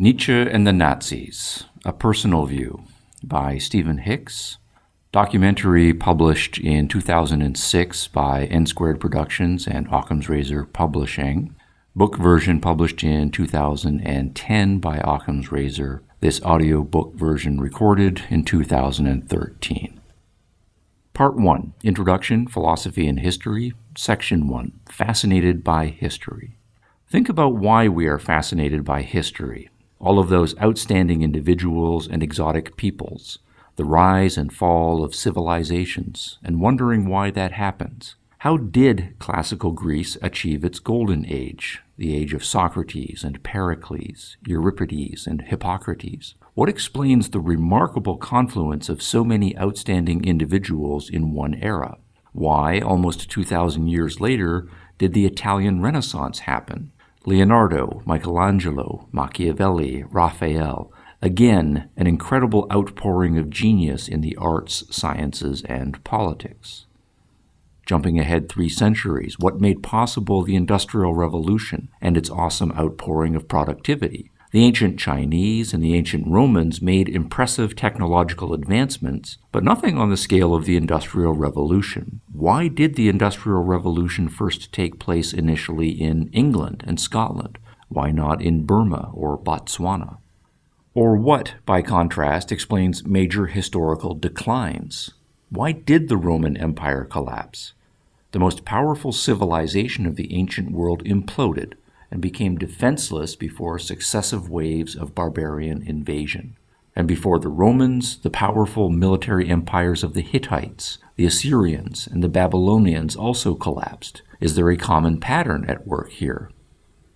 Nietzsche and the Nazis, A Personal View by Hicks. Documentary published in 2006 by N Squared Productions and Occam's Razor Publishing. Book version published in 2010 by Occam's Razor. This audio book version recorded in 2013. Part 1. Introduction, Philosophy and History. Section 1. Fascinated by History. Think about why we are fascinated by history. All of those outstanding individuals and exotic peoples, the rise and fall of civilizations, and wondering why that happens. How did classical Greece achieve its golden age, the age of Socrates and Pericles, Euripides and Hippocrates? What explains the remarkable confluence of so many outstanding individuals in one era? Why, almost 2,000 years later, did the Italian Renaissance happen? Leonardo, Michelangelo, Machiavelli, Raphael. Again, an incredible outpouring of genius in the arts, sciences, and politics. Jumping ahead 3 centuries, what made possible the Industrial Revolution and its awesome outpouring of productivity? The ancient Chinese and the ancient Romans made impressive technological advancements, but nothing on the scale of the Industrial Revolution. Why did the Industrial Revolution first take place initially in England and Scotland? Why not in Burma or Botswana? Or what, by contrast, explains major historical declines? Why did the Roman Empire collapse? The most powerful civilization of the ancient world imploded and became defenseless before successive waves of barbarian invasion. And before the Romans, the powerful military empires of the Hittites, the Assyrians, and the Babylonians also collapsed. Is there a common pattern at work here?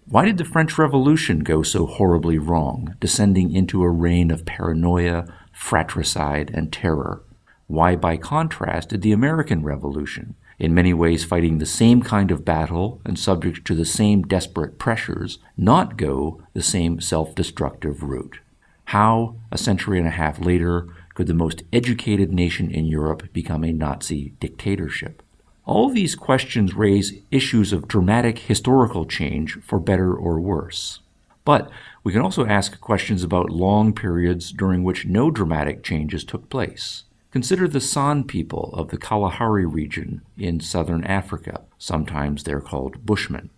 Why did the French Revolution go so horribly wrong, descending into a reign of paranoia, fratricide, and terror? Why, by contrast, did the American Revolution, in many ways fighting the same kind of battle and subject to the same desperate pressures, not go the same self-destructive route? How, a century and a half later, could the most educated nation in Europe become a Nazi dictatorship? All these questions raise issues of dramatic historical change for better or worse. But we can also ask questions about long periods during which no dramatic changes took place. Consider the San people of the Kalahari region in southern Africa. Sometimes they're called Bushmen.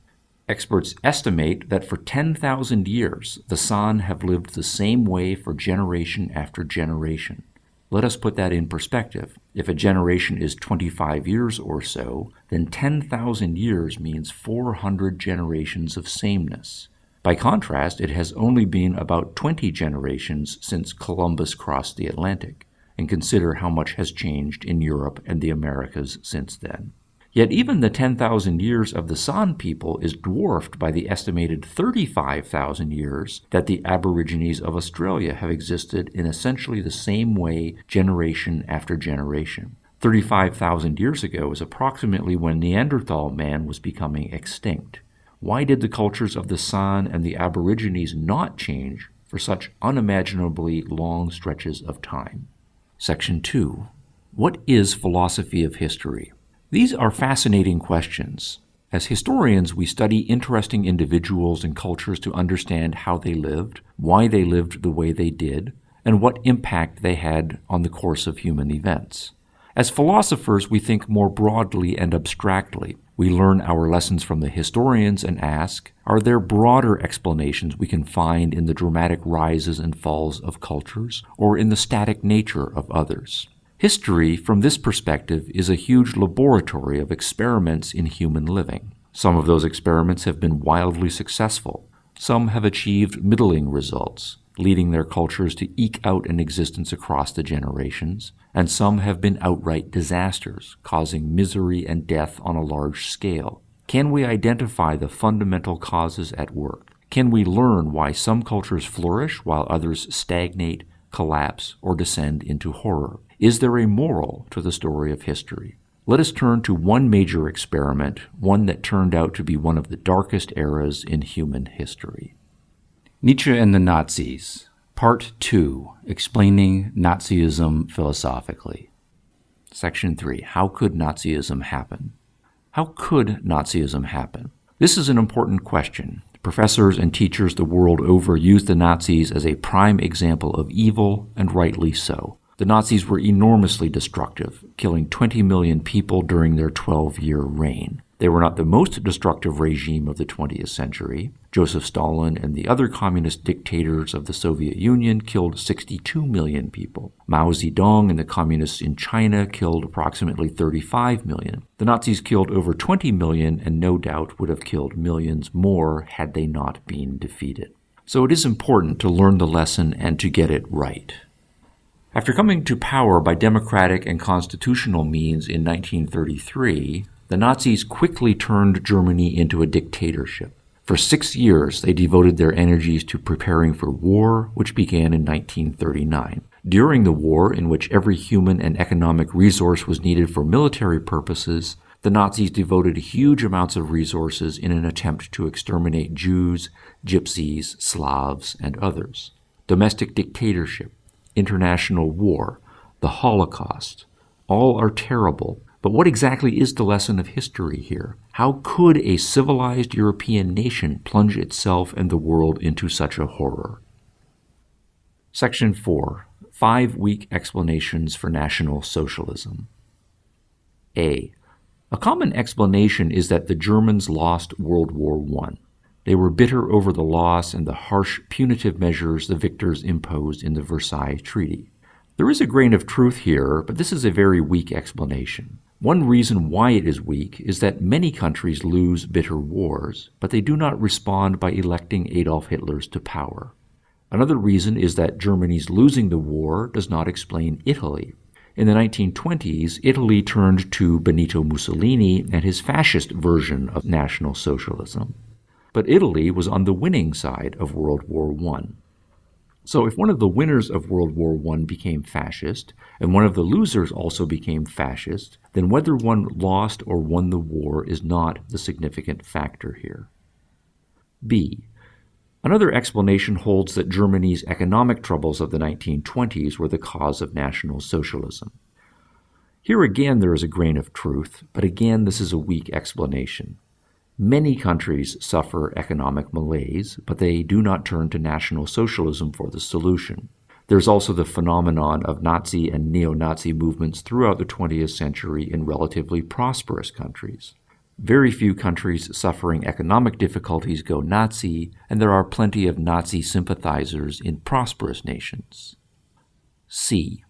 Experts estimate that for 10,000 years, the San have lived the same way for generation after generation. Let us put that in perspective. If a generation is 25 years or so, then 10,000 years means 400 generations of sameness. By contrast, it has only been about 20 generations since Columbus crossed the Atlantic. And consider how much has changed in Europe and the Americas since then. Yet even the 10,000 years of the San people is dwarfed by the estimated 35,000 years that the Aborigines of Australia have existed in essentially the same way generation after generation. 35,000 years ago is approximately when Neanderthal man was becoming extinct. Why did the cultures of the San and the Aborigines not change for such unimaginably long stretches of time? Section 2. What is philosophy of history? These are fascinating questions. As historians, we study interesting individuals and cultures to understand how they lived, why they lived the way they did, and what impact they had on the course of human events. As philosophers, we think more broadly and abstractly. We learn our lessons from the historians and ask, are there broader explanations we can find in the dramatic rises and falls of cultures, or in the static nature of others? History, from this perspective, is a huge laboratory of experiments in human living. Some of those experiments have been wildly successful. Some have achieved middling results, leading their cultures to eke out an existence across the generations, and some have been outright disasters, causing misery and death on a large scale. Can we identify the fundamental causes at work? Can we learn why some cultures flourish while others stagnate, collapse, or descend into horror? Is there a moral to the story of history? Let us turn to one major experiment, one that turned out to be one of the darkest eras in human history. Nietzsche and the Nazis, Part 2, Explaining Nazism Philosophically. Section 3, How could Nazism happen? How could Nazism happen? This is an important question. Professors and teachers the world over used the Nazis as a prime example of evil, and rightly so. The Nazis were enormously destructive, killing 20 million people during their 12-year reign. They were not the most destructive regime of the 20th century. Joseph Stalin and the other communist dictators of the Soviet Union killed 62 million people. Mao Zedong and the communists in China killed approximately 35 million. The Nazis killed over 20 million and no doubt would have killed millions more had they not been defeated. So it is important to learn the lesson and to get it right. After coming to power by democratic and constitutional means in 1933, the Nazis quickly turned Germany into a dictatorship. For 6 years, they devoted their energies to preparing for war, which began in 1939. During the war, in which every human and economic resource was needed for military purposes, the Nazis devoted huge amounts of resources in an attempt to exterminate Jews, Gypsies, Slavs, and others. Domestic dictatorship, international war, the Holocaust, all are terrible. But what exactly is the lesson of history here? How could a civilized European nation plunge itself and the world into such a horror? Section 4. 5 weak explanations for National Socialism. A common explanation is that the Germans lost World War I. They were bitter over the loss and the harsh punitive measures the victors imposed in the Versailles Treaty. There is a grain of truth here, but this is a very weak explanation. One reason why it is weak is that many countries lose bitter wars, but they do not respond by electing Adolf Hitlers to power. Another reason is that Germany's losing the war does not explain Italy. In the 1920s, Italy turned to Benito Mussolini and his fascist version of National Socialism. But Italy was on the winning side of World War I. So if one of the winners of World War I became fascist, and one of the losers also became fascist, then whether one lost or won the war is not the significant factor here. B. Another explanation holds that Germany's economic troubles of the 1920s were the cause of National Socialism. Here again there is a grain of truth, but again this is a weak explanation. Many countries suffer economic malaise, but they do not turn to National Socialism for the solution. There's also the phenomenon of Nazi and neo-Nazi movements throughout the 20th century in relatively prosperous countries. Very few countries suffering economic difficulties go Nazi, and there are plenty of Nazi sympathizers in prosperous nations. C.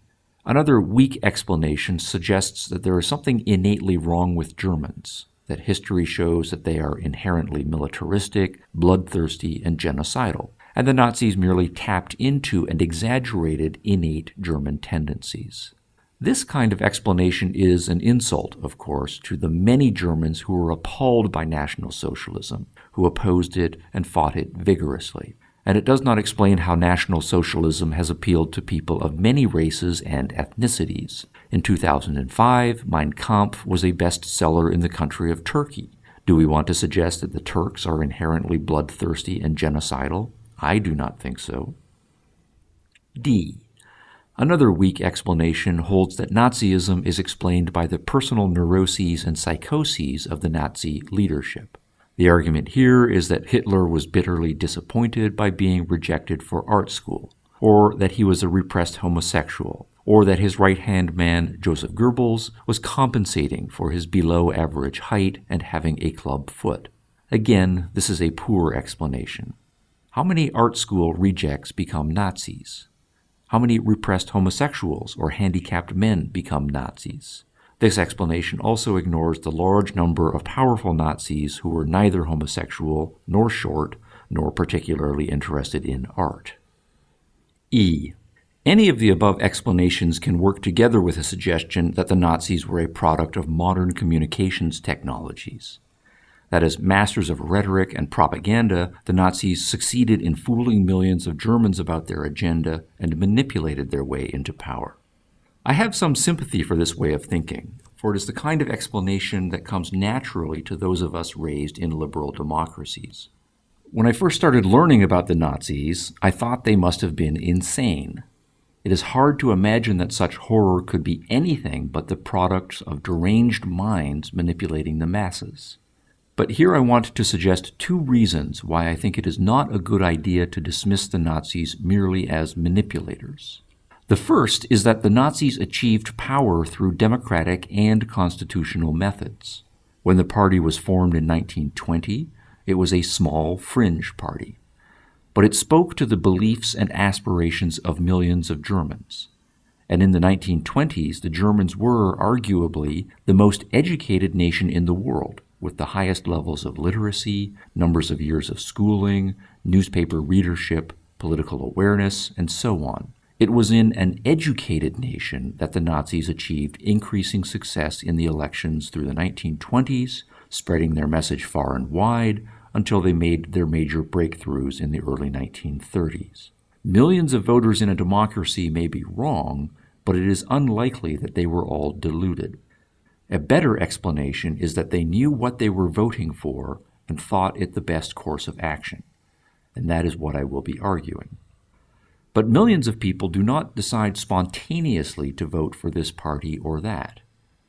Another weak explanation suggests that there is something innately wrong with Germans, that history shows that they are inherently militaristic, bloodthirsty, and genocidal, and the Nazis merely tapped into and exaggerated innate German tendencies. This kind of explanation is an insult, of course, to the many Germans who were appalled by National Socialism, who opposed it and fought it vigorously. And it does not explain how National Socialism has appealed to people of many races and ethnicities. In 2005, Mein Kampf was a bestseller in the country of Turkey. Do we want to suggest that the Turks are inherently bloodthirsty and genocidal? I do not think so. D. Another weak explanation holds that Nazism is explained by the personal neuroses and psychoses of the Nazi leadership. The argument here is that Hitler was bitterly disappointed by being rejected for art school, or that he was a repressed homosexual, or that his right-hand man, Joseph Goebbels, was compensating for his below-average height and having a club foot. Again, this is a poor explanation. How many art school rejects become Nazis? How many repressed homosexuals or handicapped men become Nazis? This explanation also ignores the large number of powerful Nazis who were neither homosexual, nor short, nor particularly interested in art. E. Any of the above explanations can work together with a suggestion that the Nazis were a product of modern communications technologies. That as masters of rhetoric and propaganda, the Nazis succeeded in fooling millions of Germans about their agenda and manipulated their way into power. I have some sympathy for this way of thinking, for it is the kind of explanation that comes naturally to those of us raised in liberal democracies. When I first started learning about the Nazis, I thought they must have been insane. It is hard to imagine that such horror could be anything but the product of deranged minds manipulating the masses. But here I want to suggest two reasons why I think it is not a good idea to dismiss the Nazis merely as manipulators. The first is that the Nazis achieved power through democratic and constitutional methods. When the party was formed in 1920, it was a small fringe party, but it spoke to the beliefs and aspirations of millions of Germans. And in the 1920s, the Germans were arguably the most educated nation in the world, with the highest levels of literacy, numbers of years of schooling, newspaper readership, political awareness, and so on. It was in an educated nation that the Nazis achieved increasing success in the elections through the 1920s, spreading their message far and wide until they made their major breakthroughs in the early 1930s. Millions of voters in a democracy may be wrong, but it is unlikely that they were all deluded. A better explanation is that they knew what they were voting for and thought it the best course of action. And that is what I will be arguing. But millions of people do not decide spontaneously to vote for this party or that.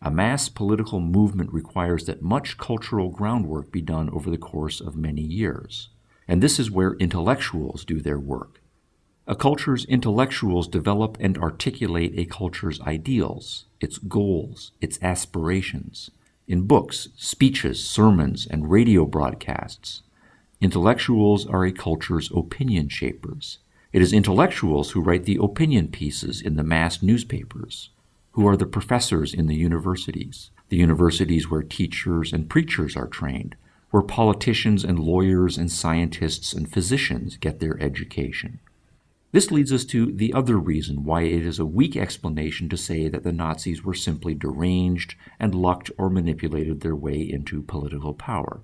A mass political movement requires that much cultural groundwork be done over the course of many years. And this is where intellectuals do their work. A culture's intellectuals develop and articulate a culture's ideals, its goals, its aspirations, in books, speeches, sermons, and radio broadcasts. Intellectuals are a culture's opinion shapers. It is intellectuals who write the opinion pieces in the mass newspapers, who are the professors in the universities where teachers and preachers are trained, where politicians and lawyers and scientists and physicians get their education. This leads us to the other reason why it is a weak explanation to say that the Nazis were simply deranged and lucked or manipulated their way into political power.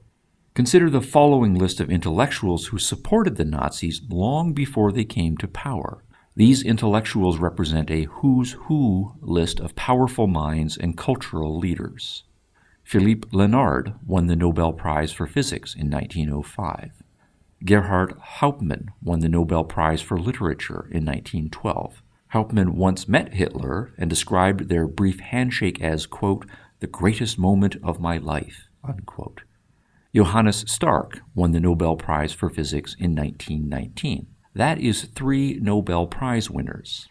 Consider the following list of intellectuals who supported the Nazis long before they came to power. These intellectuals represent a who's who list of powerful minds and cultural leaders. Philippe Lenard won the Nobel Prize for Physics in 1905. Gerhard Hauptmann won the Nobel Prize for Literature in 1912. Hauptmann once met Hitler and described their brief handshake as, quote, "the greatest moment of my life," unquote. Johannes Stark won the Nobel Prize for Physics in 1919. That is 3 Nobel Prize winners.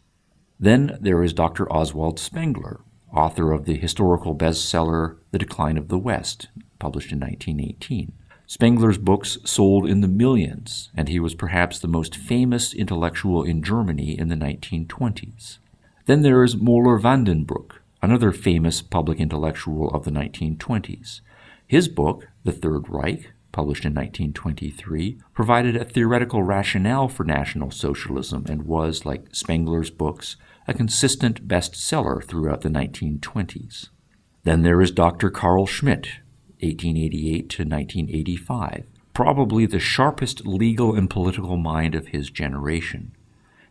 Then there is Dr. Oswald Spengler, author of the historical bestseller The Decline of the West, published in 1918. Spengler's books sold in the millions, and he was perhaps the most famous intellectual in Germany in the 1920s. Then there is Moeller Vandenbroek, another famous public intellectual of the 1920s. His book, The Third Reich, published in 1923, provided a theoretical rationale for National Socialism and was, like Spengler's books, a consistent bestseller throughout the 1920s. Then there is Dr. Carl Schmitt, 1888 to 1985, probably the sharpest legal and political mind of his generation.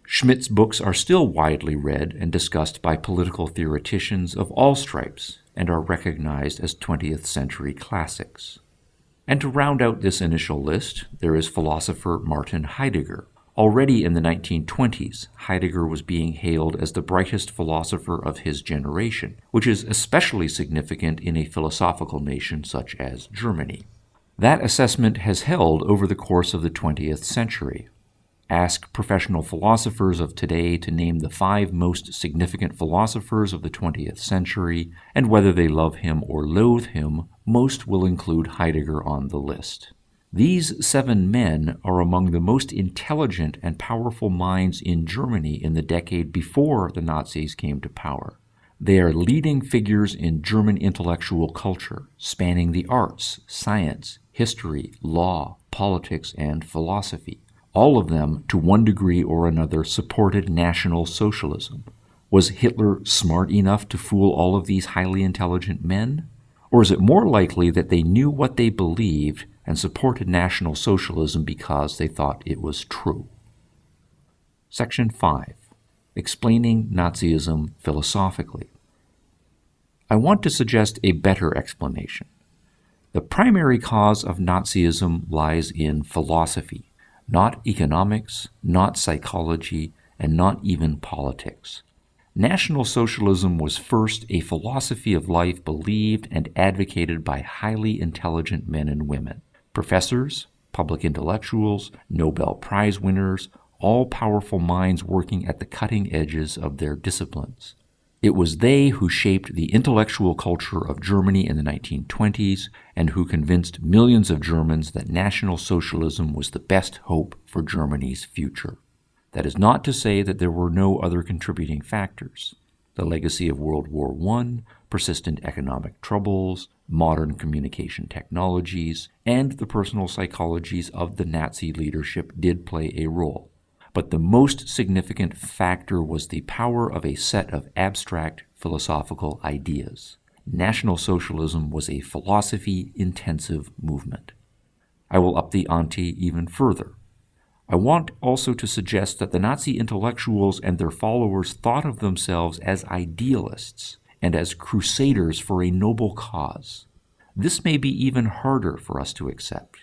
Schmitt's books are still widely read and discussed by political theoreticians of all stripes and are recognized as 20th century classics. And to round out this initial list, there is philosopher Martin Heidegger. Already in the 1920s, Heidegger was being hailed as the brightest philosopher of his generation, which is especially significant in a philosophical nation such as Germany. That assessment has held over the course of the 20th century. Ask professional philosophers of today to name the 5 most significant philosophers of the 20th century, and whether they love him or loathe him, most will include Heidegger on the list. These 7 men are among the most intelligent and powerful minds in Germany in the decade before the Nazis came to power. They are leading figures in German intellectual culture, spanning the arts, science, history, law, politics, and philosophy. All of them, to one degree or another, supported National Socialism. Was Hitler smart enough to fool all of these highly intelligent men? Or is it more likely that they knew what they believed and supported National Socialism because they thought it was true? Section 5. Explaining Nazism philosophically. I want to suggest a better explanation. The primary cause of Nazism lies in philosophy, not economics, not psychology, and not even politics. National Socialism was first a philosophy of life believed and advocated by highly intelligent men and women, professors, public intellectuals, Nobel Prize winners, all powerful minds working at the cutting edges of their disciplines. It was they who shaped the intellectual culture of Germany in the 1920s and who convinced millions of Germans that National Socialism was the best hope for Germany's future. That is not to say that there were no other contributing factors. The legacy of World War I, persistent economic troubles, modern communication technologies, and the personal psychologies of the Nazi leadership did play a role. But the most significant factor was the power of a set of abstract philosophical ideas. National Socialism was a philosophy-intensive movement. I will up the ante even further. I want also to suggest that the Nazi intellectuals and their followers thought of themselves as idealists and as crusaders for a noble cause. This may be even harder for us to accept.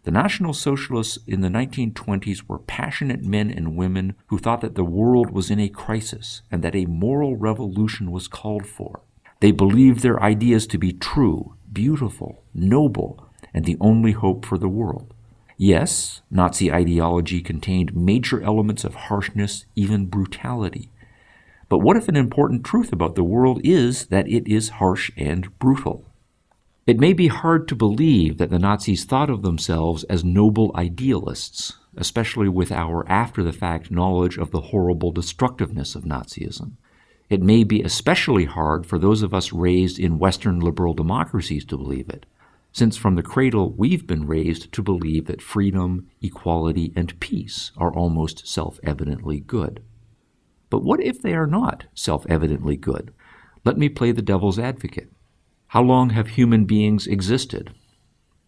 The National Socialists in the 1920s were passionate men and women who thought that the world was in a crisis and that a moral revolution was called for. They believed their ideas to be true, beautiful, noble, and the only hope for the world. Yes, Nazi ideology contained major elements of harshness, even brutality. But what if an important truth about the world is that it is harsh and brutal? It may be hard to believe that the Nazis thought of themselves as noble idealists, especially with our after-the-fact knowledge of the horrible destructiveness of Nazism. It may be especially hard for those of us raised in Western liberal democracies to believe it, since from the cradle we've been raised to believe that freedom, equality, and peace are almost self-evidently good. But what if they are not self-evidently good? Let me play the devil's advocate. How long have human beings existed?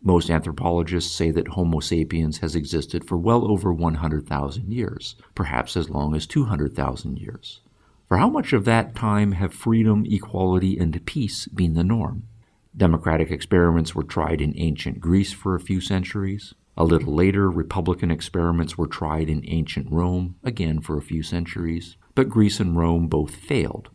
Most anthropologists say that Homo sapiens has existed for well over 100,000 years, perhaps as long as 200,000 years. For how much of that time have freedom, equality, and peace been the norm? Democratic experiments were tried in ancient Greece for a few centuries. A little later, Republican experiments were tried in ancient Rome, again for a few centuries. But Greece and Rome both failed.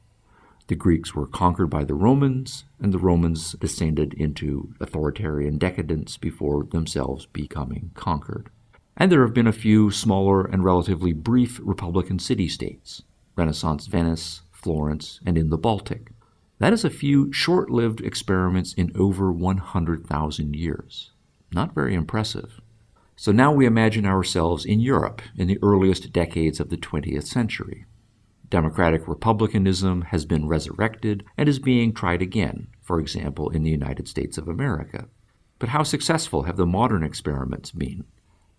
The Greeks were conquered by the Romans, and the Romans descended into authoritarian decadence before themselves becoming conquered. And there have been a few smaller and relatively brief Republican city-states, Renaissance Venice, Florence, and in the Baltic. That is a few short-lived experiments in over 100,000 years. Not very impressive. So now we imagine ourselves in Europe in the earliest decades of the 20th century. Democratic republicanism has been resurrected and is being tried again, for example, in the United States of America. But how successful have the modern experiments been?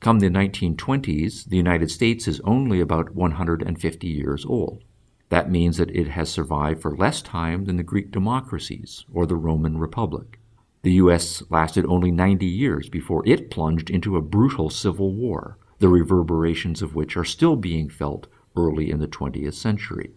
Come the 1920s, the United States is only about 150 years old. That means that it has survived for less time than the Greek democracies or the Roman Republic. The U.S. lasted only 90 years before it plunged into a brutal civil war, the reverberations of which are still being felt early in the 20th century.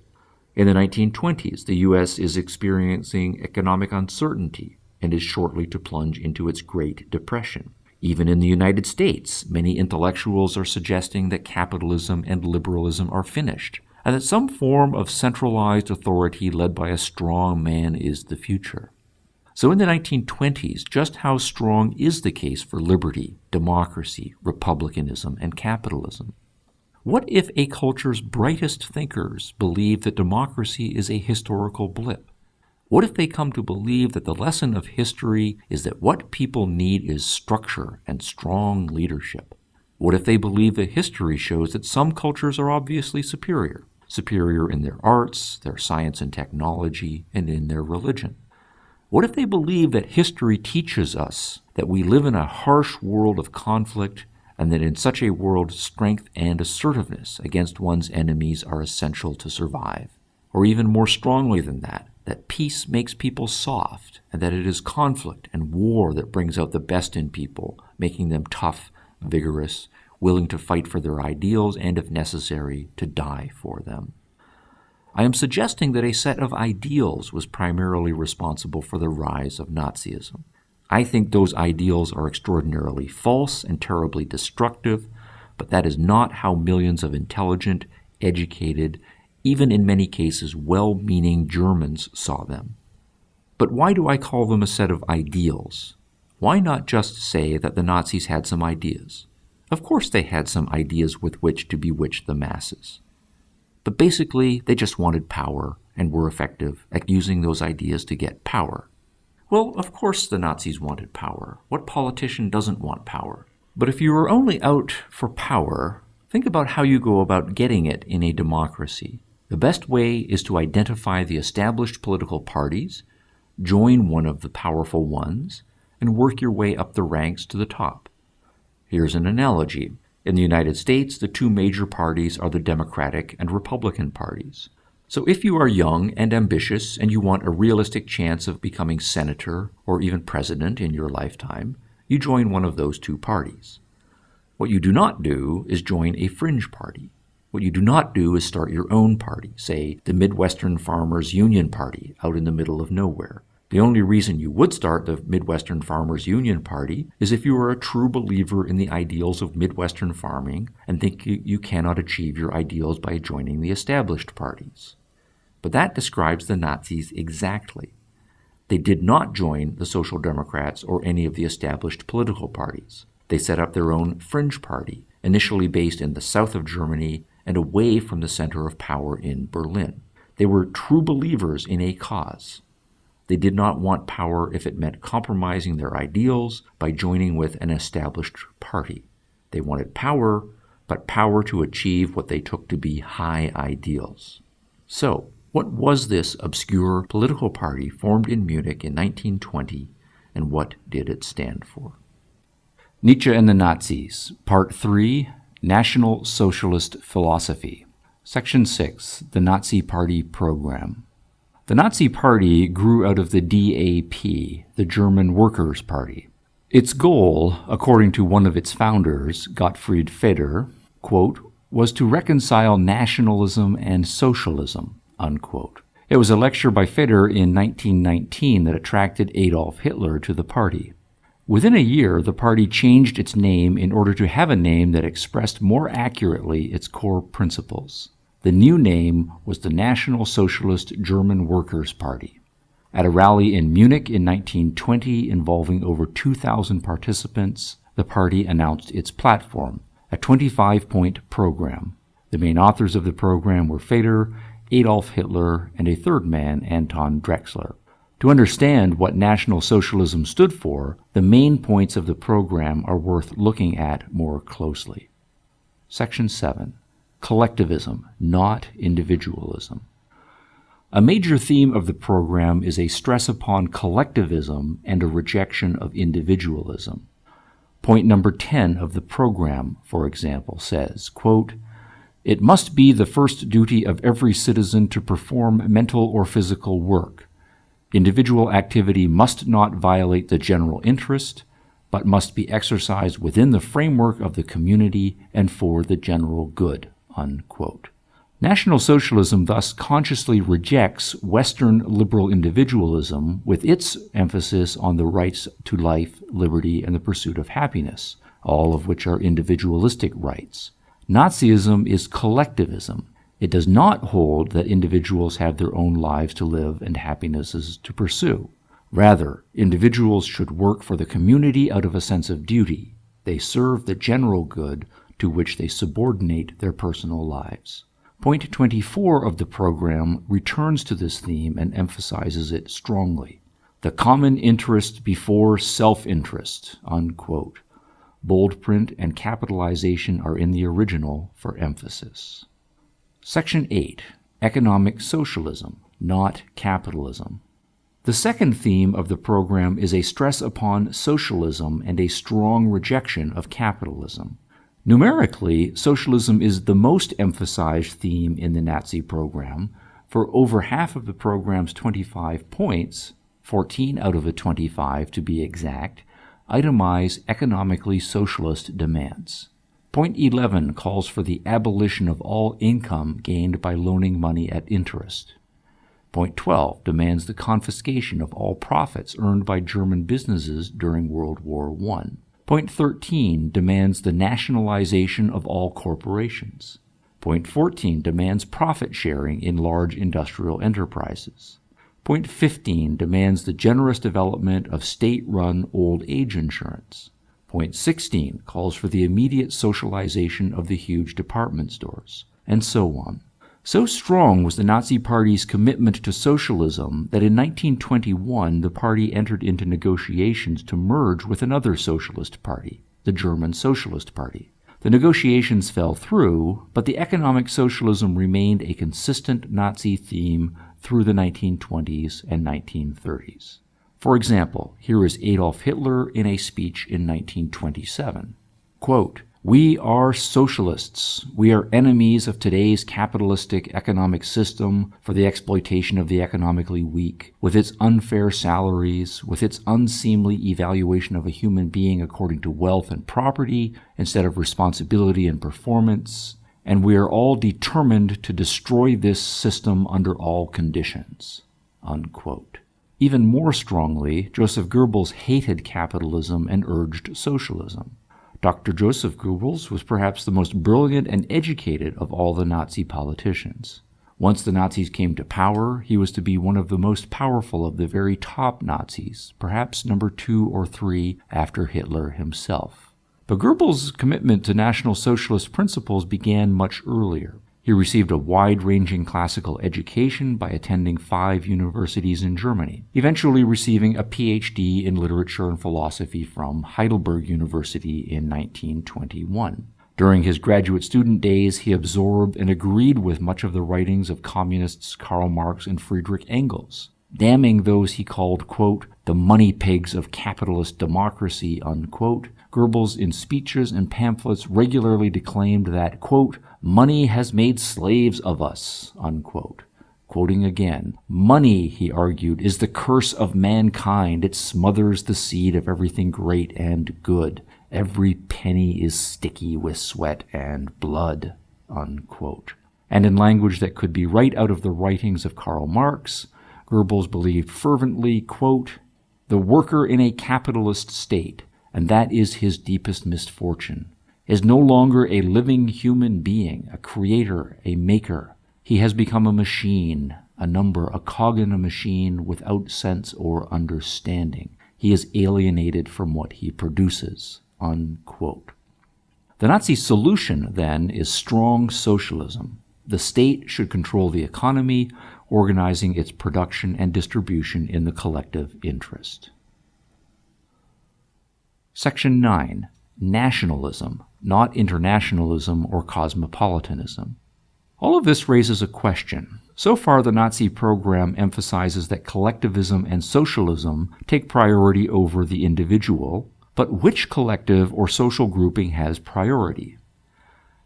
In the 1920s, the U.S. is experiencing economic uncertainty and is shortly to plunge into its Great Depression. Even in the United States, many intellectuals are suggesting that capitalism and liberalism are finished, and that some form of centralized authority led by a strong man is the future. So in the 1920s, just how strong is the case for liberty, democracy, republicanism, and capitalism? What if a culture's brightest thinkers believe that democracy is a historical blip? What if they come to believe that the lesson of history is that what people need is structure and strong leadership? What if they believe that history shows that some cultures are obviously superior in their arts, their science and technology, and in their religion? What if they believe that history teaches us that we live in a harsh world of conflict and that in such a world strength and assertiveness against one's enemies are essential to survive? Or even more strongly than that peace makes people soft, and that it is conflict and war that brings out the best in people, making them tough, vigorous, willing to fight for their ideals, and if necessary, to die for them. I am suggesting that a set of ideals was primarily responsible for the rise of Nazism. I think those ideals are extraordinarily false and terribly destructive, but that is not how millions of intelligent, educated, Even in many cases, well-meaning Germans saw them. But why do I call them a set of ideals? Why not just say that the Nazis had some ideas? Of course they had some ideas with which to bewitch the masses. But basically, they just wanted power and were effective at using those ideas to get power. Well, of course the Nazis wanted power. What politician doesn't want power? But if you are only out for power, think about how you go about getting it in a democracy. The best way is to identify the established political parties, join one of the powerful ones, and work your way up the ranks to the top. Here's an analogy. In the United States, the two major parties are the Democratic and Republican parties. So if you are young and ambitious and you want a realistic chance of becoming senator or even president in your lifetime, you join one of those two parties. What you do not do is join a fringe party. What you do not do is start your own party, say the Midwestern Farmers Union Party out in the middle of nowhere. The only reason you would start the Midwestern Farmers Union Party is if you are a true believer in the ideals of Midwestern farming and think you cannot achieve your ideals by joining the established parties. But that describes the Nazis exactly. They did not join the Social Democrats or any of the established political parties. They set up their own fringe party, initially based in the south of Germany and away from the center of power in Berlin. They were true believers in a cause. They did not want power if it meant compromising their ideals by joining with an established party. They wanted power, but power to achieve what they took to be high ideals. So, what was this obscure political party formed in Munich in 1920, and what did it stand for? Nietzsche and the Nazis, Part 3, National Socialist Philosophy. Section 6, the Nazi Party Program. The Nazi Party grew out of the DAP, the German Workers' Party. Its goal, according to one of its founders, Gottfried Feder, quote, was to reconcile nationalism and socialism, unquote. It was a lecture by Feder in 1919 that attracted Adolf Hitler to the party. Within a year, the party changed its name in order to have a name that expressed more accurately its core principles. The new name was the National Socialist German Workers' Party. At a rally in Munich in 1920 involving over 2,000 participants, the party announced its platform, a 25-point program. The main authors of the program were Feder, Adolf Hitler, and a third man, Anton Drexler. To understand what National Socialism stood for, the main points of the program are worth looking at more closely. Section 7. Collectivism, not individualism. A major theme of the program is a stress upon collectivism and a rejection of individualism. Point number 10 of the program, for example, says, quote, "It must be the first duty of every citizen to perform mental or physical work. Individual activity must not violate the general interest, but must be exercised within the framework of the community and for the general good," unquote. National Socialism thus consciously rejects Western liberal individualism with its emphasis on the rights to life, liberty, and the pursuit of happiness, all of which are individualistic rights. Nazism is collectivism. It does not hold that individuals have their own lives to live and happinesses to pursue. Rather, individuals should work for the community out of a sense of duty. They serve the general good to which they subordinate their personal lives. Point 24 of the program returns to this theme and emphasizes it strongly. The common interest before self-interest, unquote. Bold print and capitalization are in the original for emphasis. Section 8. Economic Socialism, not Capitalism. The second theme of the program is a stress upon socialism and a strong rejection of capitalism. Numerically, socialism is the most emphasized theme in the Nazi program. For over half of the program's 25 points, 14 out of the 25 to be exact, itemize economically socialist demands. Point 11 calls for the abolition of all income gained by loaning money at interest. Point 12 demands the confiscation of all profits earned by German businesses during World War I. Point 13 demands the nationalization of all corporations. Point 14 demands profit sharing in large industrial enterprises. Point 15 demands the generous development of state-run old age insurance. Point 16 calls for the immediate socialization of the huge department stores, and so on. So strong was the Nazi Party's commitment to socialism that in 1921 the party entered into negotiations to merge with another socialist party, the German Socialist Party. The negotiations fell through, but the economic socialism remained a consistent Nazi theme through the 1920s and 1930s. For example, here is Adolf Hitler in a speech in 1927. Quote, "We are socialists. We are enemies of today's capitalistic economic system for the exploitation of the economically weak, with its unfair salaries, with its unseemly evaluation of a human being according to wealth and property instead of responsibility and performance, and we are all determined to destroy this system under all conditions." Unquote. Even more strongly, Joseph Goebbels hated capitalism and urged socialism. Dr. Joseph Goebbels was perhaps the most brilliant and educated of all the Nazi politicians. Once the Nazis came to power, he was to be one of the most powerful of the very top Nazis, perhaps number 2 or 3 after Hitler himself. But Goebbels' commitment to National Socialist principles began much earlier. He received a wide-ranging classical education by attending 5 universities in Germany, eventually receiving a PhD in literature and philosophy from Heidelberg University in 1921. During his graduate student days, he absorbed and agreed with much of the writings of communists Karl Marx and Friedrich Engels, damning those he called, quote, "the money pigs of capitalist democracy," unquote. Goebbels, in speeches and pamphlets, regularly declaimed that, quote, "money has made slaves of us," unquote. Quoting again, "Money," he argued, "is the curse of mankind. It smothers the seed of everything great and good. Every penny is sticky with sweat and blood," unquote. And in language that could be right out of the writings of Karl Marx, Goebbels believed fervently, quote, "the worker in a capitalist state, and that is his deepest misfortune, is no longer a living human being, a creator, a maker. He has become a machine, a number, a cog in a machine without sense or understanding. He is alienated from what he produces," unquote. The Nazi solution, then, is strong socialism. The state should control the economy, organizing its production and distribution in the collective interest. Section 9. Nationalism, not internationalism or cosmopolitanism. All of this raises a question. So far, the Nazi program emphasizes that collectivism and socialism take priority over the individual, but which collective or social grouping has priority?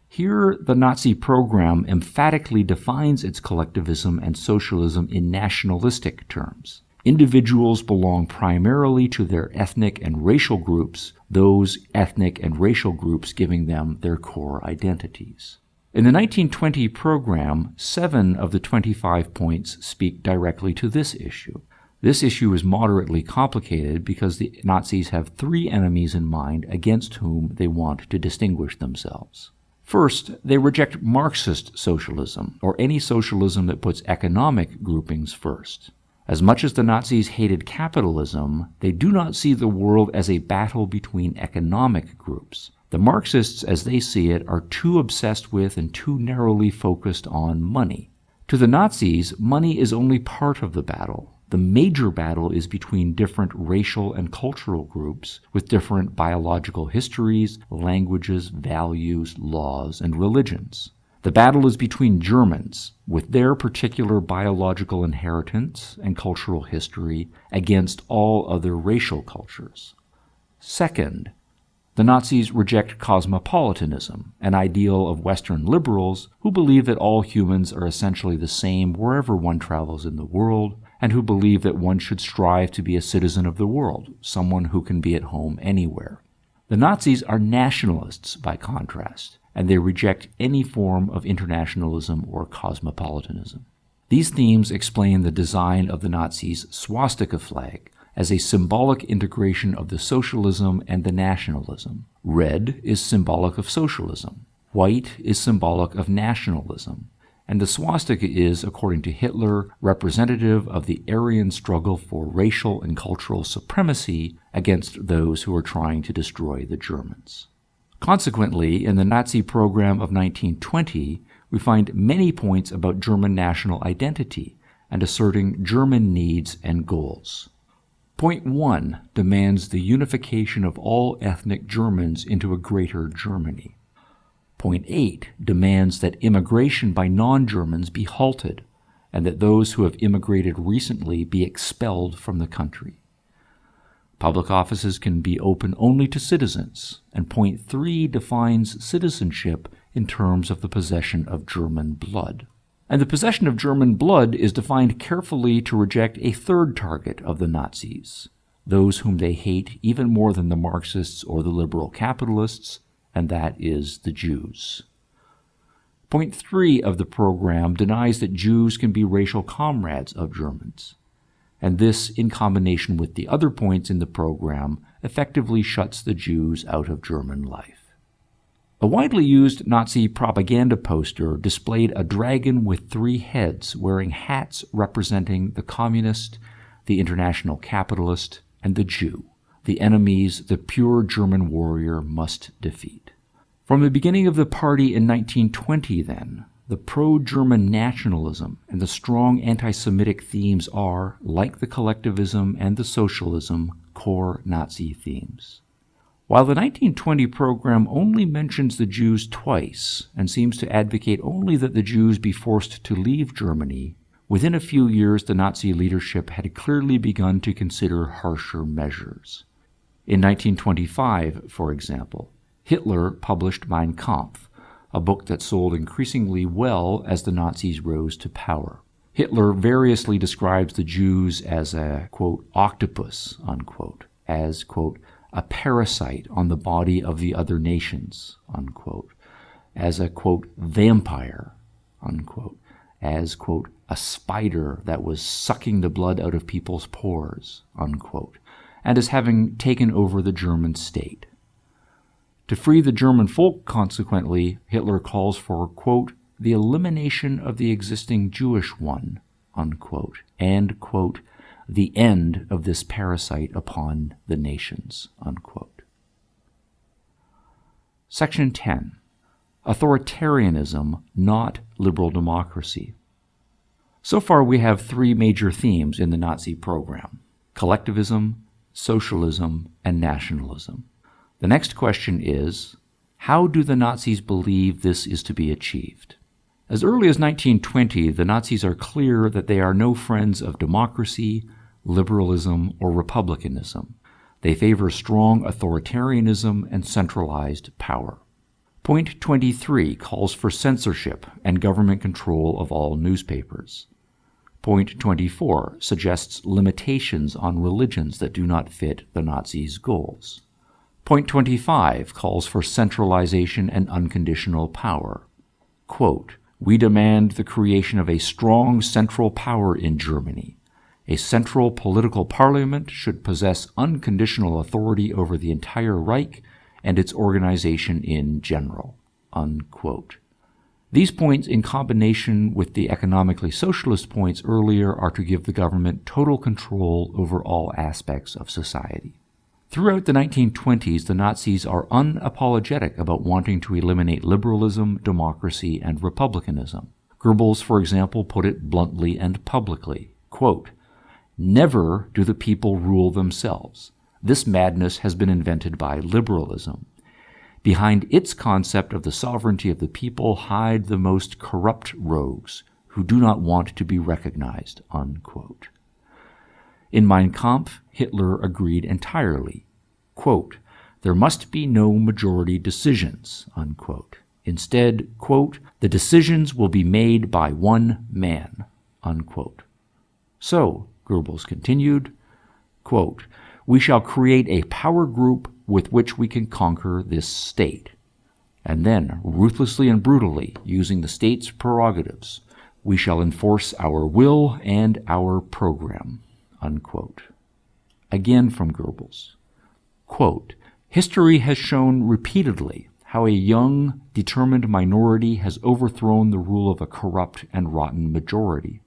Here, the Nazi program emphatically defines its collectivism and socialism in nationalistic terms. Individuals belong primarily to their ethnic and racial groups, those ethnic and racial groups giving them their core identities. In the 1920 program, 7 of the 25 points speak directly to this issue. This issue is moderately complicated because the Nazis have 3 enemies in mind against whom they want to distinguish themselves. First, they reject Marxist socialism, or any socialism that puts economic groupings first. As much as the Nazis hated capitalism, they do not see the world as a battle between economic groups. The Marxists, as they see it, are too obsessed with and too narrowly focused on money. To the Nazis, money is only part of the battle. The major battle is between different racial and cultural groups with different biological histories, languages, values, laws, and religions. The battle is between Germans, with their particular biological inheritance and cultural history, against all other racial cultures. Second, the Nazis reject cosmopolitanism, an ideal of Western liberals who believe that all humans are essentially the same wherever one travels in the world, and who believe that one should strive to be a citizen of the world, someone who can be at home anywhere. The Nazis are nationalists, by contrast, and they reject any form of internationalism or cosmopolitanism. These themes explain the design of the Nazis' swastika flag as a symbolic integration of the socialism and the nationalism. Red is symbolic of socialism. White is symbolic of nationalism, and the swastika is, according to Hitler, representative of the Aryan struggle for racial and cultural supremacy against those who are trying to destroy the Germans. Consequently, in the Nazi program of 1920, we find many points about German national identity and asserting German needs and goals. Point 1 demands the unification of all ethnic Germans into a greater Germany. Point 8 demands that immigration by non-Germans be halted and that those who have immigrated recently be expelled from the country. Public offices can be open only to citizens, and Point 3 defines citizenship in terms of the possession of German blood. And the possession of German blood is defined carefully to reject a third target of the Nazis, those whom they hate even more than the Marxists or the liberal capitalists, and that is the Jews. Point 3 of the program denies that Jews can be racial comrades of Germans, and this, in combination with the other points in the program, effectively shuts the Jews out of German life. A widely used Nazi propaganda poster displayed a dragon with 3 heads wearing hats representing the communist, the international capitalist, and the Jew, the enemies the pure German warrior must defeat. From the beginning of the party in 1920, then, the pro-German nationalism and the strong anti-Semitic themes are, like the collectivism and the socialism, core Nazi themes. While the 1920 program only mentions the Jews twice and seems to advocate only that the Jews be forced to leave Germany, within a few years the Nazi leadership had clearly begun to consider harsher measures. In 1925, for example, Hitler published Mein Kampf, a book that sold increasingly well as the Nazis rose to power. Hitler variously describes the Jews as a, quote, octopus, unquote, as, quote, a parasite on the body of the other nations, unquote, as a, quote, vampire, unquote, as, quote, a spider that was sucking the blood out of people's pores, unquote, and as having taken over the German state. To free the German folk, consequently, Hitler calls for, quote, the elimination of the existing Jewish one, unquote, and, quote, the end of this parasite upon the nations, unquote. Section 10. Authoritarianism, not liberal democracy. So far we have 3 major themes in the Nazi program: collectivism, socialism, and nationalism. The next question is, how do the Nazis believe this is to be achieved? As early as 1920, the Nazis are clear that they are no friends of democracy, liberalism, or republicanism. They favor strong authoritarianism and centralized power. Point 23 calls for censorship and government control of all newspapers. Point 24 suggests limitations on religions that do not fit the Nazis' goals. Point 25 calls for centralization and unconditional power. Quote, we demand the creation of a strong central power in Germany. A central political parliament should possess unconditional authority over the entire Reich and its organization in general. Unquote. These points, in combination with the economically socialist points earlier, are to give the government total control over all aspects of society. Throughout the 1920s, the Nazis are unapologetic about wanting to eliminate liberalism, democracy, and republicanism. Goebbels, for example, put it bluntly and publicly, quote, never do the people rule themselves. This madness has been invented by liberalism. Behind its concept of the sovereignty of the people hide the most corrupt rogues who do not want to be recognized, unquote. In Mein Kampf, Hitler agreed entirely. Quote, there must be no majority decisions, unquote. Instead, quote, the decisions will be made by one man, unquote. So, Goebbels continued, quote, we shall create a power group with which we can conquer this state. And then, ruthlessly and brutally, using the state's prerogatives, we shall enforce our will and our program, unquote. Again from Goebbels, quote, history has shown repeatedly how a young, determined minority has overthrown the rule of a corrupt and rotten majority,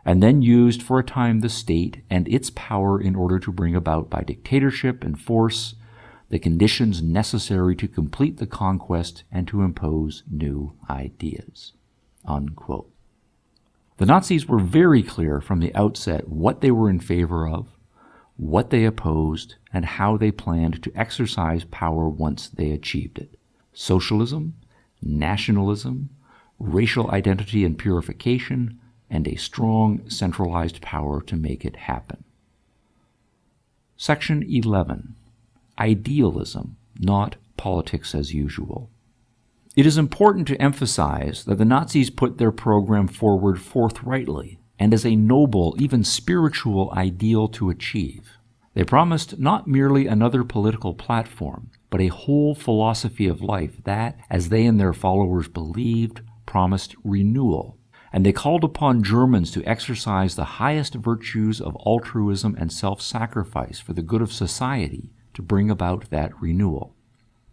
and then used for a time the state and its power in order to bring about by dictatorship and force the conditions necessary to complete the conquest and to impose new ideas." Unquote. The Nazis were very clear from the outset what they were in favor of, what they opposed, and how they planned to exercise power once they achieved it. Socialism, nationalism, racial identity and purification, and a strong centralized power to make it happen. Section 11. Idealism, not politics as usual. It is important to emphasize that the Nazis put their program forward forthrightly and as a noble, even spiritual ideal to achieve. They promised not merely another political platform, but a whole philosophy of life that, as they and their followers believed, promised renewal. And they called upon Germans to exercise the highest virtues of altruism and self-sacrifice for the good of society to bring about that renewal.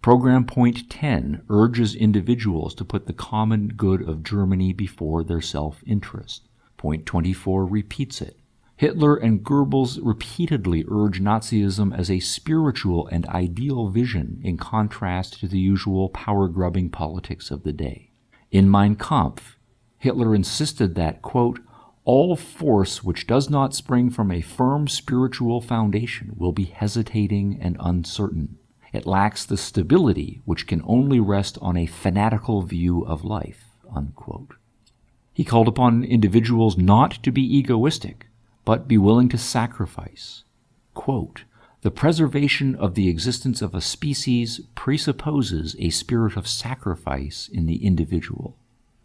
Program Point 10 urges individuals to put the common good of Germany before their self-interest. Point 24 repeats it. Hitler and Goebbels repeatedly urge Nazism as a spiritual and ideal vision in contrast to the usual power-grubbing politics of the day. In Mein Kampf, Hitler insisted that, quote, "all force which does not spring from a firm spiritual foundation will be hesitating and uncertain. It lacks the stability which can only rest on a fanatical view of life," unquote. He called upon individuals not to be egoistic, but be willing to sacrifice. Quote, "the preservation of the existence of a species presupposes a spirit of sacrifice in the individual,"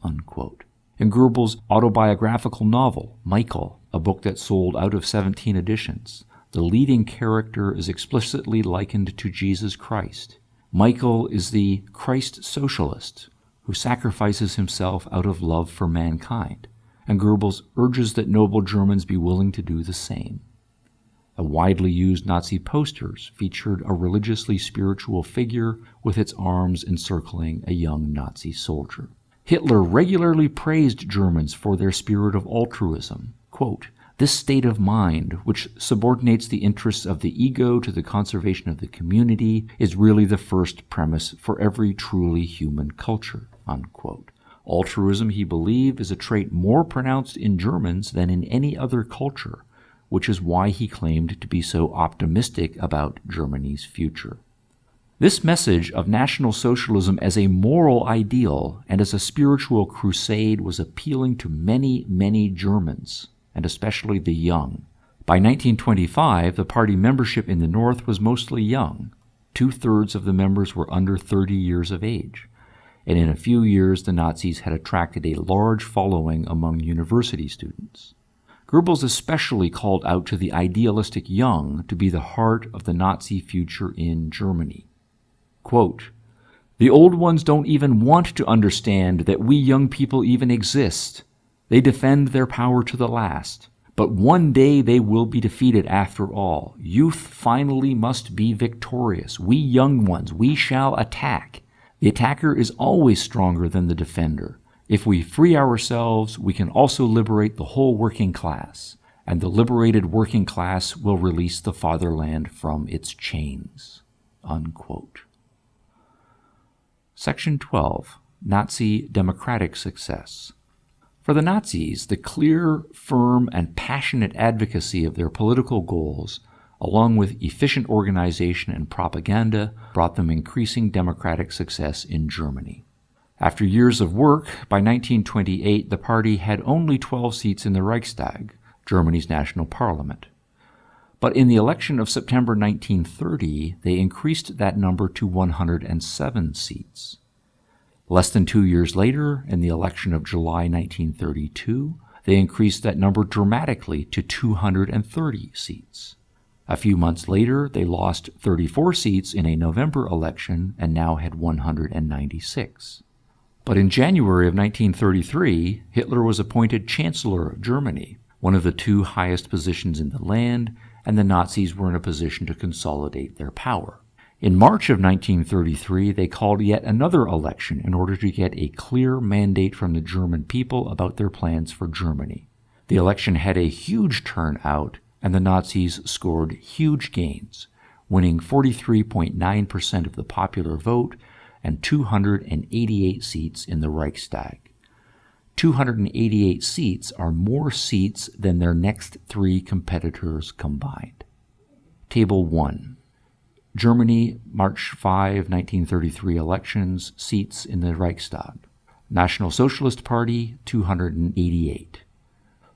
unquote. In Goebbels' autobiographical novel, Michael, a book that sold out of 17 editions, the leading character is explicitly likened to Jesus Christ. Michael is the Christ socialist who sacrifices himself out of love for mankind, and Goebbels urges that noble Germans be willing to do the same. A widely used Nazi posters featured a religiously spiritual figure with its arms encircling a young Nazi soldier. Hitler regularly praised Germans for their spirit of altruism. Quote, "this state of mind, which subordinates the interests of the ego to the conservation of the community, is really the first premise for every truly human culture," unquote. Altruism, he believed, is a trait more pronounced in Germans than in any other culture, which is why he claimed to be so optimistic about Germany's future. This message of National Socialism as a moral ideal and as a spiritual crusade was appealing to many, many Germans, and especially the young. By 1925, the party membership in the North was mostly young. 2/3 of the members were under 30 years of age. And in a few years, the Nazis had attracted a large following among university students. Goebbels especially called out to the idealistic young to be the heart of the Nazi future in Germany. Quote, "the old ones don't even want to understand that we young people even exist. They defend their power to the last. But one day they will be defeated after all. Youth finally must be victorious. We young ones, we shall attack. The attacker is always stronger than the defender. If we free ourselves, we can also liberate the whole working class, and the liberated working class will release the fatherland from its chains." Unquote. Section 12. Nazi Democratic Success. For the Nazis, the clear, firm, and passionate advocacy of their political goals, along with efficient organization and propaganda, brought them increasing democratic success in Germany. After years of work, by 1928 the party had only 12 seats in the Reichstag, Germany's national parliament. But in the election of September 1930, they increased that number to 107 seats. Less than 2 years later, in the election of July 1932, they increased that number dramatically to 230 seats. A few months later, they lost 34 seats in a November election and now had 196. But in January of 1933, Hitler was appointed Chancellor of Germany, one of the two highest positions in the land, and the Nazis were in a position to consolidate their power. In March of 1933, they called yet another election in order to get a clear mandate from the German people about their plans for Germany. The election had a huge turnout, and the Nazis scored huge gains, winning 43.9% of the popular vote and 288 seats in the Reichstag. 288 seats are more seats than their next three competitors combined. Table 1. Germany, March 5, 1933 elections, seats in the Reichstag. National Socialist Party, 288.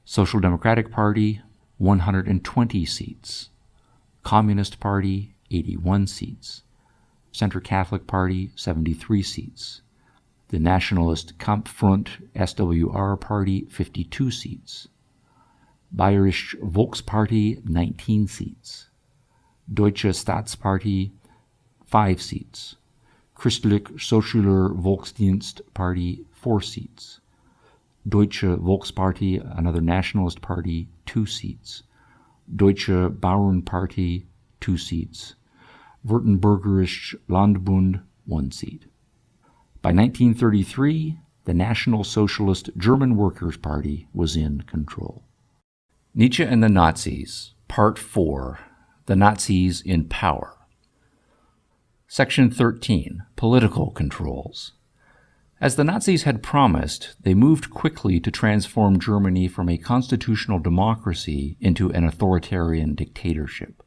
Social Democratic Party, 120 seats. Communist Party, 81 seats. Center Catholic Party, 73 seats. The Nationalist Kampffront SWR Party, 52 seats. Bayerische Volkspartei, 19 seats. Deutsche Staatspartei, 5 seats. Christlich-Sozialer Volksdienst Party, 4 seats. Deutsche Volkspartei, another nationalist party, 2 seats. Deutsche Bauernpartei, 2 seats. Württembergischer Landbund, 1 seat. By 1933, the National Socialist German Workers' Party was in control. Nietzsche and the Nazis, Part 4, The Nazis in Power. Section 13, Political Controls. As the Nazis had promised, they moved quickly to transform Germany from a constitutional democracy into an authoritarian dictatorship.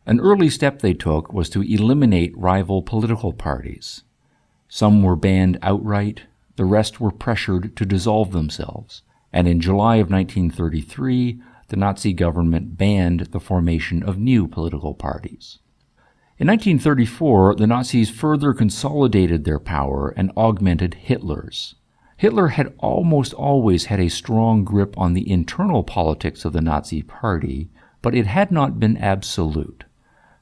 An early step they took was to eliminate rival political parties. Some were banned outright, the rest were pressured to dissolve themselves, and in July of 1933, the Nazi government banned the formation of new political parties. In 1934, the Nazis further consolidated their power and augmented Hitler's. Hitler had almost always had a strong grip on the internal politics of the Nazi Party, but it had not been absolute.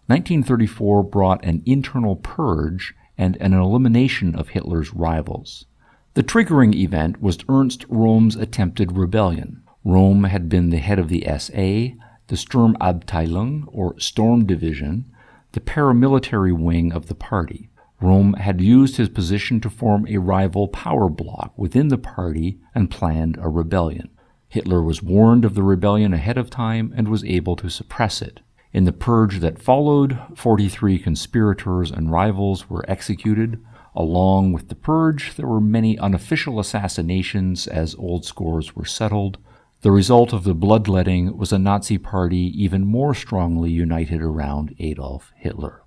1934 brought an internal purge and an elimination of Hitler's rivals. The triggering event was Ernst Röhm's attempted rebellion. Röhm had been the head of the SA, the Sturmabteilung, or Storm Division, the paramilitary wing of the party. Röhm had used his position to form a rival power bloc within the party and planned a rebellion. Hitler was warned of the rebellion ahead of time and was able to suppress it. In the purge that followed, 43 conspirators and rivals were executed. Along with the purge, there were many unofficial assassinations as old scores were settled. The result of the bloodletting was a Nazi party even more strongly united around Adolf Hitler.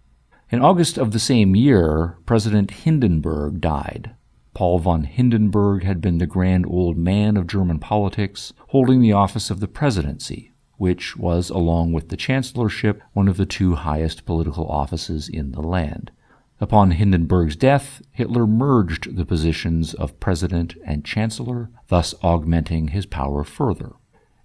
In August of the same year, President Hindenburg died. Paul von Hindenburg had been the grand old man of German politics, holding the office of the presidency, which was, along with the chancellorship, one of the two highest political offices in the land. Upon Hindenburg's death, Hitler merged the positions of president and chancellor, thus augmenting his power further.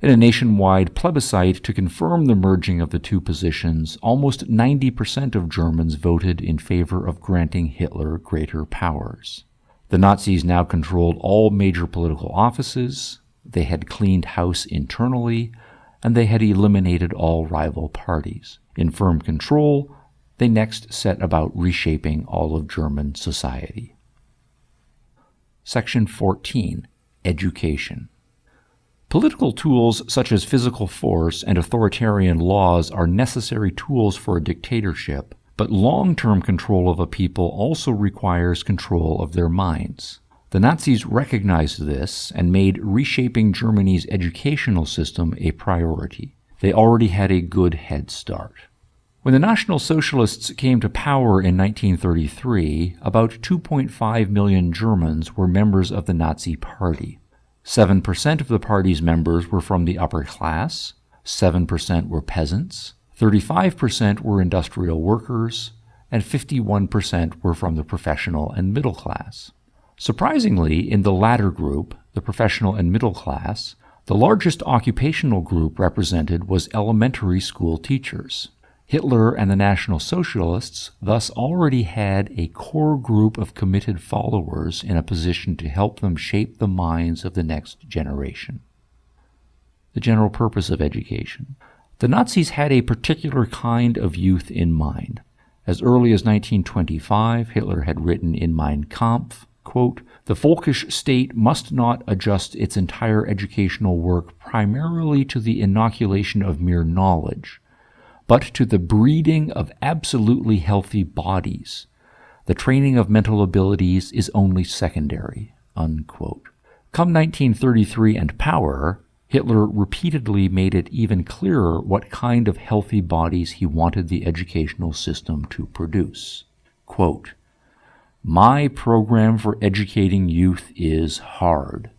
In a nationwide plebiscite to confirm the merging of the two positions, almost 90% of Germans voted in favor of granting Hitler greater powers. The Nazis now controlled all major political offices, they had cleaned house internally, and they had eliminated all rival parties. In firm control, they next set about reshaping all of German society. Section 14. Education. Political tools such as physical force and authoritarian laws are necessary tools for a dictatorship, but long-term control of a people also requires control of their minds. The Nazis recognized this and made reshaping Germany's educational system a priority. They already had a good head start. When the National Socialists came to power in 1933, about 2.5 million Germans were members of the Nazi Party. 7% of the party's members were from the upper class, 7% were peasants, 35% were industrial workers, and 51% were from the professional and middle class. Surprisingly, in the latter group, the professional and middle class, the largest occupational group represented was elementary school teachers. Hitler and the National Socialists thus already had a core group of committed followers in a position to help them shape the minds of the next generation. The general purpose of education. The Nazis had a particular kind of youth in mind. As early as 1925, Hitler had written in Mein Kampf, quote, "The folkish state must not adjust its entire educational work primarily to the inoculation of mere knowledge, but to the breeding of absolutely healthy bodies. The training of mental abilities is only secondary," unquote. Come 1933 and power, Hitler repeatedly made it even clearer what kind of healthy bodies he wanted the educational system to produce. Quote, "My program for educating youth is hard.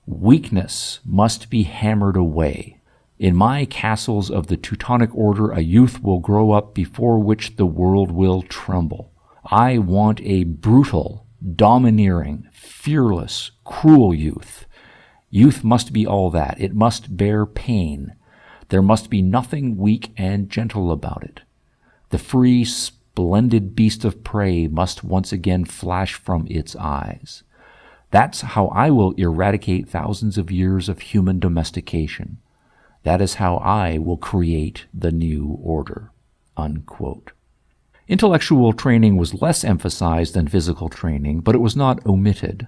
Weakness must be hammered away. In my castles of the Teutonic Order, a youth will grow up before which the world will tremble. I want a brutal, domineering, fearless, cruel youth. Youth must be all that. It must bear pain. There must be nothing weak and gentle about it. The free, splendid beast of prey must once again flash from its eyes. That's how I will eradicate thousands of years of human domestication. That is how I will create the new order," unquote. Intellectual training was less emphasized than physical training, but it was not omitted.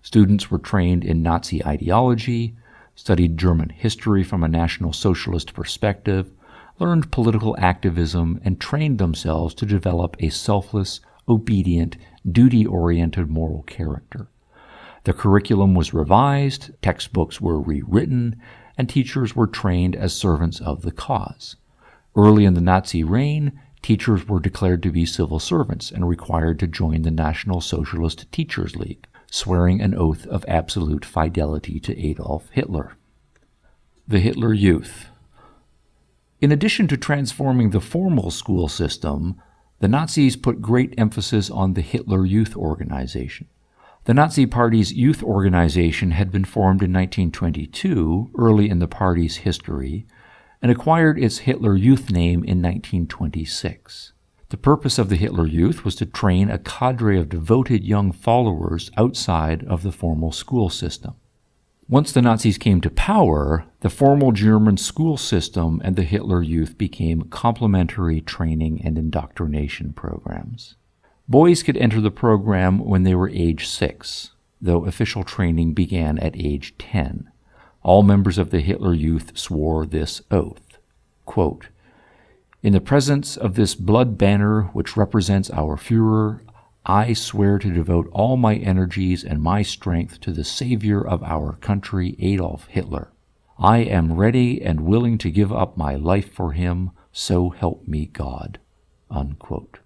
Students were trained in Nazi ideology, studied German history from a National Socialist perspective, learned political activism, and trained themselves to develop a selfless, obedient, duty-oriented moral character. The curriculum was revised, textbooks were rewritten, and teachers were trained as servants of the cause. Early in the Nazi reign, teachers were declared to be civil servants and required to join the National Socialist Teachers League, swearing an oath of absolute fidelity to Adolf Hitler. The Hitler Youth. In addition to transforming the formal school system, the Nazis put great emphasis on the Hitler Youth Organization. The Nazi Party's youth organization had been formed in 1922, early in the party's history, and acquired its Hitler Youth name in 1926. The purpose of the Hitler Youth was to train a cadre of devoted young followers outside of the formal school system. Once the Nazis came to power, the formal German school system and the Hitler Youth became complementary training and indoctrination programs. Boys could enter the program when they were age 6, though official training began at age 10. All members of the Hitler Youth swore this oath, quote, "In the presence of this blood banner which represents our Führer, I swear to devote all my energies and my strength to the savior of our country, Adolf Hitler. I am ready and willing to give up my life for him, so help me God," unquote.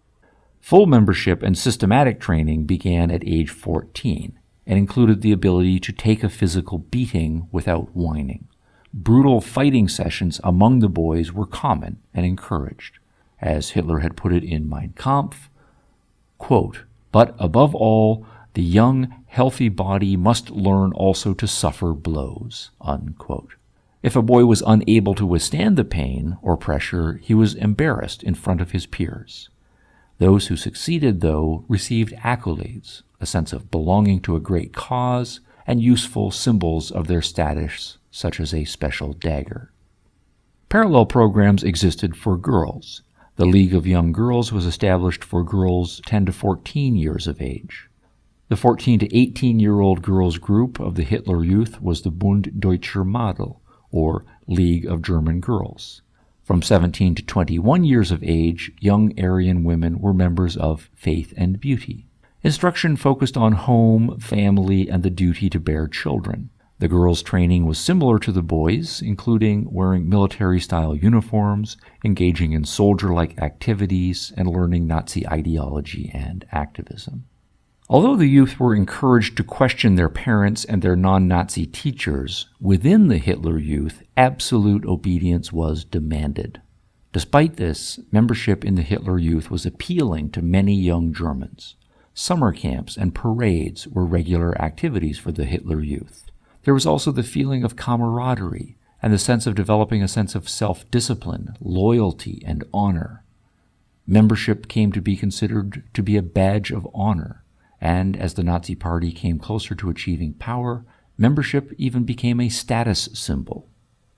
Full membership and systematic training began at age 14 and included the ability to take a physical beating without whining. Brutal fighting sessions among the boys were common and encouraged. As Hitler had put it in Mein Kampf, quote, "But above all, the young, healthy body must learn also to suffer blows," unquote. If a boy was unable to withstand the pain or pressure, he was embarrassed in front of his peers. Those who succeeded, though, received accolades, a sense of belonging to a great cause, and useful symbols of their status, such as a special dagger. Parallel programs existed for girls. The League of Young Girls was established for girls 10 to 14 years of age. The 14 to 18-year-old girls group of the Hitler Youth was the Bund Deutscher Mädel, or League of German Girls. From 17 to 21 years of age, young Aryan women were members of Faith and Beauty. Instruction focused on home, family, and the duty to bear children. The girls' training was similar to the boys', including wearing military-style uniforms, engaging in soldier-like activities, and learning Nazi ideology and activism. Although the youth were encouraged to question their parents and their non-Nazi teachers, within the Hitler Youth, absolute obedience was demanded. Despite this, membership in the Hitler Youth was appealing to many young Germans. Summer camps and parades were regular activities for the Hitler Youth. There was also the feeling of camaraderie and the sense of developing a sense of self-discipline, loyalty, and honor. Membership came to be considered to be a badge of honor. And as the Nazi Party came closer to achieving power, membership even became a status symbol.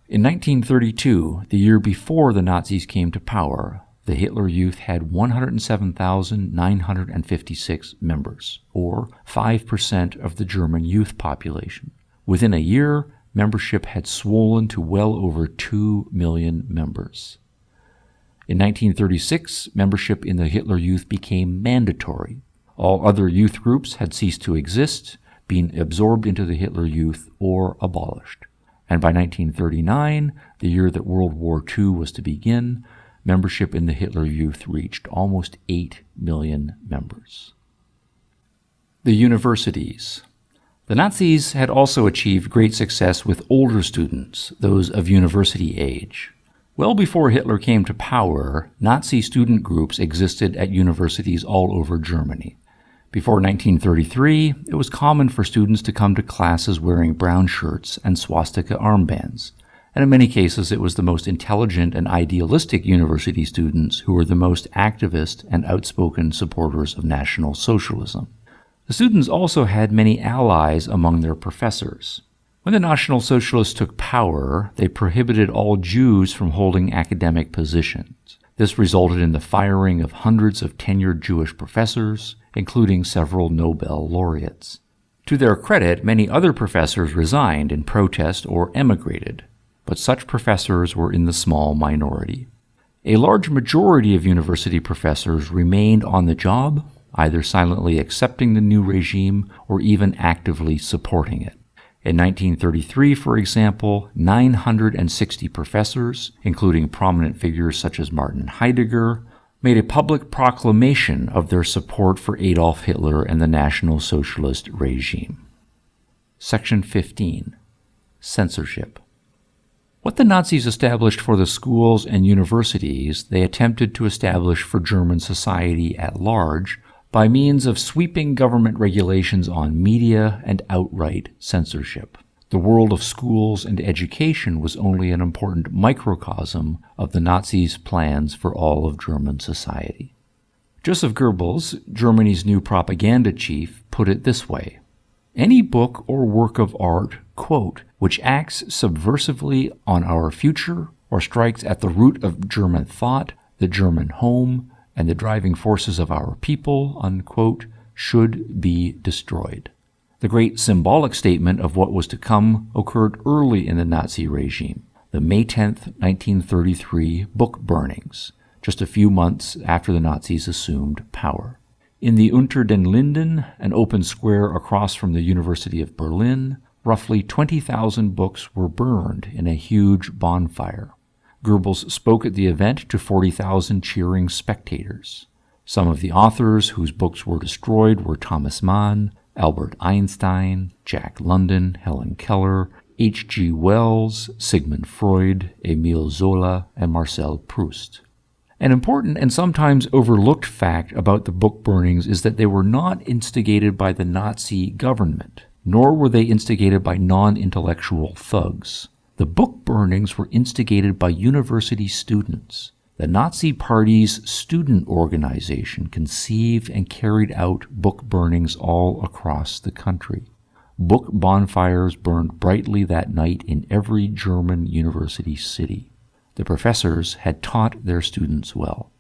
In 1932, the year before the Nazis came to power, the Hitler Youth had 107,956 members, or 5% of the German youth population. Within a year, membership had swollen to well over 2 million members. In 1936, membership in the Hitler Youth became mandatory. All other youth groups had ceased to exist, being absorbed into the Hitler Youth or abolished. And by 1939, the year that World War II was to begin, membership in the Hitler Youth reached almost 8 million members. The universities. The Nazis had also achieved great success with older students, those of university age. Well before Hitler came to power, Nazi student groups existed at universities all over Germany. Before 1933, it was common for students to come to classes wearing brown shirts and swastika armbands, and in many cases it was the most intelligent and idealistic university students who were the most activist and outspoken supporters of National Socialism. The students also had many allies among their professors. When the National Socialists took power, they prohibited all Jews from holding academic positions. This resulted in the firing of hundreds of tenured Jewish professors, including several Nobel laureates. To their credit, many other professors resigned in protest or emigrated, but such professors were in the small minority. A large majority of university professors remained on the job, either silently accepting the new regime or even actively supporting it. In 1933, for example, 960 professors, including prominent figures such as Martin Heidegger, made a public proclamation of their support for Adolf Hitler and the National Socialist regime. Section 15. Censorship. What the Nazis established for the schools and universities, they attempted to establish for German society at large by means of sweeping government regulations on media and outright censorship. The world of schools and education was only an important microcosm of the Nazis' plans for all of German society. Joseph Goebbels, Germany's new propaganda chief, put it this way: any book or work of art, quote, which acts subversively on our future or strikes at the root of German thought, the German home, and the driving forces of our people, unquote, should be destroyed. The great symbolic statement of what was to come occurred early in the Nazi regime, the May 10, 1933 book burnings, just a few months after the Nazis assumed power. In the Unter den Linden, an open square across from the University of Berlin, roughly 20,000 books were burned in a huge bonfire. Goebbels spoke at the event to 40,000 cheering spectators. Some of the authors whose books were destroyed were Thomas Mann, Albert Einstein, Jack London, Helen Keller, H.G. Wells, Sigmund Freud, Émile Zola, and Marcel Proust. An important and sometimes overlooked fact about the book burnings is that they were not instigated by the Nazi government, nor were they instigated by non-intellectual thugs. The book burnings were instigated by university students. The Nazi Party's student organization conceived and carried out book burnings all across the country. Book bonfires burned brightly that night in every German university city. The professors had taught their students well.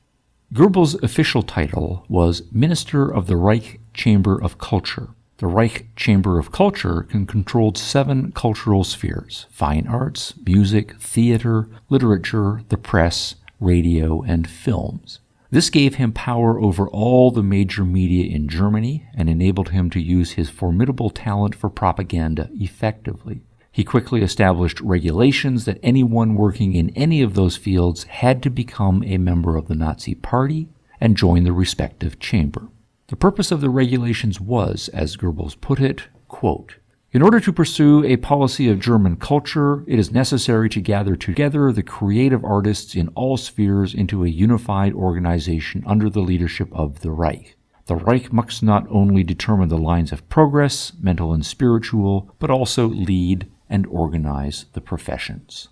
Goebbels' official title was Minister of the Reich Chamber of Culture. The Reich Chamber of Culture controlled 7 cultural spheres: fine arts, music, theater, literature, the press, radio, and films. This gave him power over all the major media in Germany and enabled him to use his formidable talent for propaganda effectively. He quickly established regulations that anyone working in any of those fields had to become a member of the Nazi Party and join the respective chamber. The purpose of the regulations was, as Goebbels put it, quote, in order to pursue a policy of German culture, it is necessary to gather together the creative artists in all spheres into a unified organization under the leadership of the Reich. The Reich must not only determine the lines of progress, mental and spiritual, but also lead and organize the professions.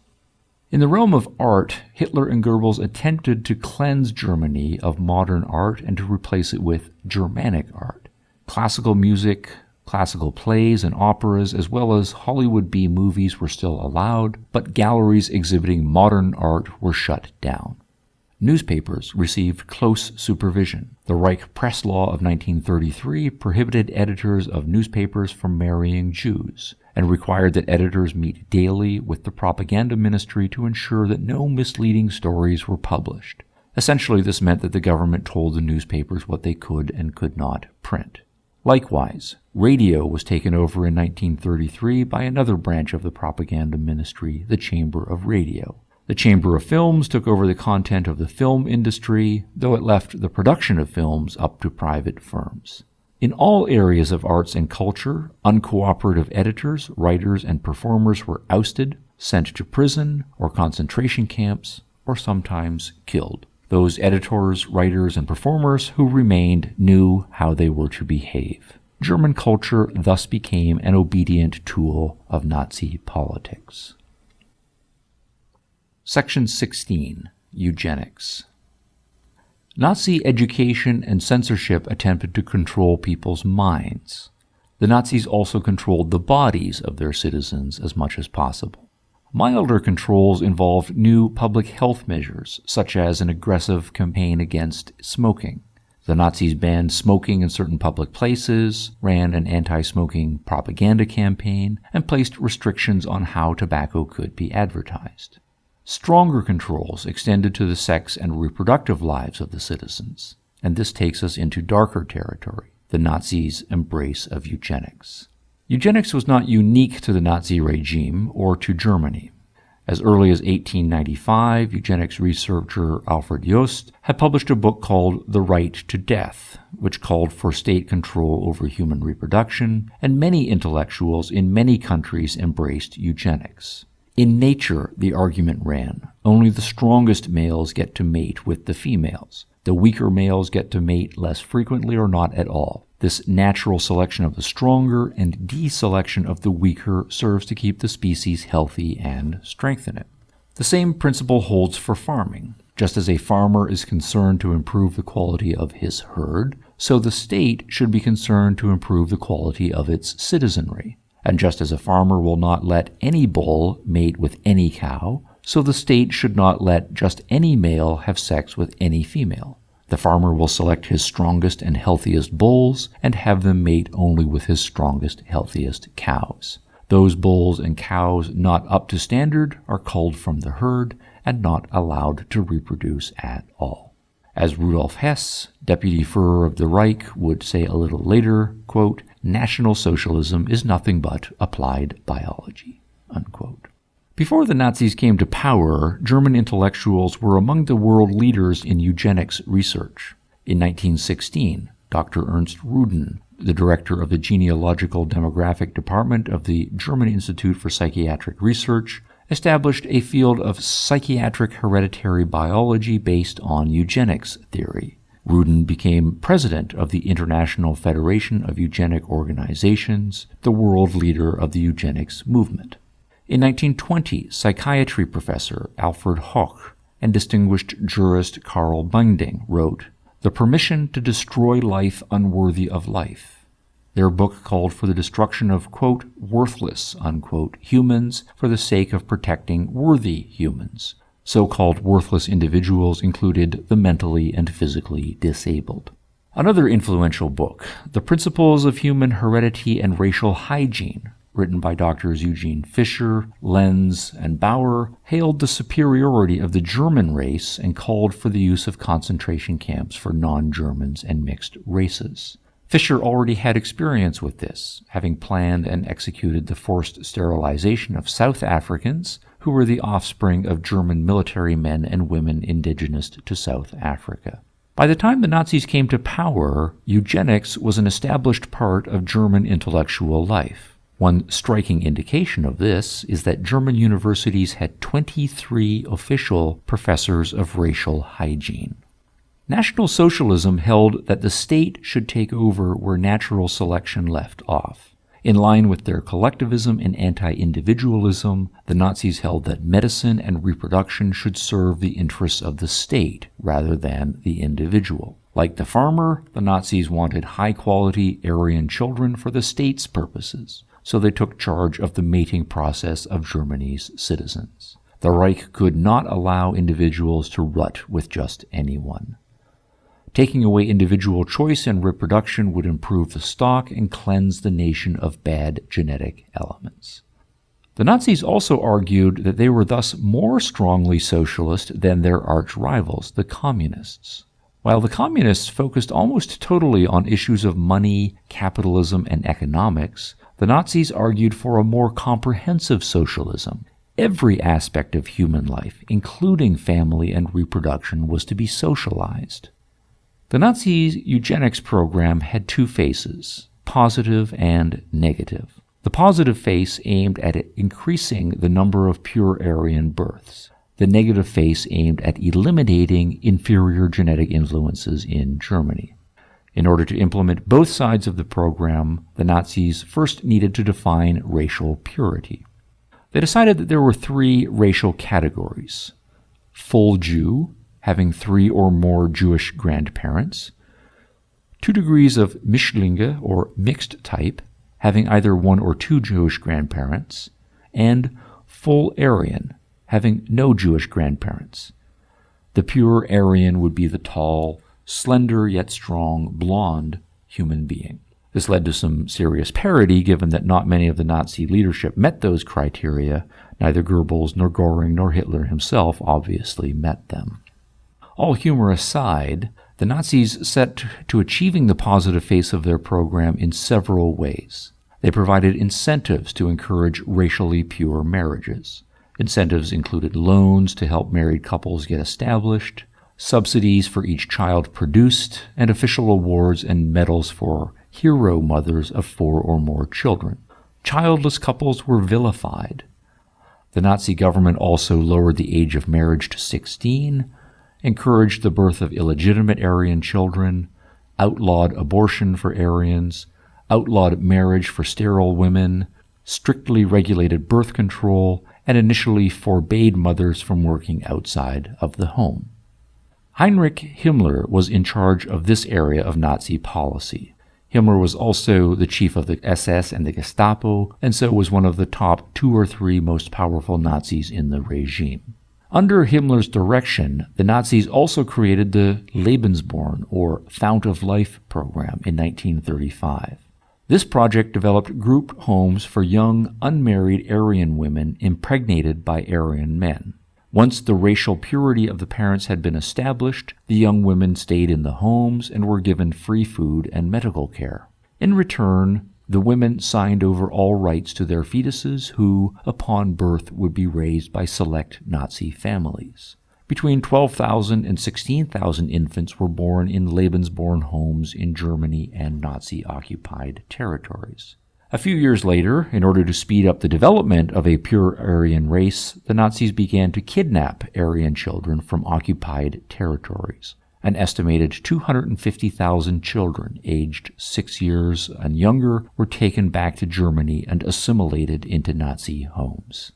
In the realm of art, Hitler and Goebbels attempted to cleanse Germany of modern art and to replace it with Germanic art. Classical music, classical plays and operas, as well as Hollywood B movies were still allowed, but galleries exhibiting modern art were shut down. Newspapers received close supervision. The Reich Press Law of 1933 prohibited editors of newspapers from marrying Jews and required that editors meet daily with the propaganda ministry to ensure that no misleading stories were published. Essentially, this meant that the government told the newspapers what they could and could not print. Likewise, radio was taken over in 1933 by another branch of the propaganda ministry, the Chamber of Radio. The Chamber of Films took over the content of the film industry, though it left the production of films up to private firms. In all areas of arts and culture, uncooperative editors, writers, and performers were ousted, sent to prison or concentration camps, or sometimes killed. Those editors, writers, and performers who remained knew how they were to behave. German culture thus became an obedient tool of Nazi politics. Section 16. Eugenics. Nazi education and censorship attempted to control people's minds. The Nazis also controlled the bodies of their citizens as much as possible. Milder controls involved new public health measures, such as an aggressive campaign against smoking. The Nazis banned smoking in certain public places, ran an anti-smoking propaganda campaign, and placed restrictions on how tobacco could be advertised. Stronger controls extended to the sex and reproductive lives of the citizens, and this takes us into darker territory, the Nazis' embrace of eugenics. Eugenics was not unique to the Nazi regime or to Germany. As early as 1895, eugenics researcher Alfred Jost had published a book called The Right to Death, which called for state control over human reproduction, and many intellectuals in many countries embraced eugenics. In nature, the argument ran, only the strongest males get to mate with the females. The weaker males get to mate less frequently or not at all. This natural selection of the stronger and deselection of the weaker serves to keep the species healthy and strengthen it. The same principle holds for farming. Just as a farmer is concerned to improve the quality of his herd, so the state should be concerned to improve the quality of its citizenry. And just as a farmer will not let any bull mate with any cow, so the state should not let just any male have sex with any female. The farmer will select his strongest and healthiest bulls and have them mate only with his strongest, healthiest cows. Those bulls and cows not up to standard are culled from the herd and not allowed to reproduce at all. As Rudolf Hess, Deputy Führer of the Reich, would say a little later, quote, "National Socialism is nothing but applied biology," unquote. Before the Nazis came to power, German intellectuals were among the world leaders in eugenics research. In 1916, Dr. Ernst Rudin, the director of the Genealogical Demographic Department of the German Institute for Psychiatric Research, established a field of psychiatric hereditary biology based on eugenics theory. Rudin became president of the International Federation of Eugenic Organizations, the world leader of the eugenics movement. In 1920, psychiatry professor Alfred Hoch and distinguished jurist Karl Binding wrote, "The Permission to Destroy Life Unworthy of Life." Their book called for the destruction of, quote, "worthless," unquote, humans for the sake of protecting worthy humans. So-called worthless individuals included the mentally and physically disabled. Another influential book, The Principles of Human Heredity and Racial Hygiene, written by Drs. Eugene Fischer, Lenz, and Bauer, hailed the superiority of the German race and called for the use of concentration camps for non-Germans and mixed races. Fischer already had experience with this, having planned and executed the forced sterilization of South Africans who were the offspring of German military men and women indigenous to South Africa. By the time the Nazis came to power, eugenics was an established part of German intellectual life. One striking indication of this is that German universities had 23 official professors of racial hygiene. National Socialism held that the state should take over where natural selection left off. In line with their collectivism and anti-individualism, the Nazis held that medicine and reproduction should serve the interests of the state rather than the individual. Like the farmer, the Nazis wanted high-quality Aryan children for the state's purposes, so they took charge of the mating process of Germany's citizens. The Reich could not allow individuals to rut with just anyone. Taking away individual choice and reproduction would improve the stock and cleanse the nation of bad genetic elements. The Nazis also argued that they were thus more strongly socialist than their arch-rivals, the Communists. While the Communists focused almost totally on issues of money, capitalism, and economics, the Nazis argued for a more comprehensive socialism. Every aspect of human life, including family and reproduction, was to be socialized. The Nazis' eugenics program had two phases, positive and negative. The positive phase aimed at increasing the number of pure Aryan births. The negative phase aimed at eliminating inferior genetic influences in Germany. In order to implement both sides of the program, the Nazis first needed to define racial purity. They decided that there were three racial categories: full Jew, having 3 or more Jewish grandparents; 2 degrees of Mischlinge, or mixed type, having either 1 or 2 Jewish grandparents; and full Aryan, having no Jewish grandparents. The pure Aryan would be the tall, slender yet strong, blonde human being. This led to some serious parody, given that not many of the Nazi leadership met those criteria. Neither Goebbels nor Göring nor Hitler himself obviously met them. All humor aside, the Nazis set to achieving the positive phase of their program in several ways. They provided incentives to encourage racially pure marriages. Incentives included loans to help married couples get established, subsidies for each child produced, and official awards and medals for hero mothers of 4 or more children. Childless couples were vilified. The Nazi government also lowered the age of marriage to 16, encouraged the birth of illegitimate Aryan children, outlawed abortion for Aryans, outlawed marriage for sterile women, strictly regulated birth control, and initially forbade mothers from working outside of the home. Heinrich Himmler was in charge of this area of Nazi policy. Himmler was also the chief of the SS and the Gestapo, and so was one of the top 2 or 3 most powerful Nazis in the regime. Under Himmler's direction, the Nazis also created the Lebensborn, or Fount of Life program, in 1935. This project developed group homes for young, unmarried Aryan women impregnated by Aryan men. Once the racial purity of the parents had been established, the young women stayed in the homes and were given free food and medical care. In return, the women signed over all rights to their fetuses, who, upon birth, would be raised by select Nazi families. Between 12,000 and 16,000 infants were born in Lebensborn homes in Germany and Nazi-occupied territories. A few years later, in order to speed up the development of a pure Aryan race, the Nazis began to kidnap Aryan children from occupied territories. An estimated 250,000 children aged 6 years and younger were taken back to Germany and assimilated into Nazi homes.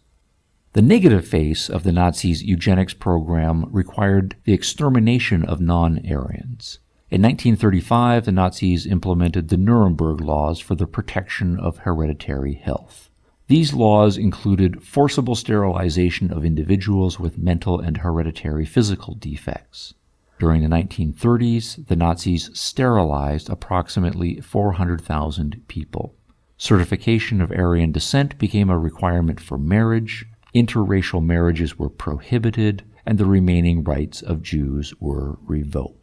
The negative phase of the Nazis' eugenics program required the extermination of non-Aryans. In 1935, the Nazis implemented the Nuremberg laws for the protection of hereditary health. These laws included forcible sterilization of individuals with mental and hereditary physical defects. During the 1930s, the Nazis sterilized approximately 400,000 people. Certification of Aryan descent became a requirement for marriage, interracial marriages were prohibited, and the remaining rights of Jews were revoked.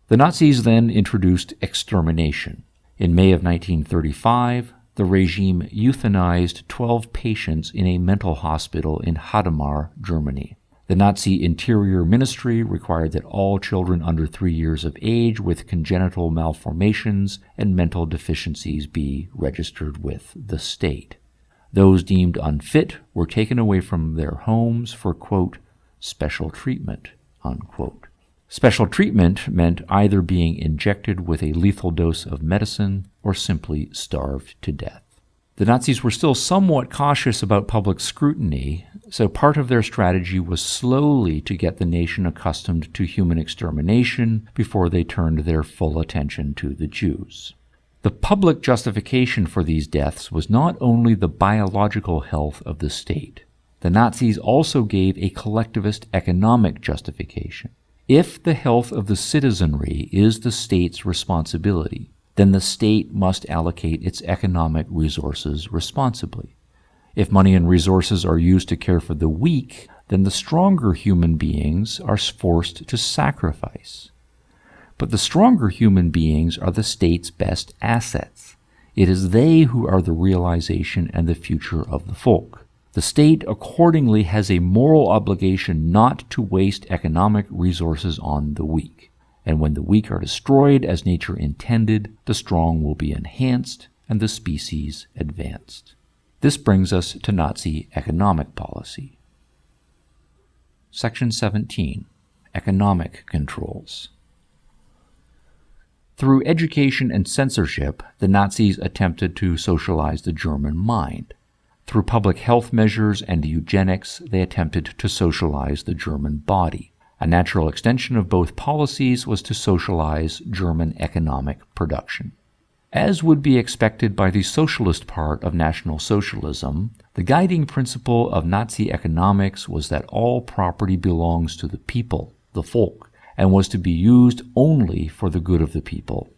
The Nazis then introduced extermination. In May of 1935, the regime euthanized 12 patients in a mental hospital in Hadamar, Germany. The Nazi Interior Ministry required that all children under 3 years of age with congenital malformations and mental deficiencies be registered with the state. Those deemed unfit were taken away from their homes for, quote, special treatment, unquote. Special treatment meant either being injected with a lethal dose of medicine or simply starved to death. The Nazis were still somewhat cautious about public scrutiny, so part of their strategy was slowly to get the nation accustomed to human extermination before they turned their full attention to the Jews. The public justification for these deaths was not only the biological health of the state. The Nazis also gave a collectivist economic justification. If the health of the citizenry is the state's responsibility, then the state must allocate its economic resources responsibly. If money and resources are used to care for the weak, then the stronger human beings are forced to sacrifice. But the stronger human beings are the state's best assets. It is they who are the realization and the future of the folk. The state accordingly has a moral obligation not to waste economic resources on the weak. And when the weak are destroyed as nature intended, the strong will be enhanced and the species advanced. This brings us to Nazi economic policy. Section 17. Economic controls. Through education and censorship, the Nazis attempted to socialize the German mind. Through public health measures and eugenics, they attempted to socialize the German body. A natural extension of both policies was to socialize German economic production. As would be expected by the socialist part of National Socialism, the guiding principle of Nazi economics was that all property belongs to the people, the folk, and was to be used only for the good of the people.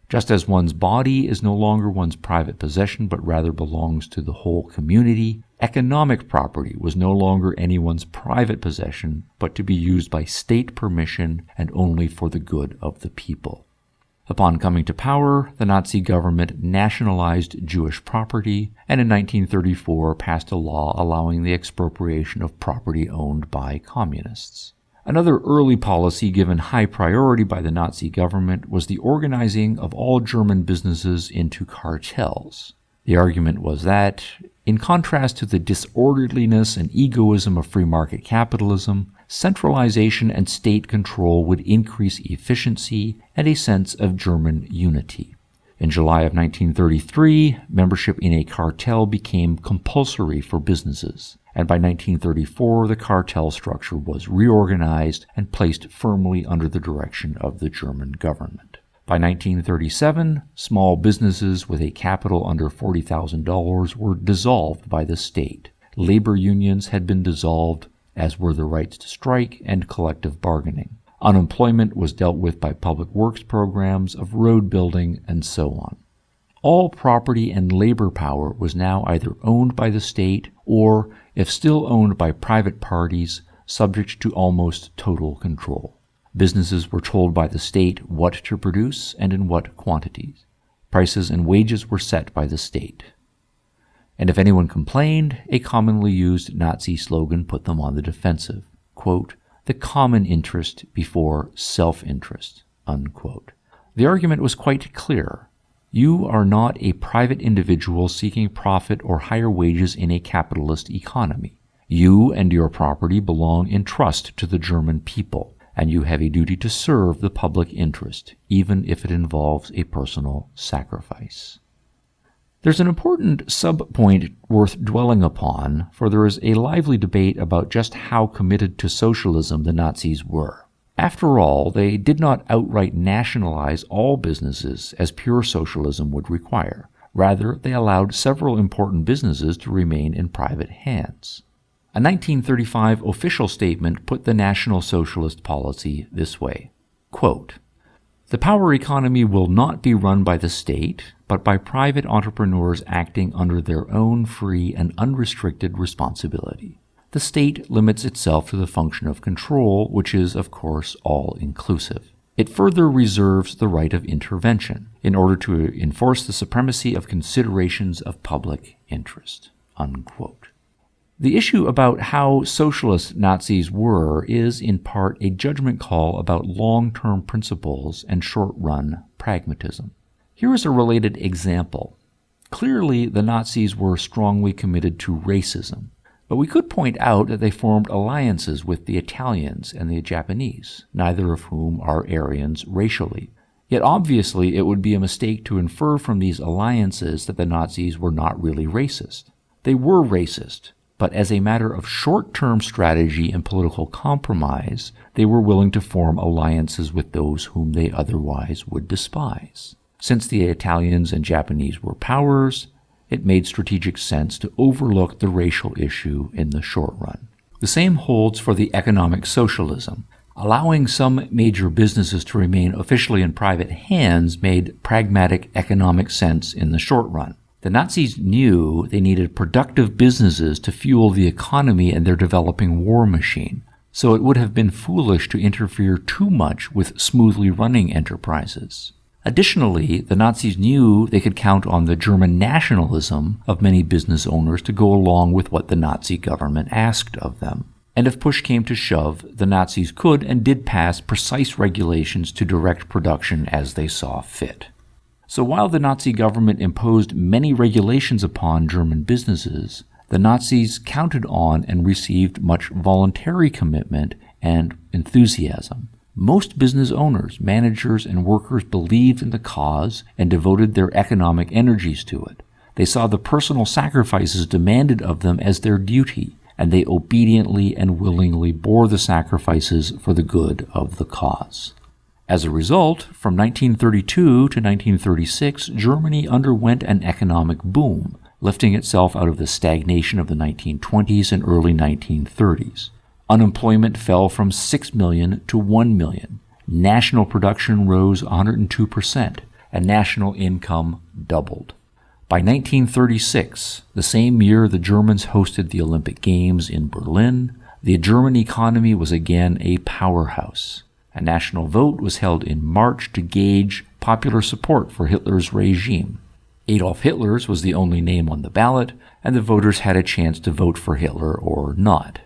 Just as one's body is no longer one's private possession but rather belongs to the whole community, economic property was no longer anyone's private possession but to be used by state permission and only for the good of the people. Upon coming to power, the Nazi government nationalized Jewish property and in 1934 passed a law allowing the expropriation of property owned by communists. Another early policy given high priority by the Nazi government was the organizing of all German businesses into cartels. The argument was that, in contrast to the disorderliness and egoism of free market capitalism, centralization and state control would increase efficiency and a sense of German unity. In July of 1933, membership in a cartel became compulsory for businesses, and by 1934 the cartel structure was reorganized and placed firmly under the direction of the German government. By 1937, small businesses with a capital under $40,000 were dissolved by the state. Labor unions had been dissolved, as were the rights to strike and collective bargaining. Unemployment was dealt with by public works programs of road building and so on. All property and labor power was now either owned by the state or, if still owned by private parties, subject to almost total control. Businesses were told by the state what to produce and in what quantities. Prices and wages were set by the state. And if anyone complained, a commonly used Nazi slogan put them on the defensive. Quote, "The common interest before self-interest." Unquote. The argument was quite clear. You are not a private individual seeking profit or higher wages in a capitalist economy. You and your property belong in trust to the German people, and you have a duty to serve the public interest, even if it involves a personal sacrifice. There's an important sub-point worth dwelling upon, for there is a lively debate about just how committed to socialism the Nazis were. After all, they did not outright nationalize all businesses as pure socialism would require. Rather, they allowed several important businesses to remain in private hands. A 1935 official statement put the National Socialist policy this way, quote, "The power economy will not be run by the state, but by private entrepreneurs acting under their own free and unrestricted responsibility. The state limits itself to the function of control, which is, of course, all-inclusive. It further reserves the right of intervention in order to enforce the supremacy of considerations of public interest." Unquote. The issue about how socialist Nazis were is, in part, a judgment call about long-term principles and short-run pragmatism. Here is a related example. Clearly, the Nazis were strongly committed to racism, but we could point out that they formed alliances with the Italians and the Japanese, neither of whom are Aryans racially. Yet obviously it would be a mistake to infer from these alliances that the Nazis were not really racist. They were racist, but as a matter of short-term strategy and political compromise, they were willing to form alliances with those whom they otherwise would despise. Since the Italians and Japanese were powers, it made strategic sense to overlook the racial issue in the short run. The same holds for the economic socialism. Allowing some major businesses to remain officially in private hands made pragmatic economic sense in the short run. The Nazis knew they needed productive businesses to fuel the economy and their developing war machine, so it would have been foolish to interfere too much with smoothly running enterprises. Additionally, the Nazis knew they could count on the German nationalism of many business owners to go along with what the Nazi government asked of them. And if push came to shove, the Nazis could and did pass precise regulations to direct production as they saw fit. So while the Nazi government imposed many regulations upon German businesses, the Nazis counted on and received much voluntary commitment and enthusiasm. Most business owners, managers, and workers believed in the cause and devoted their economic energies to it. They saw the personal sacrifices demanded of them as their duty, and they obediently and willingly bore the sacrifices for the good of the cause. As a result, from 1932 to 1936, Germany underwent an economic boom, lifting itself out of the stagnation of the 1920s and early 1930s. Unemployment fell from 6 million to 1 million. National production rose 102%, and national income doubled. By 1936, the same year the Germans hosted the Olympic Games in Berlin, the German economy was again a powerhouse. A national vote was held in March to gauge popular support for Hitler's regime. Adolf Hitler's was the only name on the ballot, and the voters had a chance to vote for Hitler or not.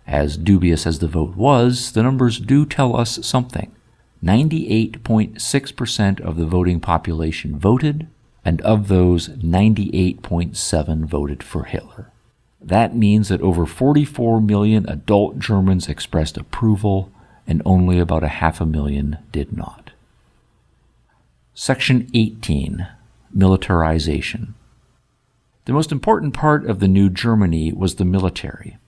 As dubious as the vote was, the numbers do tell us something. 98.6% of the voting population voted, and of those, 98.7% voted for Hitler. That means that over 44 million adult Germans expressed approval, and only about 500,000 did not. Section 18. Militarization. The most important part of the new Germany was the military.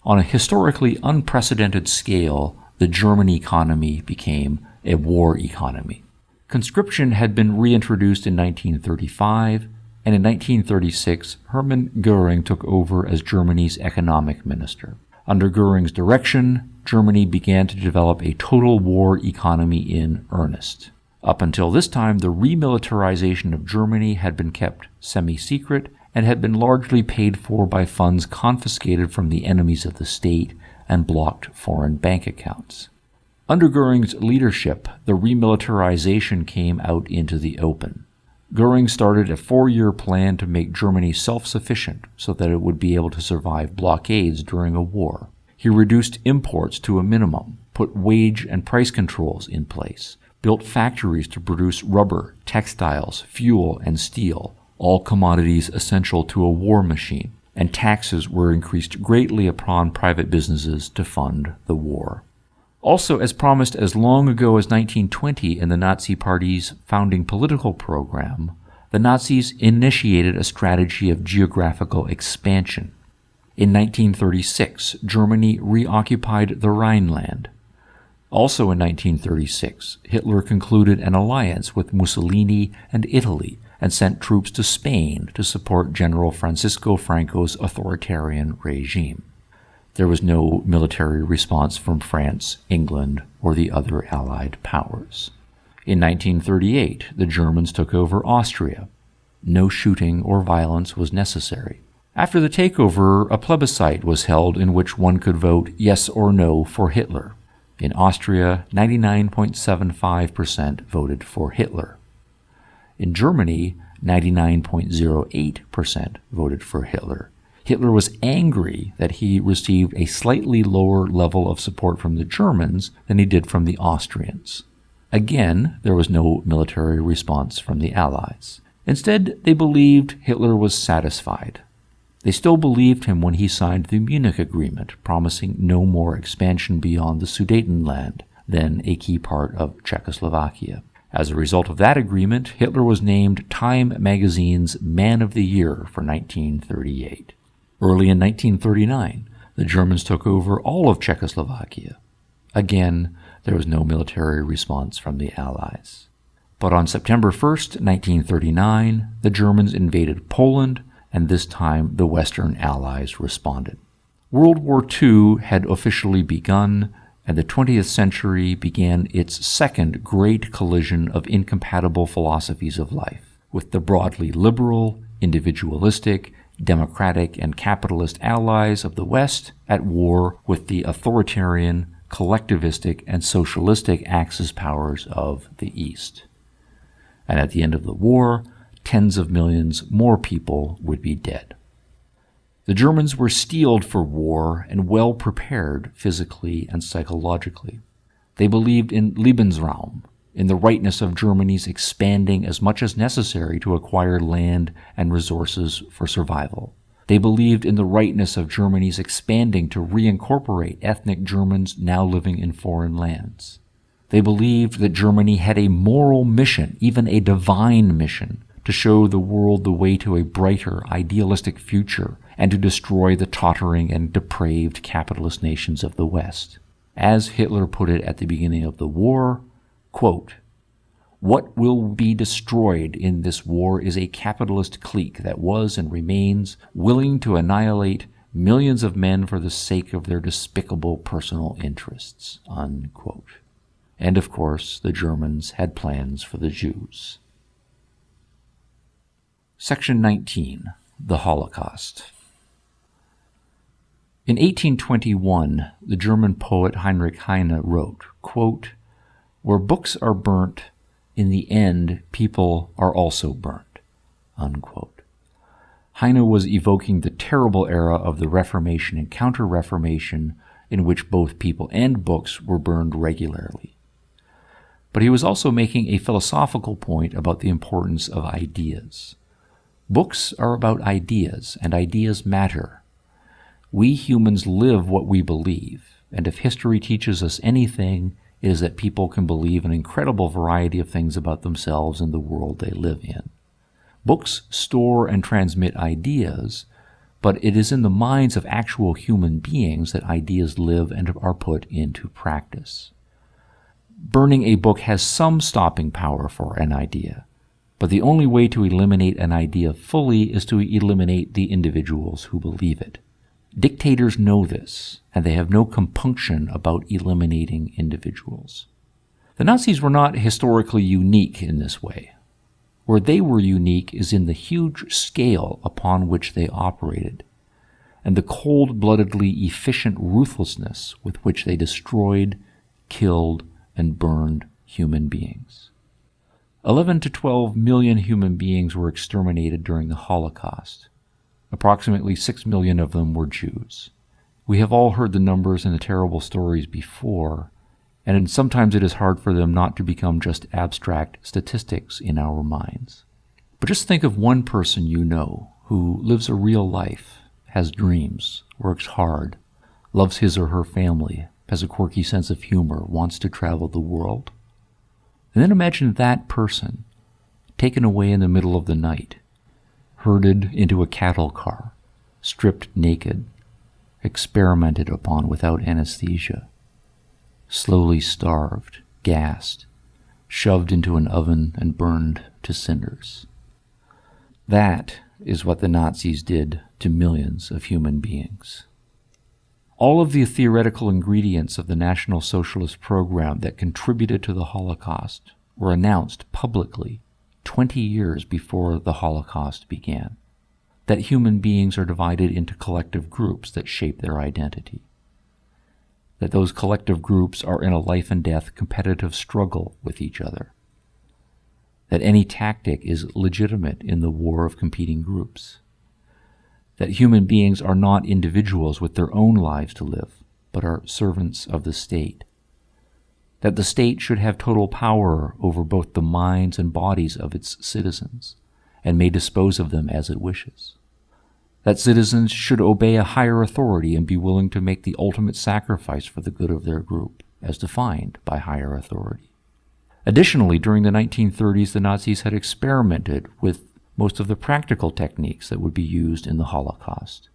On a historically unprecedented scale, the German economy became a war economy. Conscription had been reintroduced in 1935, and in 1936, Hermann Göring took over as Germany's economic minister. Under Göring's direction, Germany began to develop a total war economy in earnest. Up until this time, the remilitarization of Germany had been kept semi-secret and had been largely paid for by funds confiscated from the enemies of the state and blocked foreign bank accounts. Under Göring's leadership, the remilitarization came out into the open. Göring started a 4-year plan to make Germany self-sufficient so that it would be able to survive blockades during a war. He reduced imports to a minimum, put wage and price controls in place, built factories to produce rubber, textiles, fuel, and steel, all commodities essential to a war machine, and taxes were increased greatly upon private businesses to fund the war. Also, as promised as long ago as 1920 in the Nazi Party's founding political program, the Nazis initiated a strategy of geographical expansion. In 1936, Germany reoccupied the Rhineland. Also in 1936, Hitler concluded an alliance with Mussolini and Italy and sent troops to Spain to support General Francisco Franco's authoritarian regime. There was no military response from France, England, or the other Allied powers. In 1938, the Germans took over Austria. No shooting or violence was necessary. After the takeover, a plebiscite was held in which one could vote yes or no for Hitler. In Austria, 99.75% voted for Hitler. In Germany, 99.08% voted for Hitler. Hitler was angry that he received a slightly lower level of support from the Germans than he did from the Austrians. Again, there was no military response from the Allies. Instead, they believed Hitler was satisfied. They still believed him when he signed the Munich Agreement, promising no more expansion beyond the Sudetenland, then a key part of Czechoslovakia. As a result of that agreement, Hitler was named Time magazine's Man of the Year for 1938. Early in 1939, the Germans took over all of Czechoslovakia. Again, there was no military response from the Allies. But on September 1st, 1939, the Germans invaded Poland, and this time the Western Allies responded. World War II had officially begun, and the 20th century began its second great collision of incompatible philosophies of life, with the broadly liberal, individualistic, democratic, and capitalist allies of the West at war with the authoritarian, collectivistic, and socialistic Axis powers of the East. And at the end of the war, tens of millions more people would be dead. The Germans were steeled for war and well prepared physically and psychologically. They believed in Lebensraum, in the rightness of Germany's expanding as much as necessary to acquire land and resources for survival. They believed in the rightness of Germany's expanding to reincorporate ethnic Germans now living in foreign lands. They believed that Germany had a moral mission, even a divine mission, to show the world the way to a brighter, idealistic future and to destroy the tottering and depraved capitalist nations of the West. As Hitler put it at the beginning of the war, quote, "What will be destroyed in this war is a capitalist clique that was and remains willing to annihilate millions of men for the sake of their despicable personal interests," unquote. And of course, the Germans had plans for the Jews. Section 19. The Holocaust. In 1821, the German poet Heinrich Heine wrote, quote, "Where books are burnt, in the end people are also burnt," unquote. Heine was evoking the terrible era of the Reformation and Counter-Reformation in which both people and books were burned regularly. But he was also making a philosophical point about the importance of ideas. Books are about ideas, and ideas matter. We humans live what we believe, and if history teaches us anything, it is that people can believe an incredible variety of things about themselves and the world they live in. Books store and transmit ideas, but it is in the minds of actual human beings that ideas live and are put into practice. Burning a book has some stopping power for an idea, but the only way to eliminate an idea fully is to eliminate the individuals who believe it. Dictators know this, and they have no compunction about eliminating individuals. The Nazis were not historically unique in this way. Where they were unique is in the huge scale upon which they operated, and the cold-bloodedly efficient ruthlessness with which they destroyed, killed, and burned human beings. 11 to 12 million human beings were exterminated during the Holocaust. Approximately 6 million of them were Jews. We have all heard the numbers and the terrible stories before, and sometimes it is hard for them not to become just abstract statistics in our minds. But just think of one person you know who lives a real life, has dreams, works hard, loves his or her family, has a quirky sense of humor, wants to travel the world. And then imagine that person taken away in the middle of the night, herded into a cattle car, stripped naked, experimented upon without anesthesia, slowly starved, gassed, shoved into an oven and burned to cinders. That is what the Nazis did to millions of human beings. All of the theoretical ingredients of the National Socialist program that contributed to the Holocaust were announced publicly 20 years before the Holocaust began. That human beings are divided into collective groups that shape their identity. That those collective groups are in a life and death competitive struggle with each other. That any tactic is legitimate in the war of competing groups. That human beings are not individuals with their own lives to live, but are servants of the state. That the state should have total power over both the minds and bodies of its citizens, and may dispose of them as it wishes. That citizens should obey a higher authority and be willing to make the ultimate sacrifice for the good of their group, as defined by higher authority. Additionally, during the 1930s, the Nazis had experimented with most of the practical techniques that would be used in the Holocaust.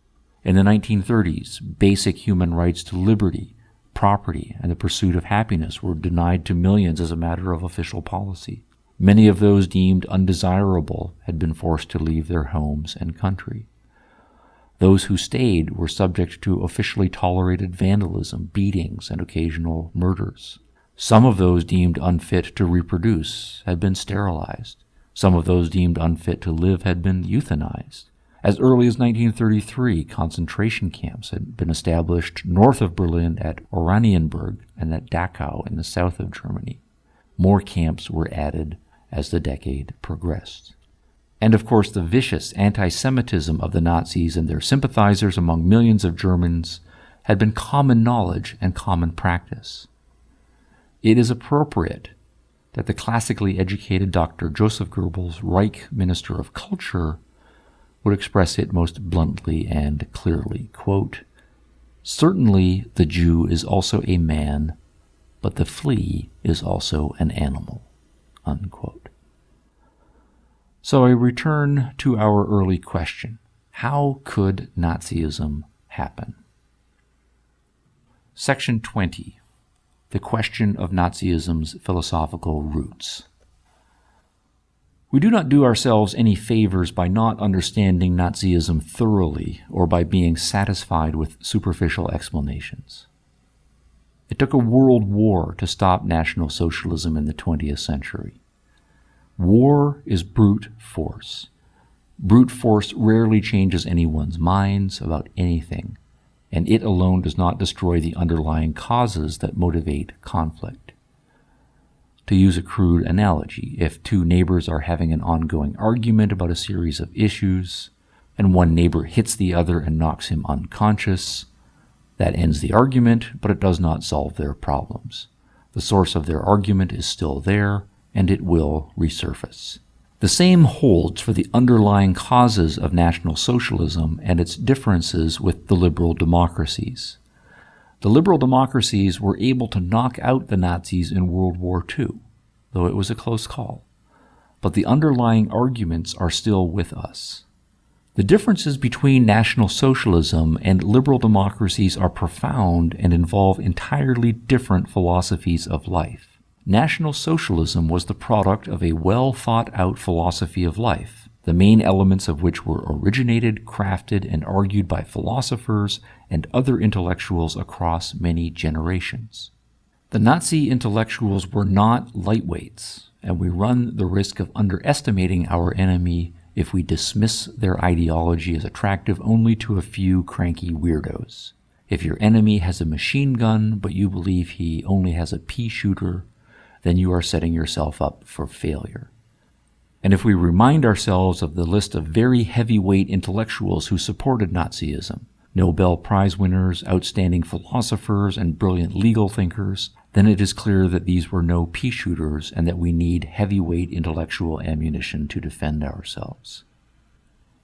In the 1930s, basic human rights to liberty, property, and the pursuit of happiness were denied to millions as a matter of official policy. Many of those deemed undesirable had been forced to leave their homes and country. Those who stayed were subject to officially tolerated vandalism, beatings, and occasional murders. Some of those deemed unfit to reproduce had been sterilized. Some of those deemed unfit to live had been euthanized. As early as 1933, concentration camps had been established north of Berlin at Oranienburg and at Dachau in the south of Germany. More camps were added as the decade progressed. And of course, the vicious anti-Semitism of the Nazis and their sympathizers among millions of Germans had been common knowledge and common practice. It is appropriate that the classically educated Dr. Joseph Goebbels, Reich Minister of Culture, would express it most bluntly and clearly, quote, "Certainly the Jew is also a man, but the flea is also an animal," unquote. So I return to our early question. How could Nazism happen? Section 20. The question of Nazism's philosophical roots. We do not do ourselves any favors by not understanding Nazism thoroughly or by being satisfied with superficial explanations. It took a world war to stop National Socialism in the 20th century. War is brute force. Brute force rarely changes anyone's minds about anything, and it alone does not destroy the underlying causes that motivate conflict. To use a crude analogy, if two neighbors are having an ongoing argument about a series of issues, and one neighbor hits the other and knocks him unconscious, that ends the argument, but it does not solve their problems. The source of their argument is still there, and it will resurface. The same holds for the underlying causes of National Socialism and its differences with the liberal democracies. The liberal democracies were able to knock out the Nazis in World War II, though it was a close call. But the underlying arguments are still with us. The differences between National Socialism and liberal democracies are profound and involve entirely different philosophies of life. National Socialism was the product of a well-thought-out philosophy of life, the main elements of which were originated, crafted, and argued by philosophers and other intellectuals across many generations. The Nazi intellectuals were not lightweights, and we run the risk of underestimating our enemy if we dismiss their ideology as attractive only to a few cranky weirdos. If your enemy has a machine gun, but you believe he only has a pea shooter, then you are setting yourself up for failure. And if we remind ourselves of the list of very heavyweight intellectuals who supported Nazism, Nobel Prize winners, outstanding philosophers, and brilliant legal thinkers, then it is clear that these were no pea shooters and that we need heavyweight intellectual ammunition to defend ourselves.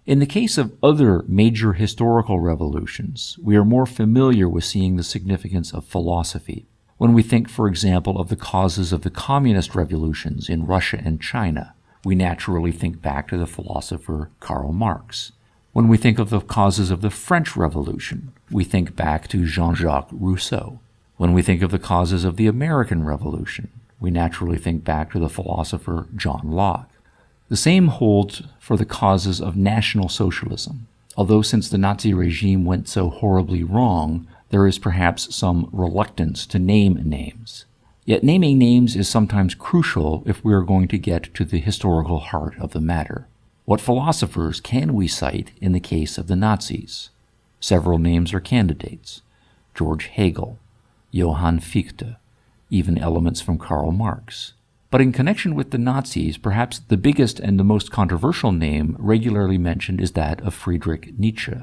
In the case of other major historical revolutions, we are more familiar with seeing the significance of philosophy. When we think, for example, of the causes of the communist revolutions in Russia and China, we naturally think back to the philosopher Karl Marx. When we think of the causes of the French Revolution, we think back to Jean-Jacques Rousseau. When we think of the causes of the American Revolution, we naturally think back to the philosopher John Locke. The same holds for the causes of National Socialism, although since the Nazi regime went so horribly wrong, there is perhaps some reluctance to name names. Yet naming names is sometimes crucial if we are going to get to the historical heart of the matter. What philosophers can we cite in the case of the Nazis? Several names are candidates: George Hegel, Johann Fichte, even elements from Karl Marx. But in connection with the Nazis, perhaps the biggest and the most controversial name regularly mentioned is that of Friedrich Nietzsche.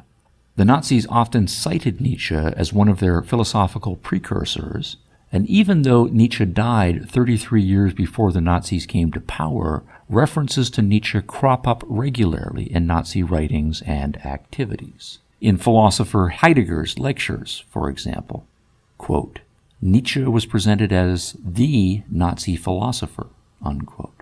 The Nazis often cited Nietzsche as one of their philosophical precursors, and even though Nietzsche died 33 years before the Nazis came to power, references to Nietzsche crop up regularly in Nazi writings and activities. In philosopher Heidegger's lectures, for example, quote, "Nietzsche was presented as the Nazi philosopher," unquote.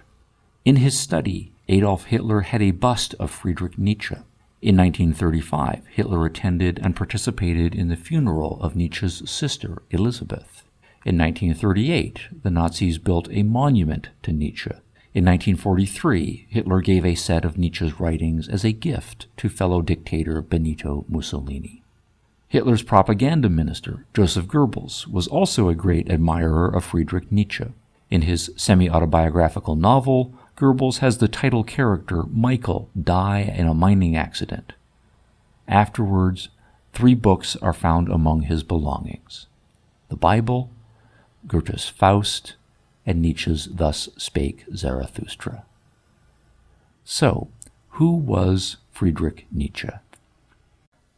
In his study, Adolf Hitler had a bust of Friedrich Nietzsche. In 1935, Hitler attended and participated in the funeral of Nietzsche's sister, Elisabeth. In 1938, the Nazis built a monument to Nietzsche. In 1943, Hitler gave a set of Nietzsche's writings as a gift to fellow dictator Benito Mussolini. Hitler's propaganda minister, Joseph Goebbels, was also a great admirer of Friedrich Nietzsche. In his semi-autobiographical novel, Goebbels has the title character Michael die in a mining accident. Afterwards, 3 books are found among his belongings: the Bible, Goethe's Faust, and Nietzsche's Thus Spake Zarathustra. So, who was Friedrich Nietzsche?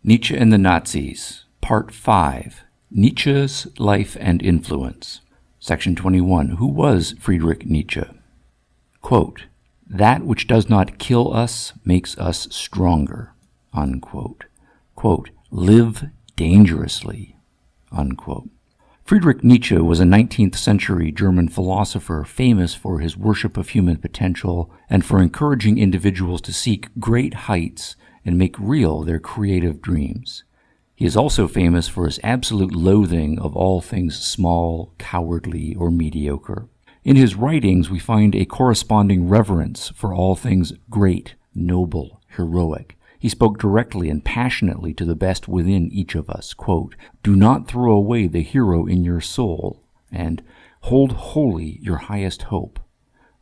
Nietzsche and the Nazis, Part 5, Nietzsche's Life and Influence. Section 21, who was Friedrich Nietzsche? Quote, "That which does not kill us makes us stronger," unquote. Quote, "Live dangerously," unquote. Friedrich Nietzsche was a 19th century German philosopher famous for his worship of human potential and for encouraging individuals to seek great heights and make real their creative dreams. He is also famous for his absolute loathing of all things small, cowardly, or mediocre. In his writings, we find a corresponding reverence for all things great, noble, heroic. He spoke directly and passionately to the best within each of us. Quote, "Do not throw away the hero in your soul," and "hold holy your highest hope,"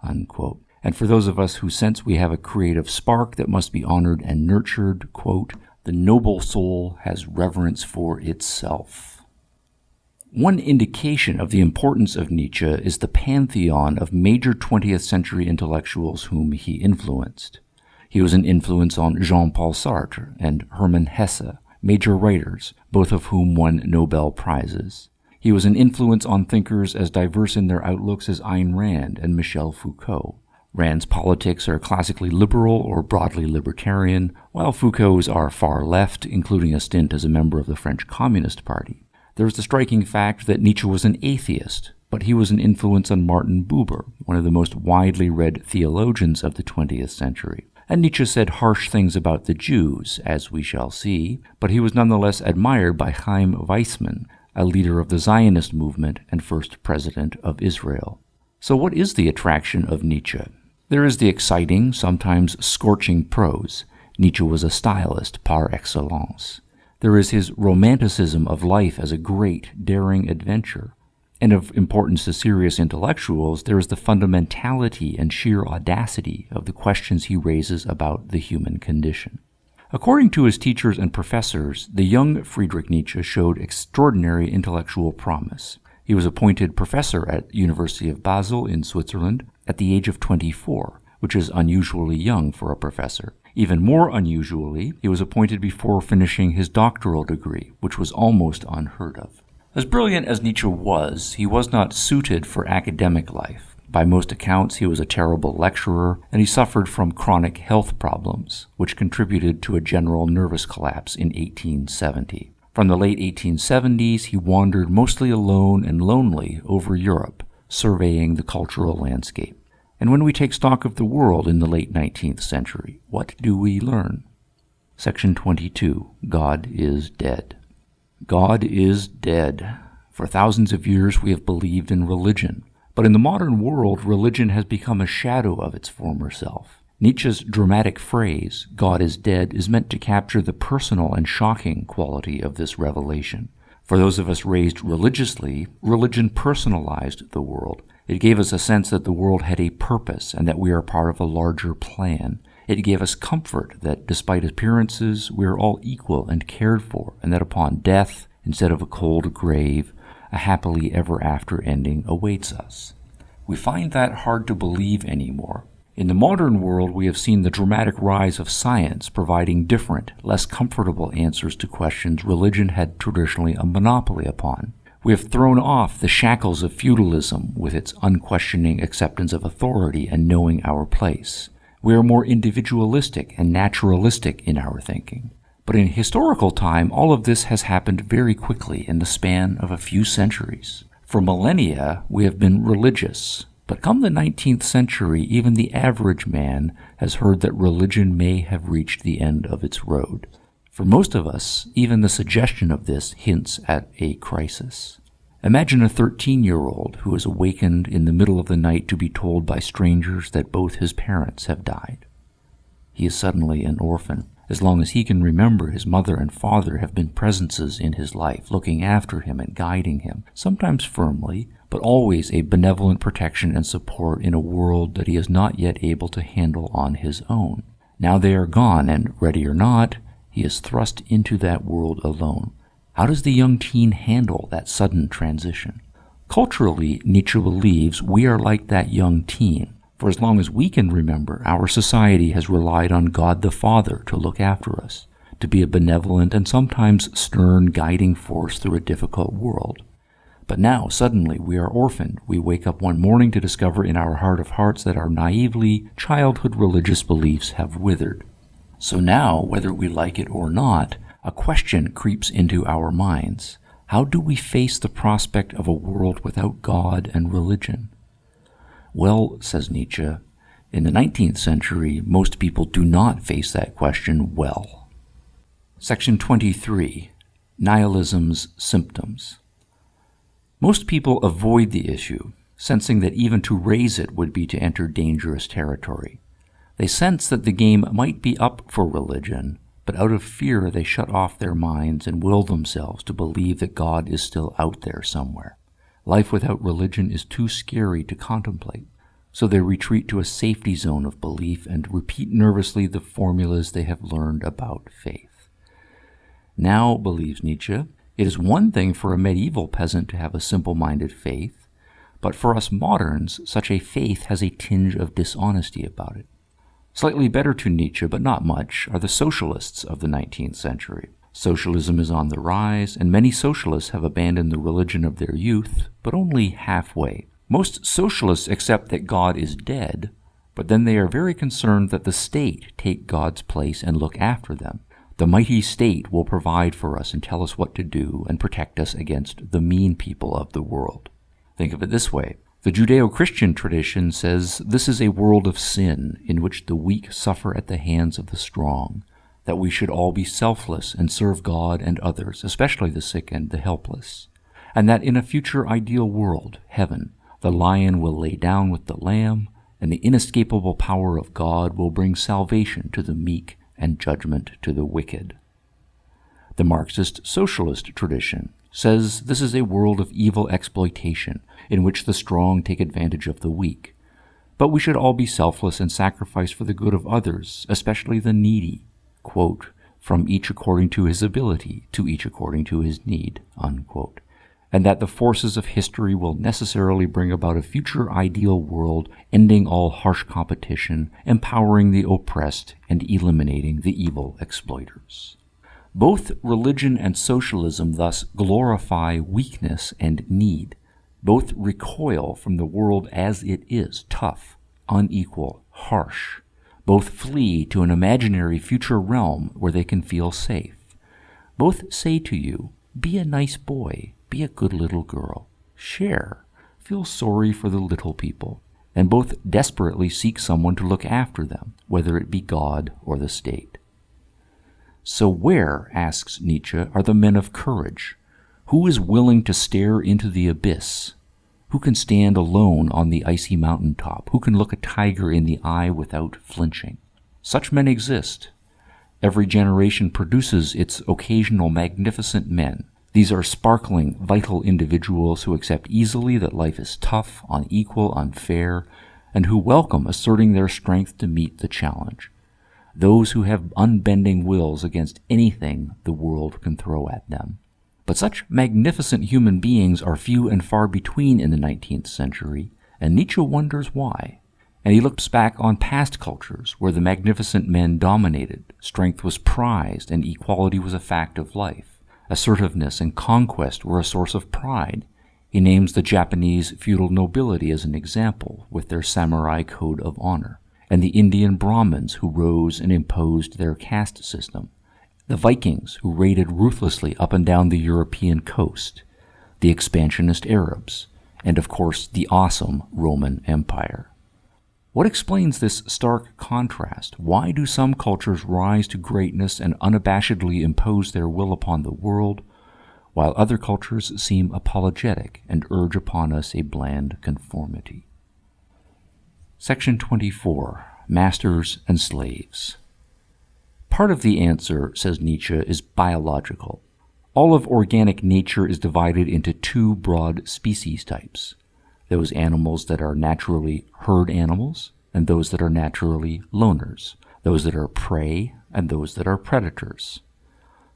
unquote. And for those of us who sense we have a creative spark that must be honored and nurtured, quote, "The noble soul has reverence for itself." One indication of the importance of Nietzsche is the pantheon of major 20th century intellectuals whom he influenced. He was an influence on Jean-Paul Sartre and Hermann Hesse, major writers, both of whom won Nobel Prizes. He was an influence on thinkers as diverse in their outlooks as Ayn Rand and Michel Foucault. Rand's politics are classically liberal or broadly libertarian, while Foucault's are far left, including a stint as a member of the French Communist Party. There is the striking fact that Nietzsche was an atheist, but he was an influence on Martin Buber, one of the most widely read theologians of the 20th century. And Nietzsche said harsh things about the Jews, as we shall see, but he was nonetheless admired by Chaim Weizmann, a leader of the Zionist movement and first president of Israel. So what is the attraction of Nietzsche? There is the exciting, sometimes scorching prose. Nietzsche was a stylist par excellence. There is his romanticism of life as a great, daring adventure. And of importance to serious intellectuals, there is the fundamentality and sheer audacity of the questions he raises about the human condition. According to his teachers and professors, the young Friedrich Nietzsche showed extraordinary intellectual promise. He was appointed professor at University of Basel in Switzerland at the age of 24, which is unusually young for a professor. Even more unusually, he was appointed before finishing his doctoral degree, which was almost unheard of. As brilliant as Nietzsche was, he was not suited for academic life. By most accounts, he was a terrible lecturer, and he suffered from chronic health problems, which contributed to a general nervous collapse in 1870. From the late 1870s, he wandered mostly alone and lonely over Europe, surveying the cultural landscape. And when we take stock of the world in the late 19th century, what do we learn? Section 22, God is dead. God is dead. For thousands of years we have believed in religion, but in the modern world, religion has become a shadow of its former self. Nietzsche's dramatic phrase, "God is dead," is meant to capture the personal and shocking quality of this revelation. For those of us raised religiously, religion personalized the world. It gave us a sense that the world had a purpose and that we are part of a larger plan. It gave us comfort that despite appearances, we are all equal and cared for, and that upon death, instead of a cold grave, a happily ever after ending awaits us. We find that hard to believe anymore. In the modern world, we have seen the dramatic rise of science providing different, less comfortable answers to questions religion had traditionally a monopoly upon. We have thrown off the shackles of feudalism with its unquestioning acceptance of authority and knowing our place. We are more individualistic and naturalistic in our thinking. But in historical time, all of this has happened very quickly in the span of a few centuries. For millennia, we have been religious. But come the 19th century, even the average man has heard that religion may have reached the end of its road. For most of us, even the suggestion of this hints at a crisis. Imagine a 13-year-old who is awakened in the middle of the night to be told by strangers that both his parents have died. He is suddenly an orphan. As long as he can remember, his mother and father have been presences in his life, looking after him and guiding him, sometimes firmly, but always a benevolent protection and support in a world that he is not yet able to handle on his own. Now they are gone, and ready or not, he is thrust into that world alone. How does the young teen handle that sudden transition? Culturally, Nietzsche believes we are like that young teen. For as long as we can remember, our society has relied on God the Father to look after us, to be a benevolent and sometimes stern guiding force through a difficult world. But now, suddenly, we are orphaned. We wake up one morning to discover in our heart of hearts that our naively childhood religious beliefs have withered. So now, whether we like it or not, a question creeps into our minds. How do we face the prospect of a world without God and religion? Well, says Nietzsche, in the 19th century, most people do not face that question well. Section 23. Nihilism's Symptoms. Most people avoid the issue, sensing that even to raise it would be to enter dangerous territory. They sense that the game might be up for religion, but out of fear they shut off their minds and will themselves to believe that God is still out there somewhere. Life without religion is too scary to contemplate, so they retreat to a safety zone of belief and repeat nervously the formulas they have learned about faith. Now, believes Nietzsche, it is one thing for a medieval peasant to have a simple-minded faith, but for us moderns, such a faith has a tinge of dishonesty about it. Slightly better to Nietzsche, but not much, are the socialists of the 19th century. Socialism is on the rise, and many socialists have abandoned the religion of their youth, but only halfway. Most socialists accept that God is dead, but then they are very concerned that the state take God's place and look after them. The mighty state will provide for us and tell us what to do and protect us against the mean people of the world. Think of it this way. The Judeo-Christian tradition says this is a world of sin in which the weak suffer at the hands of the strong, that we should all be selfless and serve God and others, especially the sick and the helpless, and that in a future ideal world, heaven, the lion will lay down with the lamb, and the inescapable power of God will bring salvation to the meek and judgment to the wicked. The Marxist socialist tradition says this is a world of evil exploitation in which the strong take advantage of the weak. But we should all be selfless and sacrifice for the good of others, especially the needy, quote, from each according to his ability, to each according to his need, unquote, and that the forces of history will necessarily bring about a future ideal world, ending all harsh competition, empowering the oppressed, and eliminating the evil exploiters. Both religion and socialism thus glorify weakness and need. Both recoil from the world as it is, tough, unequal, harsh. Both flee to an imaginary future realm where they can feel safe. Both say to you, be a nice boy, be a good little girl, share, feel sorry for the little people, and both desperately seek someone to look after them, whether it be God or the state. So where, asks Nietzsche, are the men of courage? Who is willing to stare into the abyss? Who can stand alone on the icy mountaintop? Who can look a tiger in the eye without flinching? Such men exist. Every generation produces its occasional magnificent men. These are sparkling, vital individuals who accept easily that life is tough, unequal, unfair, and who welcome asserting their strength to meet the challenge. Those who have unbending wills against anything the world can throw at them. But such magnificent human beings are few and far between in the 19th century, and Nietzsche wonders why. And he looks back on past cultures where the magnificent men dominated, strength was prized, and equality was a fact of life. Assertiveness and conquest were a source of pride. He names the Japanese feudal nobility as an example, with their samurai code of honor, and the Indian Brahmins who rose and imposed their caste system, the Vikings who raided ruthlessly up and down the European coast, the expansionist Arabs, and of course the awesome Roman Empire. What explains this stark contrast? Why do some cultures rise to greatness and unabashedly impose their will upon the world, while other cultures seem apologetic and urge upon us a bland conformity. Section 24. Masters and Slaves. Part of the answer, says Nietzsche, is biological. All of organic nature is divided into two broad species types: those animals that are naturally herd animals, and those that are naturally loners, those that are prey, and those that are predators.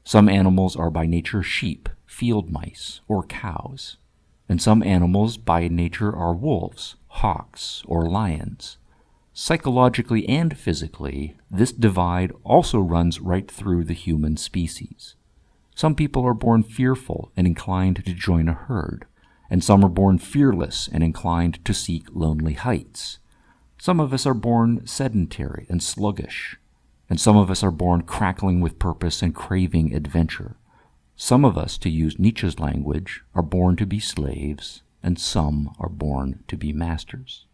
Some animals are by nature sheep, field mice, or cows, and some animals by nature are wolves, hawks, or lions. Psychologically and physically, this divide also runs right through the human species. Some people are born fearful and inclined to join a herd, and some are born fearless and inclined to seek lonely heights. Some of us are born sedentary and sluggish, and some of us are born crackling with purpose and craving adventure. Some of us, to use Nietzsche's language, are born to be slaves, and some are born to be masters.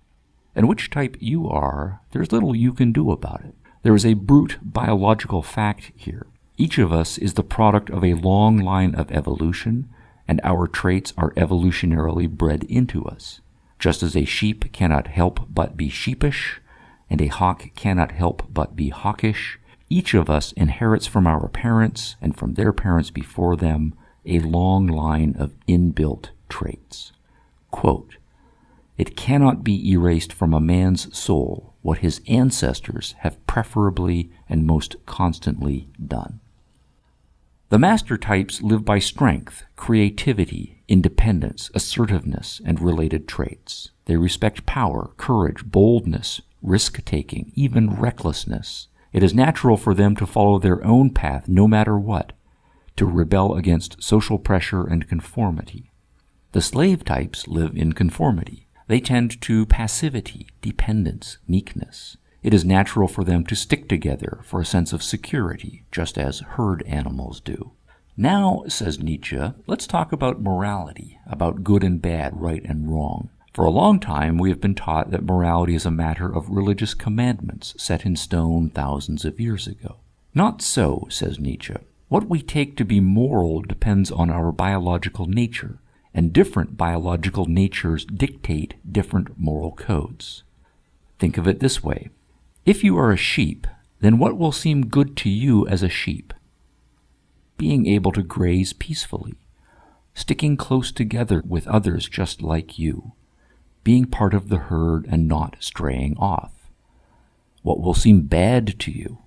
And which type you are, there's little you can do about it. There is a brute biological fact here. Each of us is the product of a long line of evolution, and our traits are evolutionarily bred into us. Just as a sheep cannot help but be sheepish, and a hawk cannot help but be hawkish, each of us inherits from our parents and from their parents before them a long line of inbuilt traits. Quote, "It cannot be erased from a man's soul what his ancestors have preferably and most constantly done." The master types live by strength, creativity, independence, assertiveness, and related traits. They respect power, courage, boldness, risk-taking, even recklessness. It is natural for them to follow their own path no matter what, to rebel against social pressure and conformity. The slave types live in conformity. They tend to passivity, dependence, meekness. It is natural for them to stick together for a sense of security, just as herd animals do. Now, says Nietzsche, let's talk about morality, about good and bad, right and wrong. For a long time, we have been taught that morality is a matter of religious commandments set in stone thousands of years ago. Not so, says Nietzsche. What we take to be moral depends on our biological nature, and different biological natures dictate different moral codes. Think of it this way. If you are a sheep, then what will seem good to you as a sheep? Being able to graze peacefully, sticking close together with others just like you, being part of the herd and not straying off. What will seem bad to you?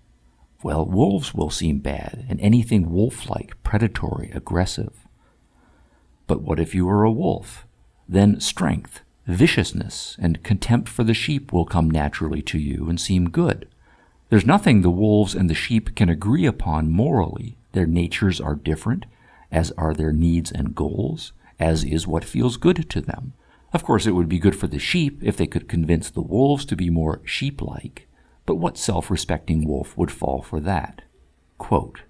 Well, wolves will seem bad, and anything wolf-like, predatory, aggressive. But what if you are a wolf? Then strength, viciousness, and contempt for the sheep will come naturally to you and seem good. There's nothing the wolves and the sheep can agree upon morally. Their natures are different, as are their needs and goals, as is what feels good to them. Of course, it would be good for the sheep if they could convince the wolves to be more sheep-like, but what self-respecting wolf would fall for that? Quote,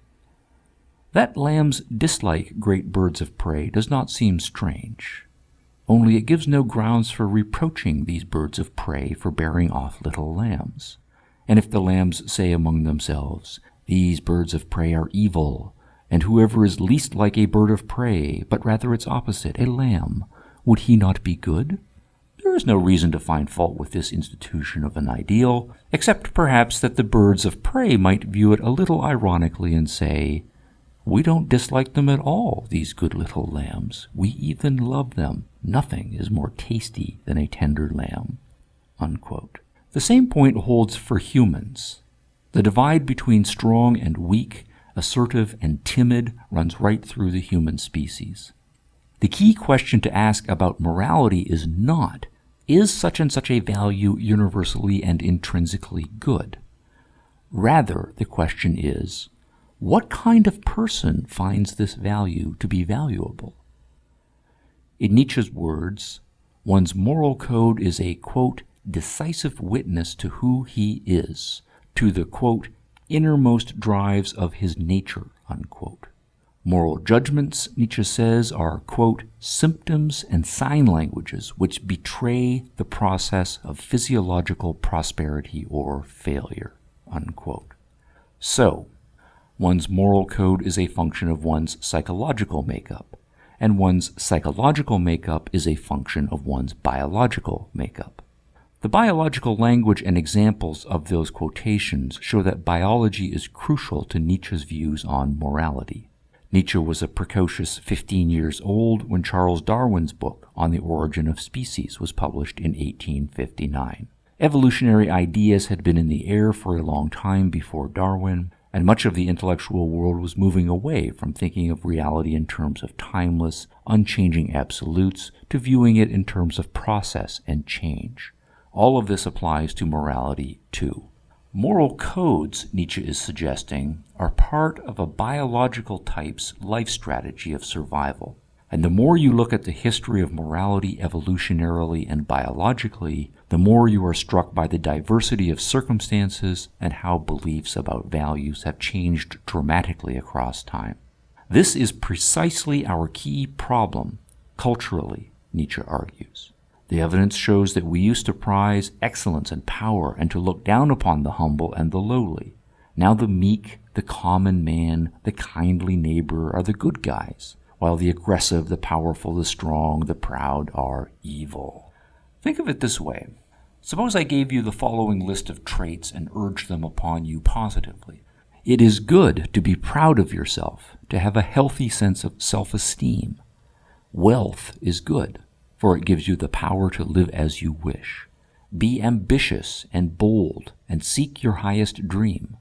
"That lambs dislike great birds of prey does not seem strange. Only it gives no grounds for reproaching these birds of prey for bearing off little lambs. And if the lambs say among themselves, 'These birds of prey are evil,' and whoever is least like a bird of prey, but rather its opposite, a lamb, would he not be good? There is no reason to find fault with this institution of an ideal, except perhaps that the birds of prey might view it a little ironically and say, 'We don't dislike them at all, these good little lambs. We even love them. Nothing is more tasty than a tender lamb.'" Unquote. The same point holds for humans. The divide between strong and weak, assertive and timid runs right through the human species. The key question to ask about morality is not, is such and such a value universally and intrinsically good? Rather, the question is, what kind of person finds this value to be valuable? In Nietzsche's words, one's moral code is a, quote, "decisive witness to who he is, to the, quote, innermost drives of his nature," unquote. Moral judgments, Nietzsche says, are, quote, "symptoms and sign languages which betray the process of physiological prosperity or failure," unquote. So, One's moral code is a function of one's psychological makeup, and one's psychological makeup is a function of one's biological makeup. The biological language and examples of those quotations show that biology is crucial to Nietzsche's views on morality. Nietzsche was a precocious 15 years old when Charles Darwin's book On the Origin of Species was published in 1859. Evolutionary ideas had been in the air for a long time before Darwin, and much of the intellectual world was moving away from thinking of reality in terms of timeless, unchanging absolutes to viewing it in terms of process and change. All of this applies to morality, too. Moral codes, Nietzsche is suggesting, are part of a biological type's life strategy of survival. And the more you look at the history of morality evolutionarily and biologically, the more you are struck by the diversity of circumstances and how beliefs about values have changed dramatically across time. This is precisely our key problem, culturally, Nietzsche argues. The evidence shows that we used to prize excellence and power and to look down upon the humble and the lowly. Now the meek, the common man, the kindly neighbor are the good guys, while the aggressive, the powerful, the strong, the proud are evil. Think of it this way. Suppose I gave you the following list of traits and urged them upon you positively. It is good to be proud of yourself, to have a healthy sense of self-esteem. Wealth is good, for it gives you the power to live as you wish. Be ambitious and bold, and seek your highest dream.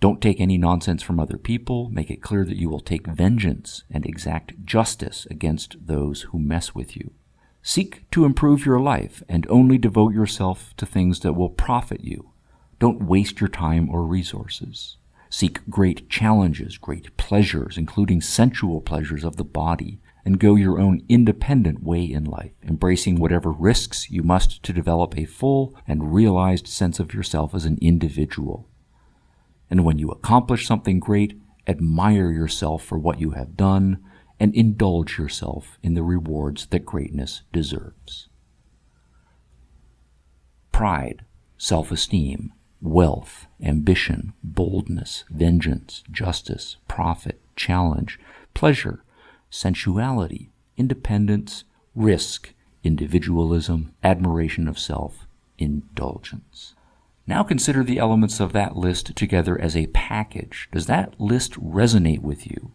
Don't take any nonsense from other people. Make it clear that you will take vengeance and exact justice against those who mess with you. Seek to improve your life and only devote yourself to things that will profit you. Don't waste your time or resources. Seek great challenges, great pleasures, including sensual pleasures of the body, and go your own independent way in life, embracing whatever risks you must to develop a full and realized sense of yourself as an individual. And when you accomplish something great, admire yourself for what you have done and indulge yourself in the rewards that greatness deserves. Pride, self-esteem, wealth, ambition, boldness, vengeance, justice, profit, challenge, pleasure, sensuality, independence, risk, individualism, admiration of self, indulgence. Now consider the elements of that list together as a package. Does that list resonate with you?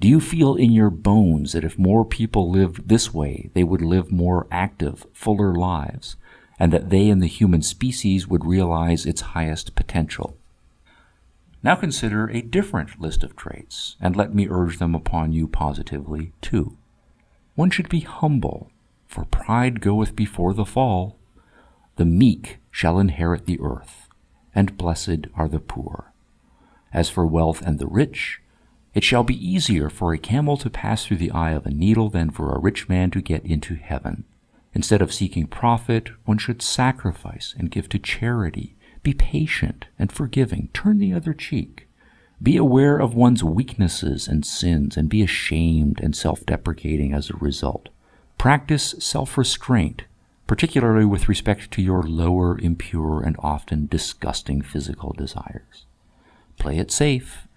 Do you feel in your bones that if more people lived this way, they would live more active, fuller lives, and that they and the human species would realize its highest potential? Now consider a different list of traits, and let me urge them upon you positively, too. One should be humble, for pride goeth before the fall. The meek shall inherit the earth, and blessed are the poor. As for wealth and the rich, it shall be easier for a camel to pass through the eye of a needle than for a rich man to get into heaven. Instead of seeking profit, one should sacrifice and give to charity. Be patient and forgiving. Turn the other cheek. Be aware of one's weaknesses and sins, and be ashamed and self-deprecating as a result. Practice self-restraint, particularly with respect to your lower, impure, and often disgusting physical desires. Play it safe.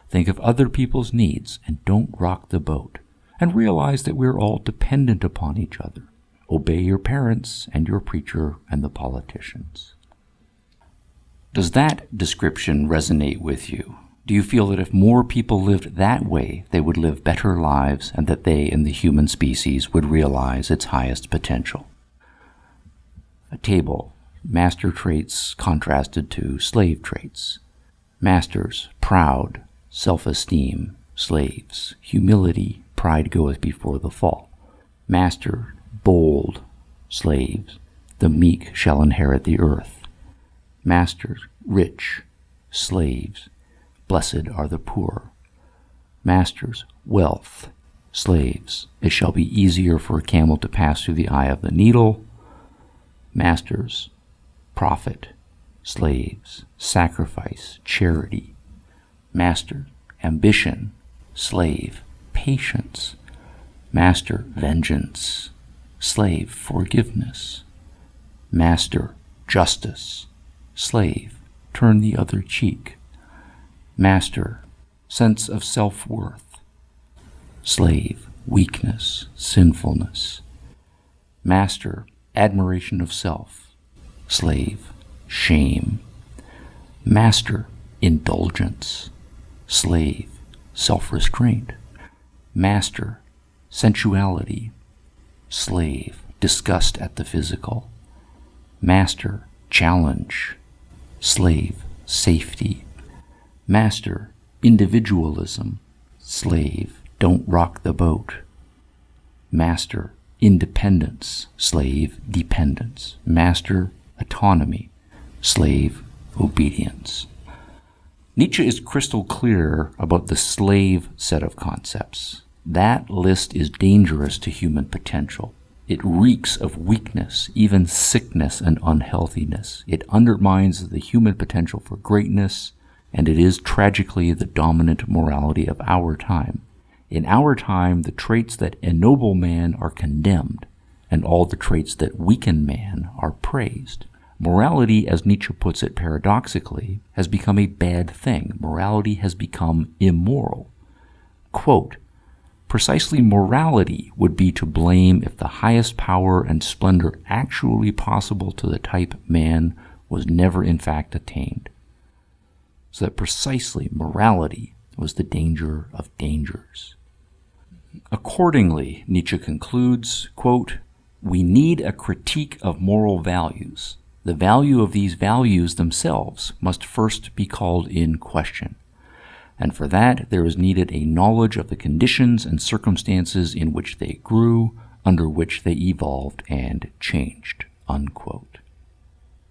Think of other people's needs, and don't rock the boat. And realize that we're all dependent upon each other. Obey your parents and your preacher and the politicians. Does that description resonate with you? Do you feel that if more people lived that way, they would live better lives and that they and the human species would realize its highest potential? A table, master traits contrasted to slave traits. Masters, proud, self-esteem, slaves, humility, pride goeth before the fall. Master, bold, slaves, the meek shall inherit the earth. Masters, rich, slaves, blessed are the poor. Masters, wealth, slaves, it shall be easier for a camel to pass through the eye of the needle. Masters, profit, slaves, sacrifice, charity. Master, ambition, slave, patience. Master, vengeance, slave, forgiveness. Master, justice, slave, turn the other cheek. Master, sense of self-worth. Slave, weakness, sinfulness. Master, admiration of self. Slave, shame. Master, indulgence. Slave, self-restraint. Master, sensuality. Slave, disgust at the physical. Master, challenge. Slave, safety. Master, individualism. Slave, don't rock the boat. Master, independence. Slave, dependence. Master, autonomy. Slave, obedience. Nietzsche is crystal clear about the slave set of concepts. That list is dangerous to human potential. It reeks of weakness, even sickness and unhealthiness. It undermines the human potential for greatness, and it is tragically the dominant morality of our time. In our time, the traits that ennoble man are condemned, and all the traits that weaken man are praised. Morality, as Nietzsche puts it paradoxically, has become a bad thing. Morality has become immoral. Quote, precisely morality would be to blame if the highest power and splendor actually possible to the type man was never in fact attained. So that precisely morality was the danger of dangers. Accordingly, Nietzsche concludes, quote, we need a critique of moral values. The value of these values themselves must first be called in question. And for that, there is needed a knowledge of the conditions and circumstances in which they grew, under which they evolved and changed. Unquote.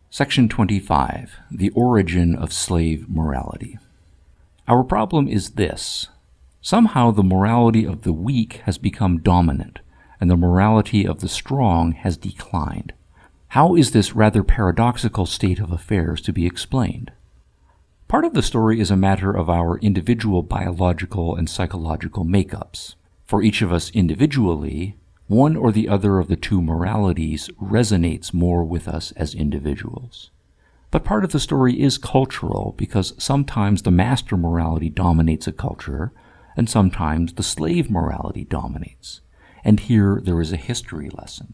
Section 25. The origin of slave morality. Our problem is this. Somehow the morality of the weak has become dominant, and the morality of the strong has declined. How is this rather paradoxical state of affairs to be explained? Part of the story is a matter of our individual biological and psychological makeups. For each of us individually, one or the other of the two moralities resonates more with us as individuals. But part of the story is cultural, because sometimes the master morality dominates a culture, and sometimes the slave morality dominates. And here there is a history lesson.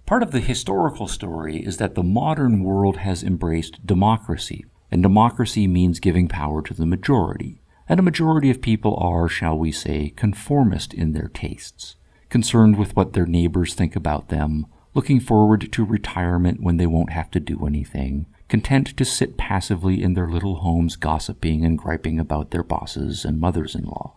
Part of the historical story is that the modern world has embraced democracy, and democracy means giving power to the majority. And a majority of people are, shall we say, conformist in their tastes, concerned with what their neighbors think about them, looking forward to retirement when they won't have to do anything, content to sit passively in their little homes gossiping and griping about their bosses and mothers-in-law.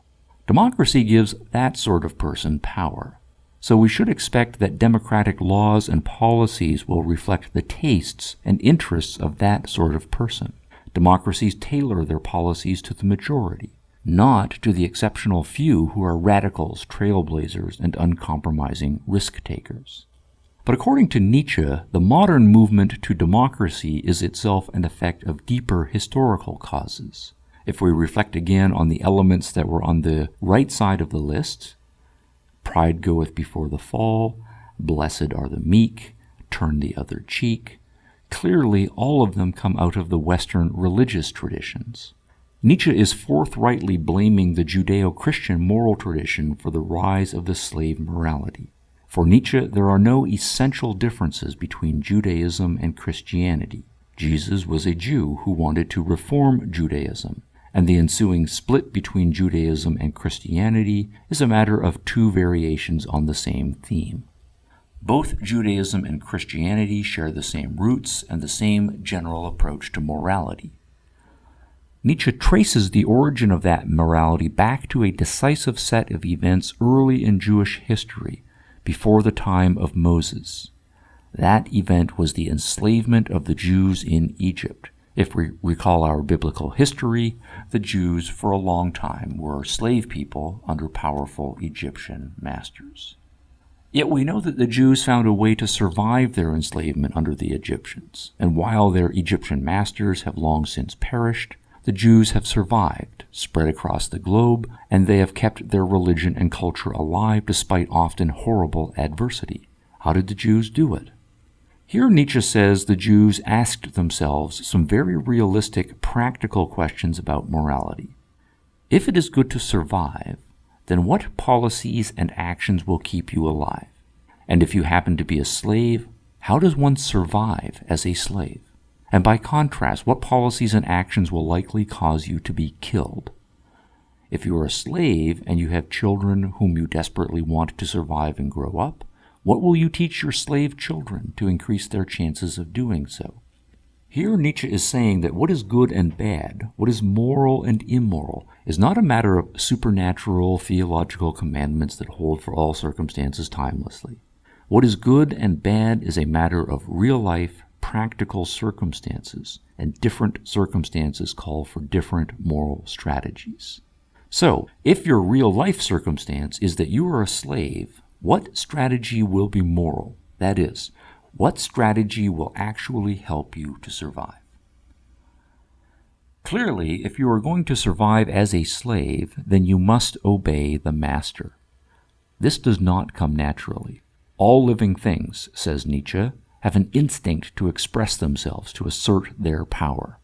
Democracy gives that sort of person power. So we should expect that democratic laws and policies will reflect the tastes and interests of that sort of person. Democracies tailor their policies to the majority, not to the exceptional few who are radicals, trailblazers, and uncompromising risk-takers. But according to Nietzsche, the modern movement to democracy is itself an effect of deeper historical causes. If we reflect again on the elements that were on the right side of the list, pride goeth before the fall, blessed are the meek, turn the other cheek, clearly all of them come out of the Western religious traditions. Nietzsche is forthrightly blaming the Judeo-Christian moral tradition for the rise of the slave morality. For Nietzsche, there are no essential differences between Judaism and Christianity. Jesus was a Jew who wanted to reform Judaism, and the ensuing split between Judaism and Christianity is a matter of two variations on the same theme. Both Judaism and Christianity share the same roots and the same general approach to morality. Nietzsche traces the origin of that morality back to a decisive set of events early in Jewish history, before the time of Moses. That event was the enslavement of the Jews in Egypt. If we recall our biblical history, the Jews for a long time were slave people under powerful Egyptian masters. Yet we know that the Jews found a way to survive their enslavement under the Egyptians, and while their Egyptian masters have long since perished, the Jews have survived, spread across the globe, and they have kept their religion and culture alive despite often horrible adversity. How did the Jews do it? Here Nietzsche says the Jews asked themselves some very realistic, practical questions about morality. If it is good to survive, then what policies and actions will keep you alive? And if you happen to be a slave, how does one survive as a slave? And by contrast, what policies and actions will likely cause you to be killed? If you are a slave and you have children whom you desperately want to survive and grow up, what will you teach your slave children to increase their chances of doing so? Here Nietzsche is saying that what is good and bad, what is moral and immoral, is not a matter of supernatural theological commandments that hold for all circumstances timelessly. What is good and bad is a matter of real-life, practical circumstances, and different circumstances call for different moral strategies. So, if your real-life circumstance is that you are a slave, what strategy will be moral? That is, what strategy will actually help you to survive? Clearly, if you are going to survive as a slave, then you must obey the master. This does not come naturally. All living things, says Nietzsche, have an instinct to express themselves, to assert their power.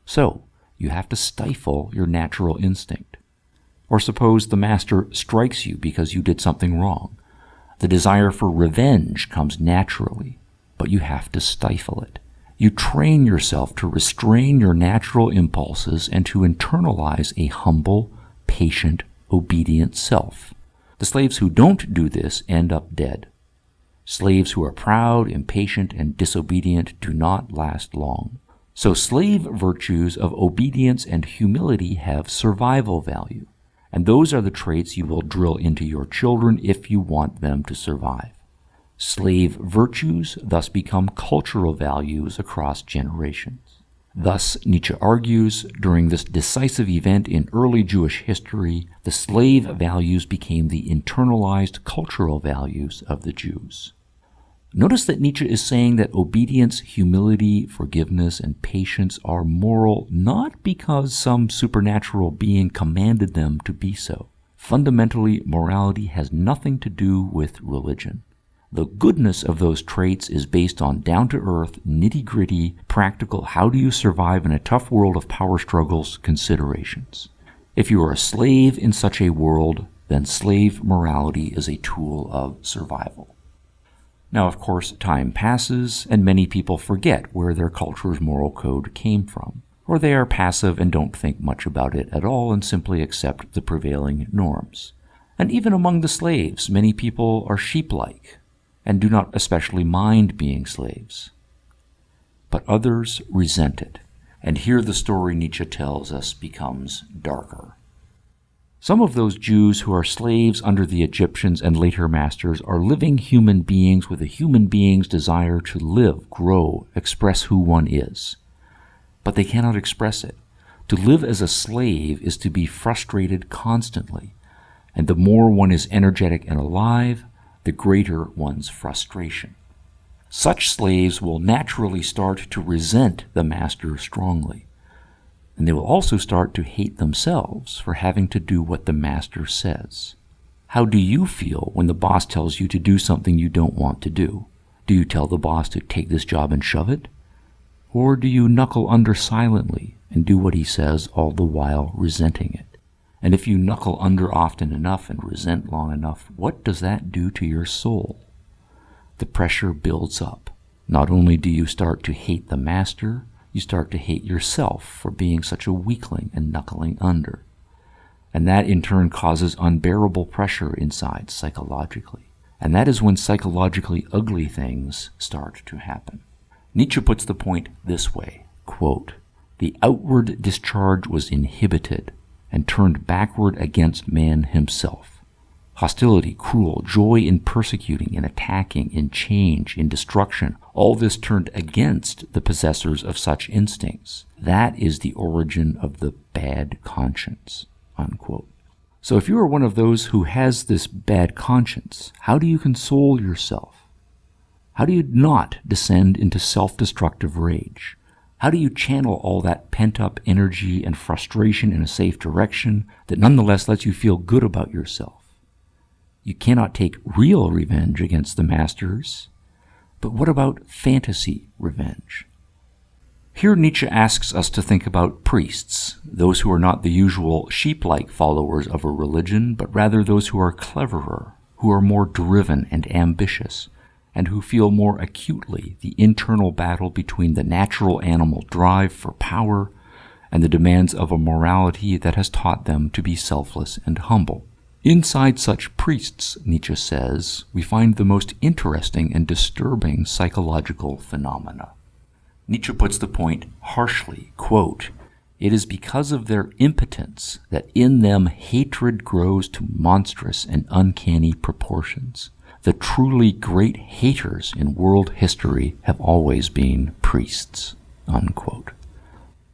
So, you have to stifle your natural instinct. Or suppose the master strikes you because you did something wrong. The desire for revenge comes naturally, but you have to stifle it. You train yourself to restrain your natural impulses and to internalize a humble, patient, obedient self. The slaves who don't do this end up dead. Slaves who are proud, impatient, and disobedient do not last long. So slave virtues of obedience and humility have survival value. And those are the traits you will drill into your children if you want them to survive. Slave virtues thus become cultural values across generations. Thus, Nietzsche argues, during this decisive event in early Jewish history, the slave values became the internalized cultural values of the Jews. Notice that Nietzsche is saying that obedience, humility, forgiveness, and patience are moral not because some supernatural being commanded them to be so. Fundamentally, morality has nothing to do with religion. The goodness of those traits is based on down-to-earth, nitty-gritty, practical, how-do-you-survive in a tough world of power struggles considerations. If you are a slave in such a world, then slave morality is a tool of survival. Now, of course, time passes, and many people forget where their culture's moral code came from, or they are passive and don't think much about it at all and simply accept the prevailing norms. And even among the slaves, many people are sheep-like and do not especially mind being slaves. But others resent it, and here the story Nietzsche tells us becomes darker. Some of those Jews who are slaves under the Egyptians and later masters are living human beings with a human being's desire to live, grow, express who one is. But they cannot express it. To live as a slave is to be frustrated constantly, and the more one is energetic and alive, the greater one's frustration. Such slaves will naturally start to resent the master strongly. And they will also start to hate themselves for having to do what the master says. How do you feel when the boss tells you to do something you don't want to do? Do you tell the boss to take this job and shove it? Or do you knuckle under silently and do what he says all the while resenting it? And if you knuckle under often enough and resent long enough, what does that do to your soul? The pressure builds up. Not only do you start to hate the master, you start to hate yourself for being such a weakling and knuckling under. And that in turn causes unbearable pressure inside psychologically. And that is when psychologically ugly things start to happen. Nietzsche puts the point this way, quote, "The outward discharge was inhibited and turned backward against man himself. Hostility, cruel, joy in persecuting, in attacking, in change, in destruction, all this turned against the possessors of such instincts. That is the origin of the bad conscience," unquote. So if you are one of those who has this bad conscience, how do you console yourself? How do you not descend into self-destructive rage? How do you channel all that pent-up energy and frustration in a safe direction that nonetheless lets you feel good about yourself? You cannot take real revenge against the masters, But what about fantasy revenge? Here Nietzsche asks us to think about priests, those who are not the usual sheep-like followers of a religion, but rather those who are cleverer, who are more driven and ambitious, and who feel more acutely the internal battle between the natural animal drive for power and the demands of a morality that has taught them to be selfless and humble. Inside such priests, Nietzsche says, we find the most interesting and disturbing psychological phenomena. Nietzsche puts the point harshly, quote, "It is because of their impotence that in them hatred grows to monstrous and uncanny proportions. The truly great haters in world history have always been priests," unquote.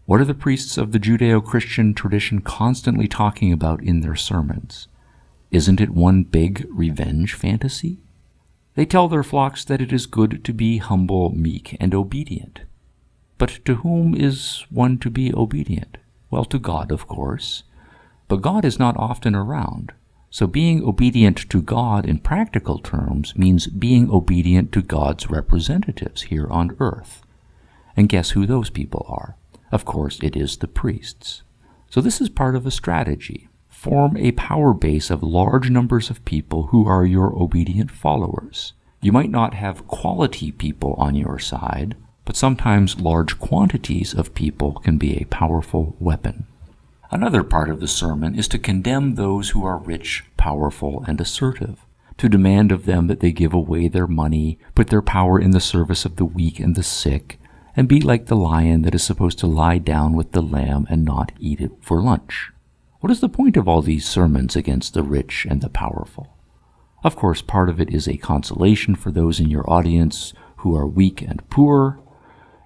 What are the priests of the Judeo-Christian tradition constantly talking about in their sermons? Isn't it one big revenge fantasy? They tell their flocks that it is good to be humble, meek, and obedient. But to whom is one to be obedient? Well, to God, of course. But God is not often around. So being obedient to God in practical terms means being obedient to God's representatives here on earth. And guess who those people are? Of course, it is the priests. So this is part of a strategy. Form a power base of large numbers of people who are your obedient followers. You might not have quality people on your side, but sometimes large quantities of people can be a powerful weapon. Another part of the sermon is to condemn those who are rich, powerful, and assertive, to demand of them that they give away their money, put their power in the service of the weak and the sick, and be like the lion that is supposed to lie down with the lamb and not eat it for lunch. What is the point of all these sermons against the rich and the powerful? Of course, part of it is a consolation for those in your audience who are weak and poor.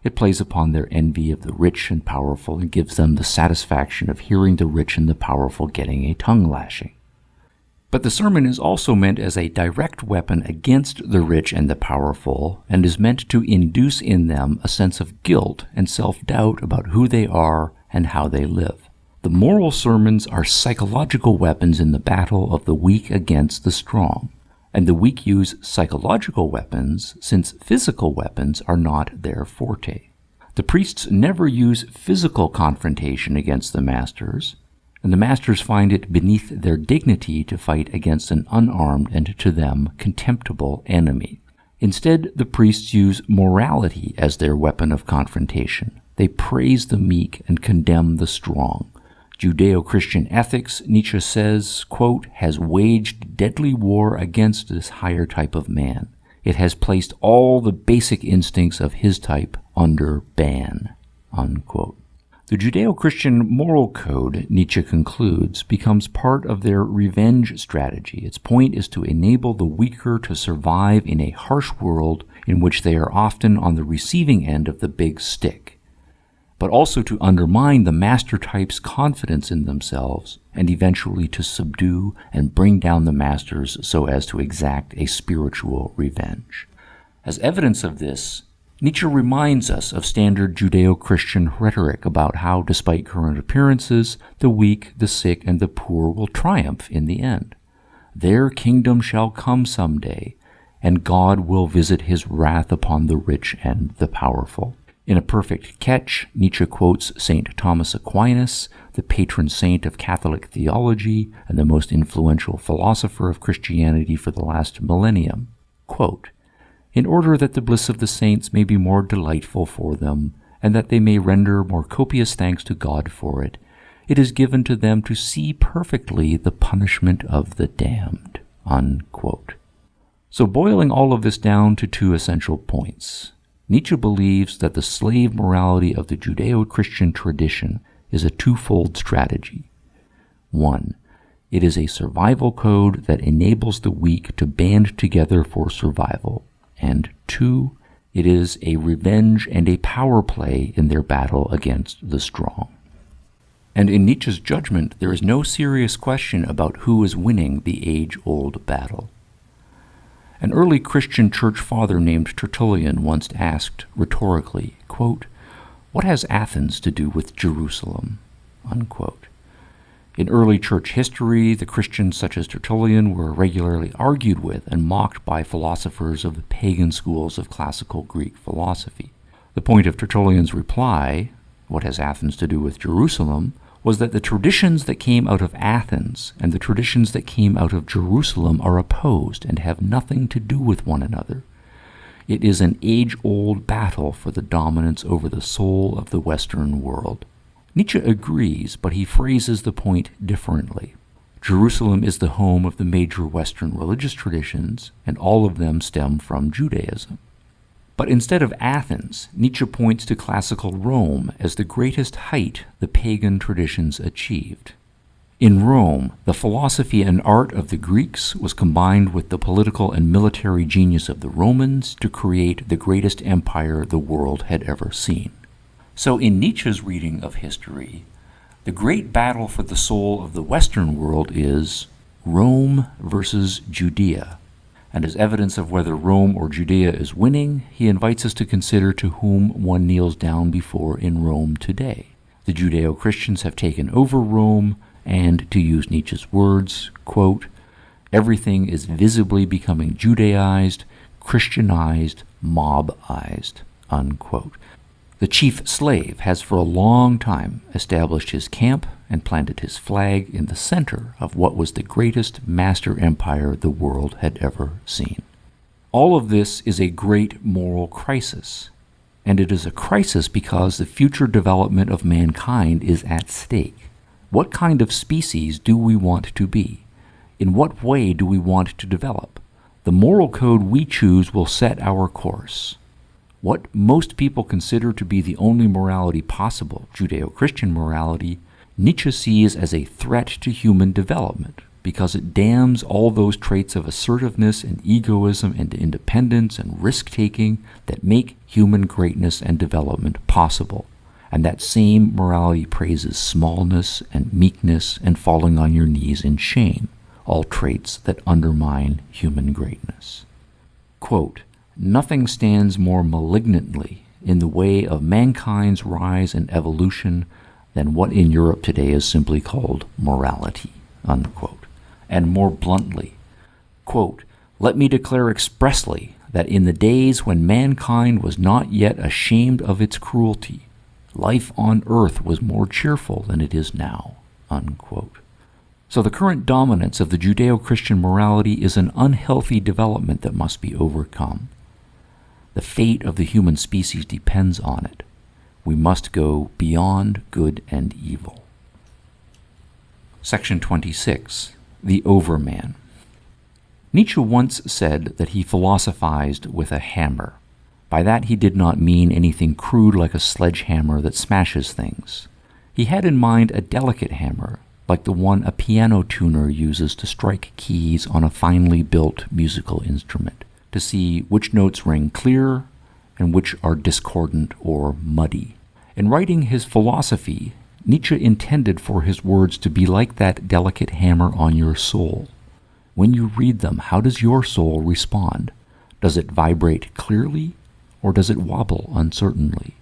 It plays upon their envy of the rich and powerful and gives them the satisfaction of hearing the rich and the powerful getting a tongue lashing. But the sermon is also meant as a direct weapon against the rich and the powerful, and is meant to induce in them a sense of guilt and self-doubt about who they are and how they live. The moral sermons are psychological weapons in the battle of the weak against the strong. And the weak use psychological weapons since physical weapons are not their forte. The priests never use physical confrontation against the masters, and the masters find it beneath their dignity to fight against an unarmed and to them contemptible enemy. Instead, the priests use morality as their weapon of confrontation. They praise the meek and condemn the strong. Judeo-Christian ethics, Nietzsche says, quote, has waged deadly war against this higher type of man. It has placed all the basic instincts of his type under ban, unquote. The Judeo-Christian moral code, Nietzsche concludes, becomes part of their revenge strategy. Its point is to enable the weaker to survive in a harsh world in which they are often on the receiving end of the big stick, but also to undermine the master type's confidence in themselves and eventually to subdue and bring down the masters so as to exact a spiritual revenge. As evidence of this, Nietzsche reminds us of standard Judeo-Christian rhetoric about how, despite current appearances, the weak, the sick, and the poor will triumph in the end. Their kingdom shall come someday, and God will visit his wrath upon the rich and the powerful. In a perfect catch, Nietzsche quotes St. Thomas Aquinas, the patron saint of Catholic theology and the most influential philosopher of Christianity for the last millennium. Quote, "In order that the bliss of the saints may be more delightful for them, and that they may render more copious thanks to God for it, it is given to them to see perfectly the punishment of the damned." Unquote. So boiling all of this down to two essential points, Nietzsche believes that the slave morality of the Judeo-Christian tradition is a twofold strategy. One, it is a survival code that enables the weak to band together for survival. And two, it is a revenge and a power play in their battle against the strong. And in Nietzsche's judgment, there is no serious question about who is winning the age-old battle. An early Christian church father named Tertullian once asked rhetorically, quote, "What has Athens to do with Jerusalem?" Unquote. In early church history, the Christians such as Tertullian were regularly argued with and mocked by philosophers of the pagan schools of classical Greek philosophy. The point of Tertullian's reply, "What has Athens to do with Jerusalem?" was that the traditions that came out of Athens and the traditions that came out of Jerusalem are opposed and have nothing to do with one another. It is an age-old battle for the dominance over the soul of the Western world. Nietzsche agrees, but he phrases the point differently. Jerusalem is the home of the major Western religious traditions, and all of them stem from Judaism. But instead of Athens, Nietzsche points to classical Rome as the greatest height the pagan traditions achieved. In Rome, the philosophy and art of the Greeks was combined with the political and military genius of the Romans to create the greatest empire the world had ever seen. So in Nietzsche's reading of history, the great battle for the soul of the Western world is Rome versus Judea. And as evidence of whether Rome or Judea is winning, he invites us to consider to whom one kneels down before in Rome today. The Judeo-Christians have taken over Rome, and, to use Nietzsche's words, quote, "Everything is visibly becoming Judaized, Christianized, mobized," unquote. The chief slave has for a long time established his camp and planted his flag in the center of what was the greatest master empire the world had ever seen. All of this is a great moral crisis, and it is a crisis because the future development of mankind is at stake. What kind of species do we want to be? In what way do we want to develop? The moral code we choose will set our course. What most people consider to be the only morality possible, Judeo-Christian morality, Nietzsche sees as a threat to human development because it damns all those traits of assertiveness and egoism and independence and risk-taking that make human greatness and development possible. And that same morality praises smallness and meekness and falling on your knees in shame, all traits that undermine human greatness. Quote, "Nothing stands more malignantly in the way of mankind's rise and evolution than what in Europe today is simply called morality," unquote. And more bluntly, quote, "Let me declare expressly that in the days when mankind was not yet ashamed of its cruelty, life on earth was more cheerful than it is now," unquote. So the current dominance of the Judeo-Christian morality is an unhealthy development that must be overcome. The fate of the human species depends on it. We must go beyond good and evil. Section 26. The Overman. Nietzsche once said that he philosophized with a hammer. By that he did not mean anything crude like a sledgehammer that smashes things. He had in mind a delicate hammer, like the one a piano tuner uses to strike keys on a finely built musical instrument, to see which notes ring clear and which are discordant or muddy. In writing his philosophy, Nietzsche intended for his words to be like that delicate hammer on your soul. When you read them, how does your soul respond? Does it vibrate clearly, or does it wobble uncertainly?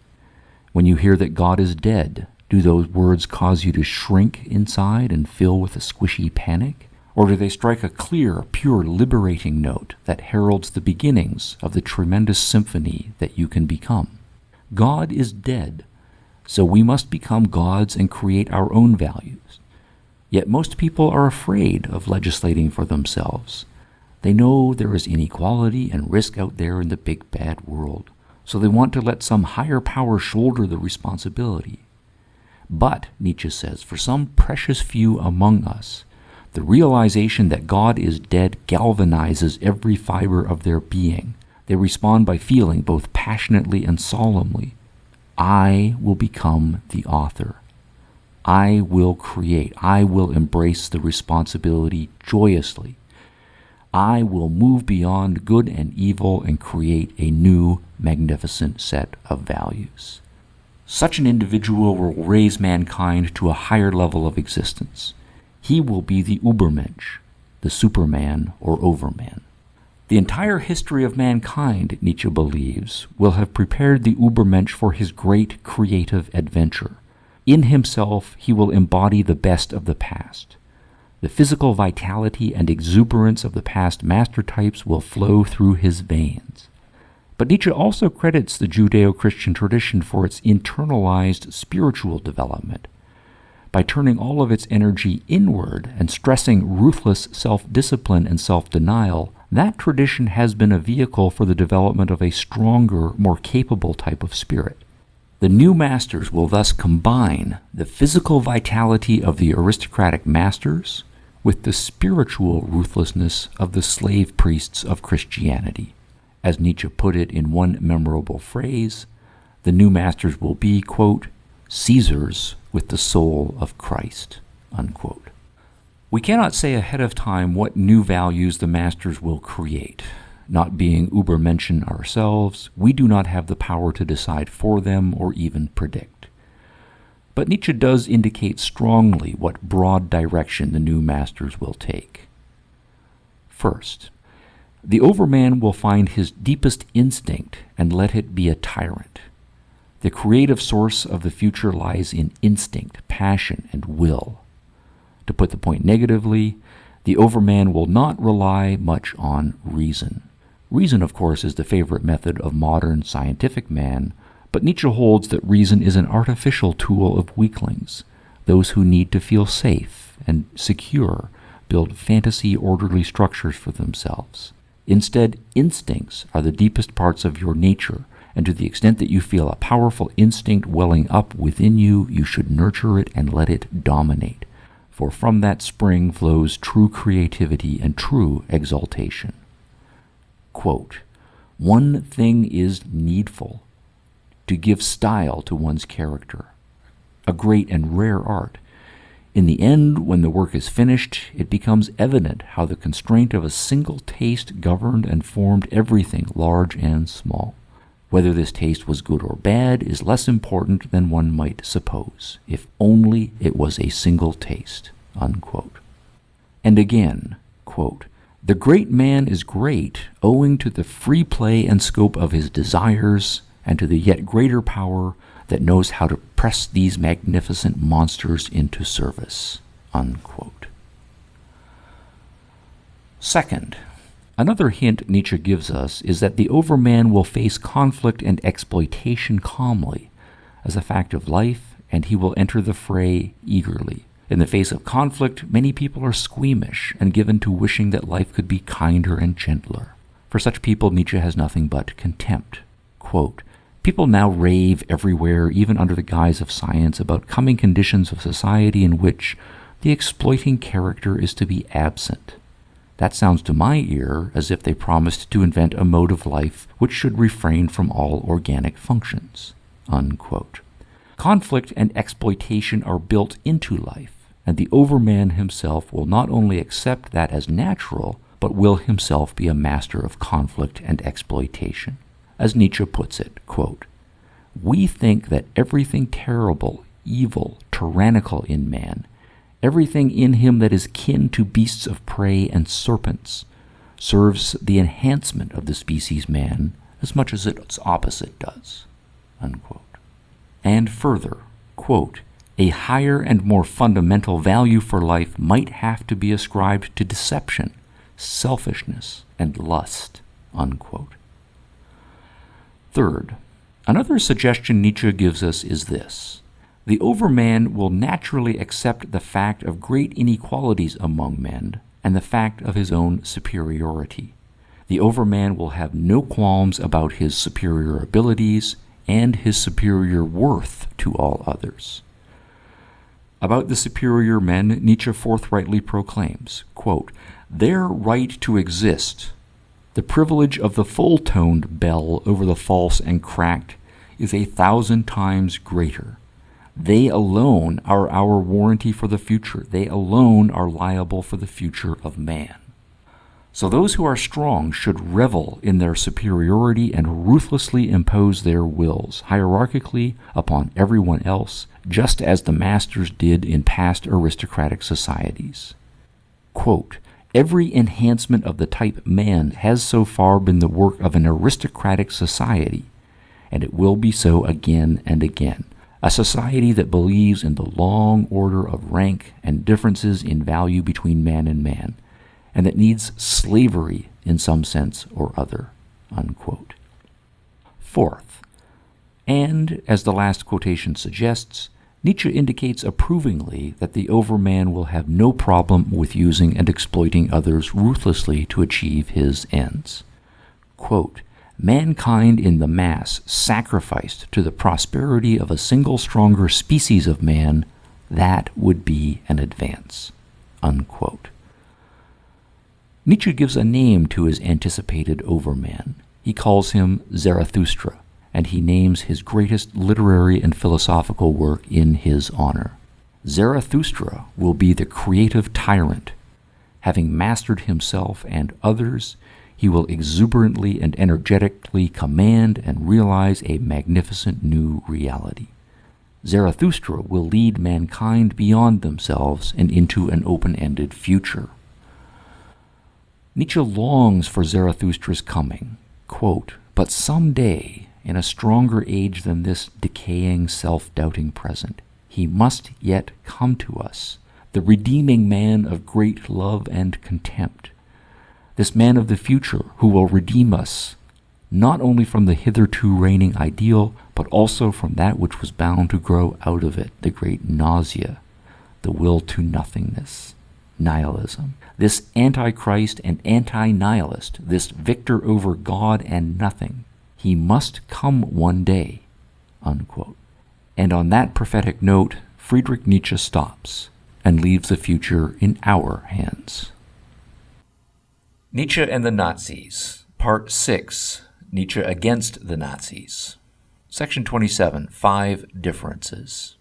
When you hear that God is dead, do those words cause you to shrink inside and fill with a squishy panic? Or do they strike a clear, pure, liberating note that heralds the beginnings of the tremendous symphony that you can become? God is dead, so we must become gods and create our own values. Yet most people are afraid of legislating for themselves. They know there is inequality and risk out there in the big bad world, so they want to let some higher power shoulder the responsibility. But, Nietzsche says, for some precious few among us, the realization that God is dead galvanizes every fiber of their being. They respond by feeling both passionately and solemnly, I will become the author. I will create. I will embrace the responsibility joyously. I will move beyond good and evil and create a new, magnificent set of values. Such an individual will raise mankind to a higher level of existence. He will be the Übermensch, the Superman or Overman. The entire history of mankind, Nietzsche believes, will have prepared the Übermensch for his great creative adventure. In himself, he will embody the best of the past. The physical vitality and exuberance of the past master types will flow through his veins. But Nietzsche also credits the Judeo-Christian tradition for its internalized spiritual development. By turning all of its energy inward and stressing ruthless self-discipline and self-denial, that tradition has been a vehicle for the development of a stronger, more capable type of spirit. The new masters will thus combine the physical vitality of the aristocratic masters with the spiritual ruthlessness of the slave priests of Christianity. As Nietzsche put it in one memorable phrase, the new masters will be, quote, Caesars with the soul of Christ, unquote. We cannot say ahead of time what new values the masters will create. Not being Übermenschen ourselves, we do not have the power to decide for them or even predict. But Nietzsche does indicate strongly what broad direction the new masters will take. First, the overman will find his deepest instinct and let it be a tyrant. The creative source of the future lies in instinct, passion, and will. To put the point negatively, the overman will not rely much on reason. Reason, of course, is the favorite method of modern scientific man, but Nietzsche holds that reason is an artificial tool of weaklings, those who need to feel safe and secure, build fantasy orderly structures for themselves. Instead, instincts are the deepest parts of your nature, and to the extent that you feel a powerful instinct welling up within you, you should nurture it and let it dominate. For from that spring flows true creativity and true exaltation. Quote, one thing is needful, to give style to one's character, a great and rare art. In the end, when the work is finished, it becomes evident how the constraint of a single taste governed and formed everything large and small. Whether this taste was good or bad is less important than one might suppose, if only it was a single taste, unquote. And again, quote, the great man is great owing to the free play and scope of his desires and to the yet greater power that knows how to press these magnificent monsters into service, unquote. Second, another hint Nietzsche gives us is that the overman will face conflict and exploitation calmly as a fact of life, and he will enter the fray eagerly. In the face of conflict, many people are squeamish and given to wishing that life could be kinder and gentler. For such people, Nietzsche has nothing but contempt. Quote, people now rave everywhere, even under the guise of science, about coming conditions of society in which the exploiting character is to be absent. That sounds to my ear as if they promised to invent a mode of life which should refrain from all organic functions, unquote. Conflict and exploitation are built into life, and the overman himself will not only accept that as natural, but will himself be a master of conflict and exploitation. As Nietzsche puts it, quote, we think that everything terrible, evil, tyrannical in man, everything in him that is kin to beasts of prey and serpents, serves the enhancement of the species man as much as its opposite does, unquote. And further, quote, a higher and more fundamental value for life might have to be ascribed to deception, selfishness, and lust, unquote. Third, another suggestion Nietzsche gives us is this. The overman will naturally accept the fact of great inequalities among men and the fact of his own superiority. The overman will have no qualms about his superior abilities and his superior worth to all others. About the superior men, Nietzsche forthrightly proclaims, quote, their right to exist, the privilege of the full-toned bell over the false and cracked, is 1,000 times greater. They alone are our warranty for the future. They alone are liable for the future of man. So those who are strong should revel in their superiority and ruthlessly impose their wills hierarchically upon everyone else, just as the masters did in past aristocratic societies. Quote, every enhancement of the type man has so far been the work of an aristocratic society, and it will be so again and again. a society that believes in the long order of rank and differences in value between man and man, and that needs slavery in some sense or other, unquote. Fourth, and as the last quotation suggests, Nietzsche indicates approvingly that the overman will have no problem with using and exploiting others ruthlessly to achieve his ends. Quote, mankind in the mass sacrificed to the prosperity of a single stronger species of man, that would be an advance, unquote. Nietzsche gives a name to his anticipated overman. He calls him Zarathustra, and he names his greatest literary and philosophical work in his honor. Zarathustra will be the creative tyrant. Having mastered himself and others, he will exuberantly and energetically command and realize a magnificent new reality. Zarathustra will lead mankind beyond themselves and into an open-ended future. Nietzsche longs for Zarathustra's coming, quote, but someday, in a stronger age than this decaying, self-doubting present, he must yet come to us, the redeeming man of great love and contempt, this man of the future who will redeem us, not only from the hitherto reigning ideal, but also from that which was bound to grow out of it, the great nausea, the will to nothingness, nihilism. This antichrist and anti-nihilist, this victor over God and nothing, he must come one day, unquote. And on that prophetic note, Friedrich Nietzsche stops and leaves the future in our hands. Nietzsche and the Nazis, Part 6, Nietzsche against the Nazis. Section 27, 5 Differences.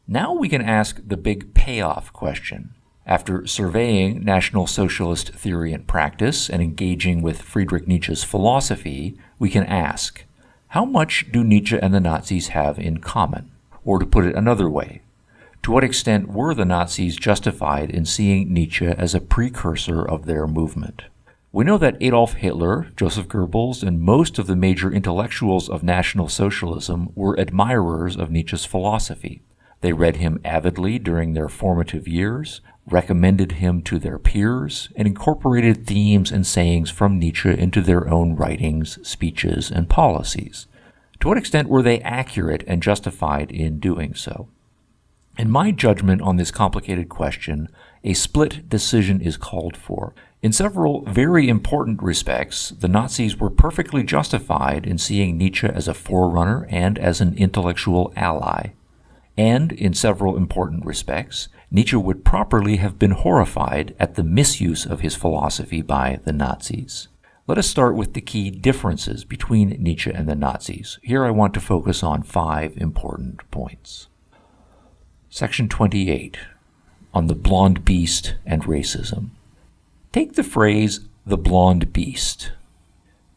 Now we can ask the big payoff question. After surveying National Socialist theory and practice and engaging with Friedrich Nietzsche's philosophy, we can ask, how much do Nietzsche and the Nazis have in common? Or to put it another way, to what extent were the Nazis justified in seeing Nietzsche as a precursor of their movement? We know that Adolf Hitler, Joseph Goebbels, and most of the major intellectuals of National Socialism were admirers of Nietzsche's philosophy. They read him avidly during their formative years, recommended him to their peers, and incorporated themes and sayings from Nietzsche into their own writings, speeches, and policies. To what extent were they accurate and justified in doing so? In my judgment on this complicated question, a split decision is called for. In several very important respects, the Nazis were perfectly justified in seeing Nietzsche as a forerunner and as an intellectual ally. And in several important respects, Nietzsche would properly have been horrified at the misuse of his philosophy by the Nazis. Let us start with the key differences between Nietzsche and the Nazis. Here I want to focus on 5 important points. Section 28, on the blonde beast and racism. Take the phrase, the blonde beast.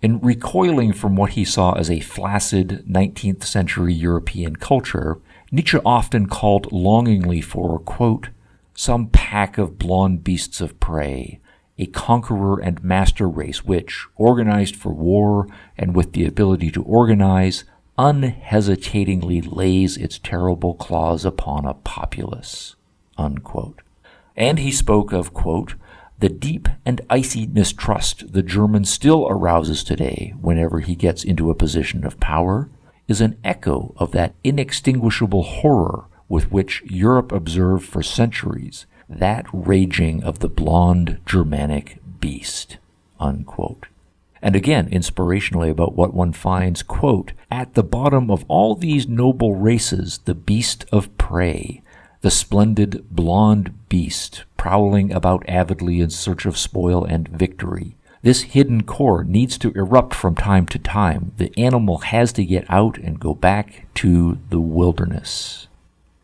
In recoiling from what he saw as a flaccid 19th century European culture, Nietzsche often called longingly for, quote, some pack of blonde beasts of prey, a conqueror and master race which, organized for war and with the ability to organize, unhesitatingly lays its terrible claws upon a populace, unquote. And he spoke of, quote, the deep and icy mistrust the German still arouses today whenever he gets into a position of power is an echo of that inextinguishable horror with which Europe observed for centuries that raging of the blonde Germanic beast, unquote. And again, inspirationally about what one finds, quote, at the bottom of all these noble races, the beast of prey, the splendid blonde beast, prowling about avidly in search of spoil and victory. This hidden core needs to erupt from time to time. The animal has to get out and go back to the wilderness.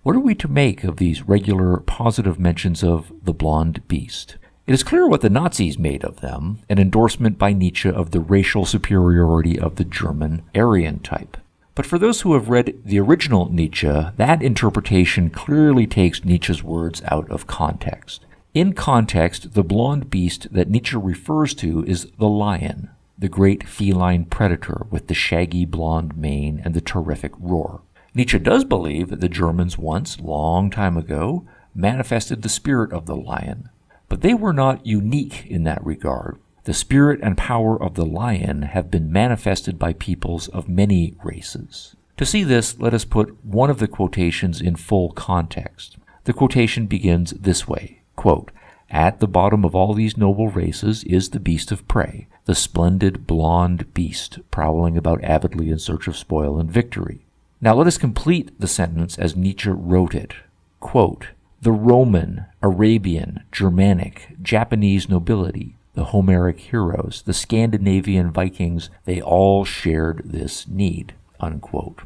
What are we to make of these regular positive mentions of the blonde beast? It is clear what the Nazis made of them, an endorsement by Nietzsche of the racial superiority of the German Aryan type. But for those who have read the original Nietzsche, that interpretation clearly takes Nietzsche's words out of context. In context, the blonde beast that Nietzsche refers to is the lion, the great feline predator with the shaggy blonde mane and the terrific roar. Nietzsche does believe that the Germans once, long time ago, manifested the spirit of the lion, but they were not unique in that regard. The spirit and power of the lion have been manifested by peoples of many races. To see this, let us put one of the quotations in full context. The quotation begins this way, quote, "At the bottom of all these noble races is the beast of prey, the splendid blonde beast, prowling about avidly in search of spoil and victory." Now let us complete the sentence as Nietzsche wrote it. Quote, "The Roman, Arabian, Germanic, Japanese nobility, the Homeric heroes, the Scandinavian Vikings, they all shared this need." Unquote.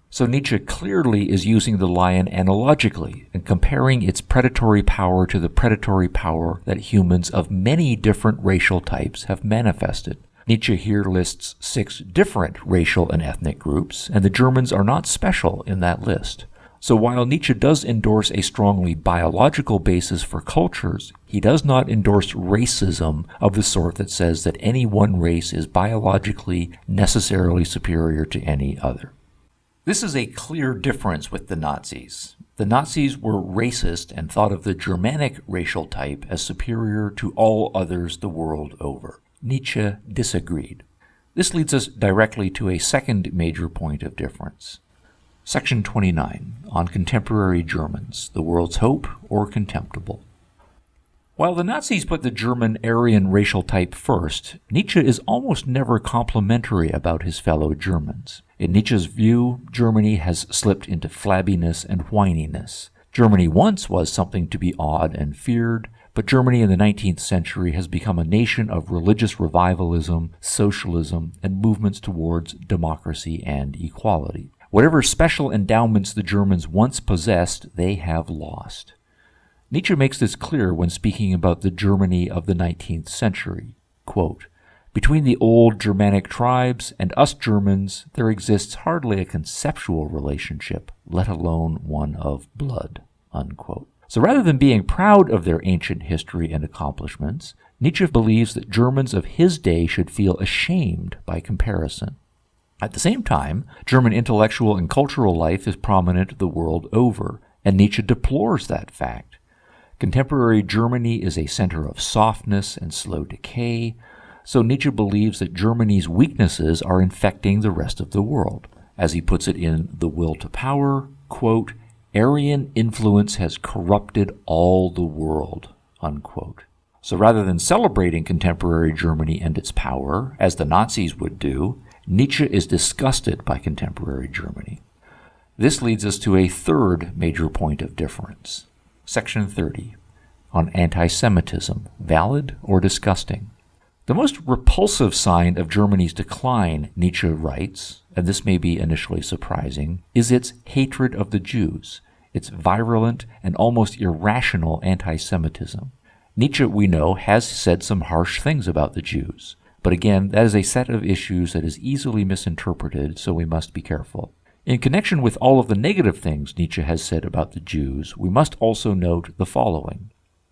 So Nietzsche clearly is using the lion analogically and comparing its predatory power to the predatory power that humans of many different racial types have manifested. Nietzsche here lists 6 different racial and ethnic groups, and the Germans are not special in that list. So while Nietzsche does endorse a strongly biological basis for cultures, he does not endorse racism of the sort that says that any one race is biologically necessarily superior to any other. This is a clear difference with the Nazis. The Nazis were racist and thought of the Germanic racial type as superior to all others the world over. Nietzsche disagreed. This leads us directly to a second major point of difference. Section 29, on contemporary Germans, the world's hope or contemptible. While the Nazis put the German Aryan racial type first, Nietzsche is almost never complimentary about his fellow Germans. In Nietzsche's view, Germany has slipped into flabbiness and whininess. Germany once was something to be awed and feared, but Germany in the 19th century has become a nation of religious revivalism, socialism, and movements towards democracy and equality. Whatever special endowments the Germans once possessed, they have lost. Nietzsche makes this clear when speaking about the Germany of the 19th century. Quote, "Between the old Germanic tribes and us Germans, there exists hardly a conceptual relationship, let alone one of blood." Unquote. So rather than being proud of their ancient history and accomplishments, Nietzsche believes that Germans of his day should feel ashamed by comparison. At the same time, German intellectual and cultural life is prominent the world over, and Nietzsche deplores that fact. Contemporary Germany is a center of softness and slow decay, so Nietzsche believes that Germany's weaknesses are infecting the rest of the world. As he puts it in The Will to Power, quote, "Aryan influence has corrupted all the world." Unquote. So rather than celebrating contemporary Germany and its power, as the Nazis would do, Nietzsche is disgusted by contemporary Germany. This leads us to a third major point of difference. Section 30, on anti-Semitism, valid or disgusting. The most repulsive sign of Germany's decline, Nietzsche writes, and this may be initially surprising, is its hatred of the Jews, its virulent and almost irrational anti-Semitism. Nietzsche, we know, has said some harsh things about the Jews, but again, that is a set of issues that is easily misinterpreted, so we must be careful. In connection with all of the negative things Nietzsche has said about the Jews, we must also note the following.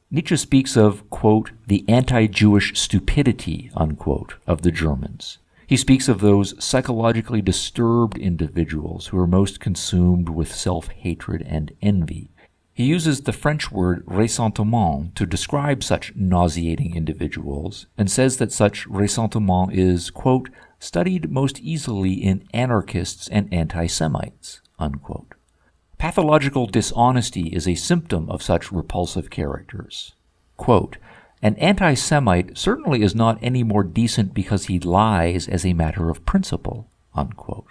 Nietzsche speaks of, quote, "the anti-Jewish stupidity," unquote, of the Germans. He speaks of those psychologically disturbed individuals who are most consumed with self-hatred and envy. He uses the French word ressentiment to describe such nauseating individuals and says that such ressentiment is, quote, "studied most easily in anarchists and anti-Semites," unquote. Pathological dishonesty is a symptom of such repulsive characters. Quote, "An anti-Semite certainly is not any more decent because he lies as a matter of principle," unquote.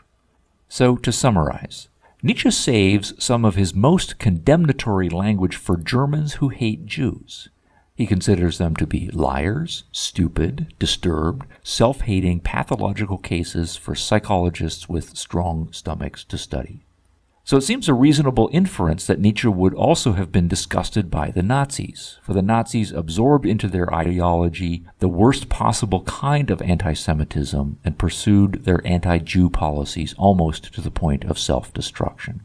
So, to summarize, Nietzsche saves some of his most condemnatory language for Germans who hate Jews. He considers them to be liars, stupid, disturbed, self-hating pathological cases for psychologists with strong stomachs to study. So it seems a reasonable inference that Nietzsche would also have been disgusted by the Nazis, for the Nazis absorbed into their ideology the worst possible kind of anti-Semitism and pursued their anti-Jew policies almost to the point of self-destruction.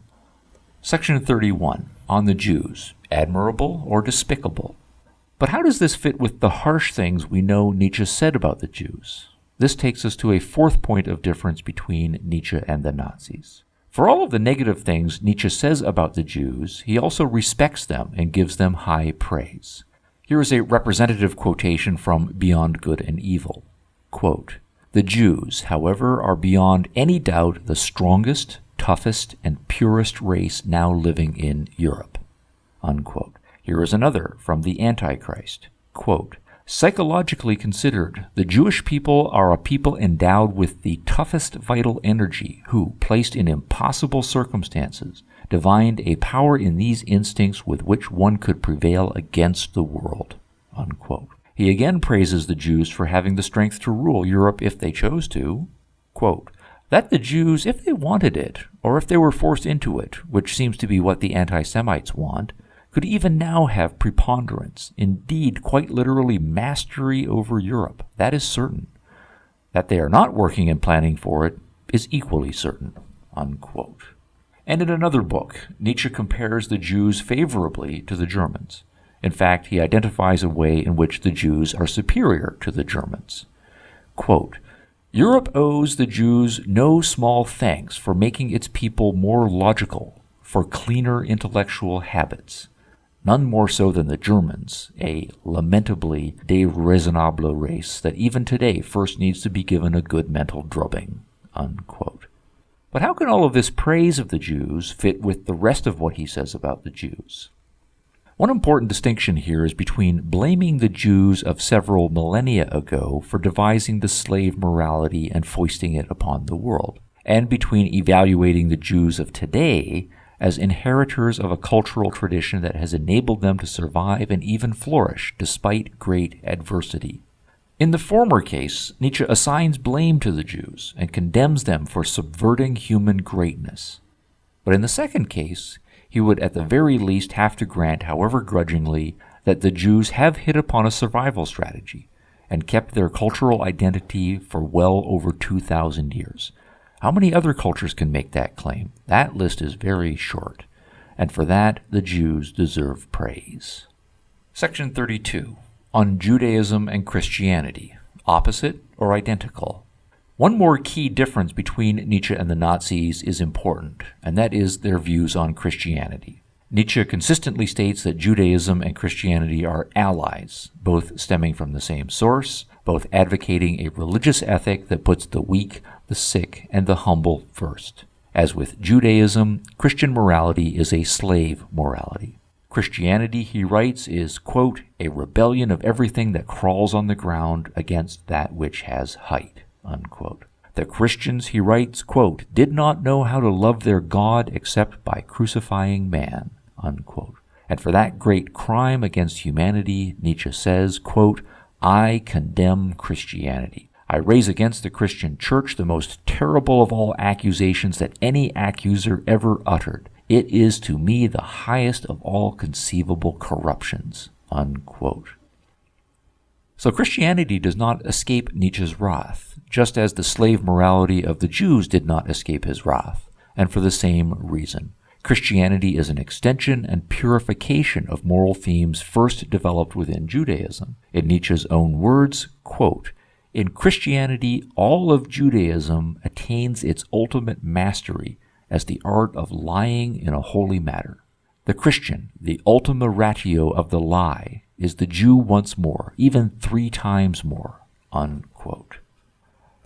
Section 31, on the Jews, admirable or despicable. But how does this fit with the harsh things we know Nietzsche said about the Jews? This takes us to a fourth point of difference between Nietzsche and the Nazis. For all of the negative things Nietzsche says about the Jews, he also respects them and gives them high praise. Here is a representative quotation from Beyond Good and Evil. Quote, "The Jews, however, are beyond any doubt the strongest, toughest, and purest race now living in Europe." Unquote. Here is another from The Antichrist. Quote, "Psychologically considered, the Jewish people are a people endowed with the toughest vital energy who, placed in impossible circumstances, divined a power in these instincts with which one could prevail against the world." Unquote. He again praises the Jews for having the strength to rule Europe if they chose to. Quote, "That the Jews, if they wanted it, or if they were forced into it, which seems to be what the anti-Semites want, could even now have preponderance, indeed quite literally mastery over Europe. That is certain. That they are not working and planning for it is equally certain." Unquote. And in another book, Nietzsche compares the Jews favorably to the Germans. In fact, he identifies a way in which the Jews are superior to the Germans. Quote, "Europe owes the Jews no small thanks for making its people more logical, for cleaner intellectual habits. None more so than the Germans, a lamentably déraisonnable race that even today first needs to be given a good mental drubbing." Unquote. But how can all of this praise of the Jews fit with the rest of what he says about the Jews? One important distinction here is between blaming the Jews of several millennia ago for devising the slave morality and foisting it upon the world, and between evaluating the Jews of today as inheritors of a cultural tradition that has enabled them to survive and even flourish despite great adversity. In the former case, Nietzsche assigns blame to the Jews and condemns them for subverting human greatness. But in the second case, he would at the very least have to grant, however grudgingly, that the Jews have hit upon a survival strategy and kept their cultural identity for well over 2,000 years. How many other cultures can make that claim? That list is very short, and for that the Jews deserve praise. Section 32. On Judaism and Christianity. Opposite or identical? One more key difference between Nietzsche and the Nazis is important, and that is their views on Christianity. Nietzsche consistently states that Judaism and Christianity are allies, both stemming from the same source, both advocating a religious ethic that puts the weak, the sick, and the humble first. As with Judaism, Christian morality is a slave morality. Christianity, he writes, is, quote, "a rebellion of everything that crawls on the ground against that which has height," unquote. The Christians, he writes, quote, "did not know how to love their God except by crucifying man," unquote. And for that great crime against humanity, Nietzsche says, quote, "I condemn Christianity. I raise against the Christian church the most terrible of all accusations that any accuser ever uttered. It is to me the highest of all conceivable corruptions," unquote. So Christianity does not escape Nietzsche's wrath, just as the slave morality of the Jews did not escape his wrath, and for the same reason. Christianity is an extension and purification of moral themes first developed within Judaism. In Nietzsche's own words, quote, "In Christianity, all of Judaism attains its ultimate mastery as the art of lying in a holy matter. The Christian, the ultima ratio of the lie, is the Jew once more, even 3 times more," unquote.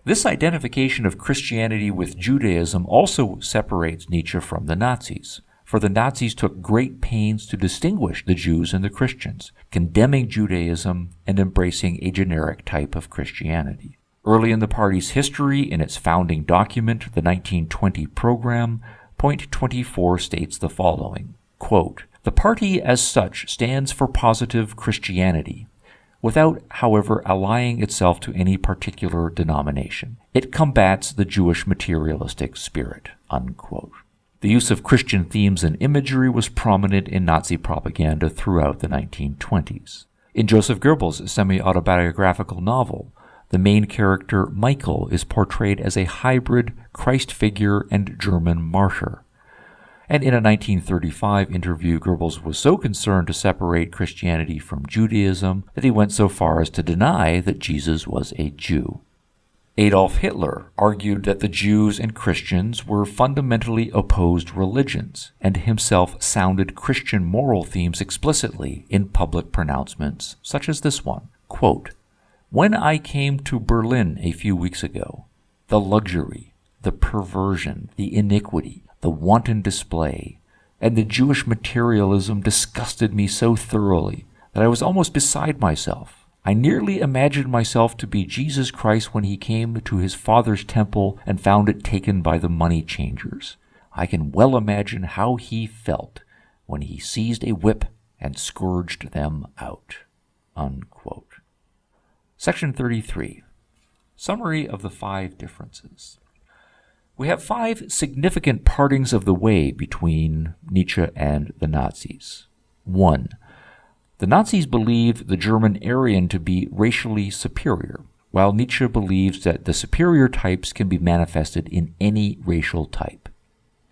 This identification of Christianity with Judaism also separates Nietzsche from the Nazis, for the Nazis took great pains to distinguish the Jews and the Christians, condemning Judaism and embracing a generic type of Christianity. Early in the party's history, in its founding document, the 1920 program, point 24 states the following, quote, "The party as such stands for positive Christianity, without, however, allying itself to any particular denomination. It combats the Jewish materialistic spirit," unquote. The use of Christian themes and imagery was prominent in Nazi propaganda throughout the 1920s. In Joseph Goebbels' semi-autobiographical novel, the main character, Michael, is portrayed as a hybrid Christ figure and German martyr. And in a 1935 interview, Goebbels was so concerned to separate Christianity from Judaism that he went so far as to deny that Jesus was a Jew. Adolf Hitler argued that the Jews and Christians were fundamentally opposed religions, and himself sounded Christian moral themes explicitly in public pronouncements such as this one. Quote, "When I came to Berlin a few weeks ago, the luxury, the perversion, the iniquity, the wanton display, and the Jewish materialism disgusted me so thoroughly that I was almost beside myself. I nearly imagined myself to be Jesus Christ when he came to his Father's temple and found it taken by the money changers. I can well imagine how he felt when he seized a whip and scourged them out." Unquote. Section 33. Summary of the 5 differences. We have 5 significant partings of the way between Nietzsche and the Nazis. 1. The Nazis believed the German Aryan to be racially superior, while Nietzsche believes that the superior types can be manifested in any racial type.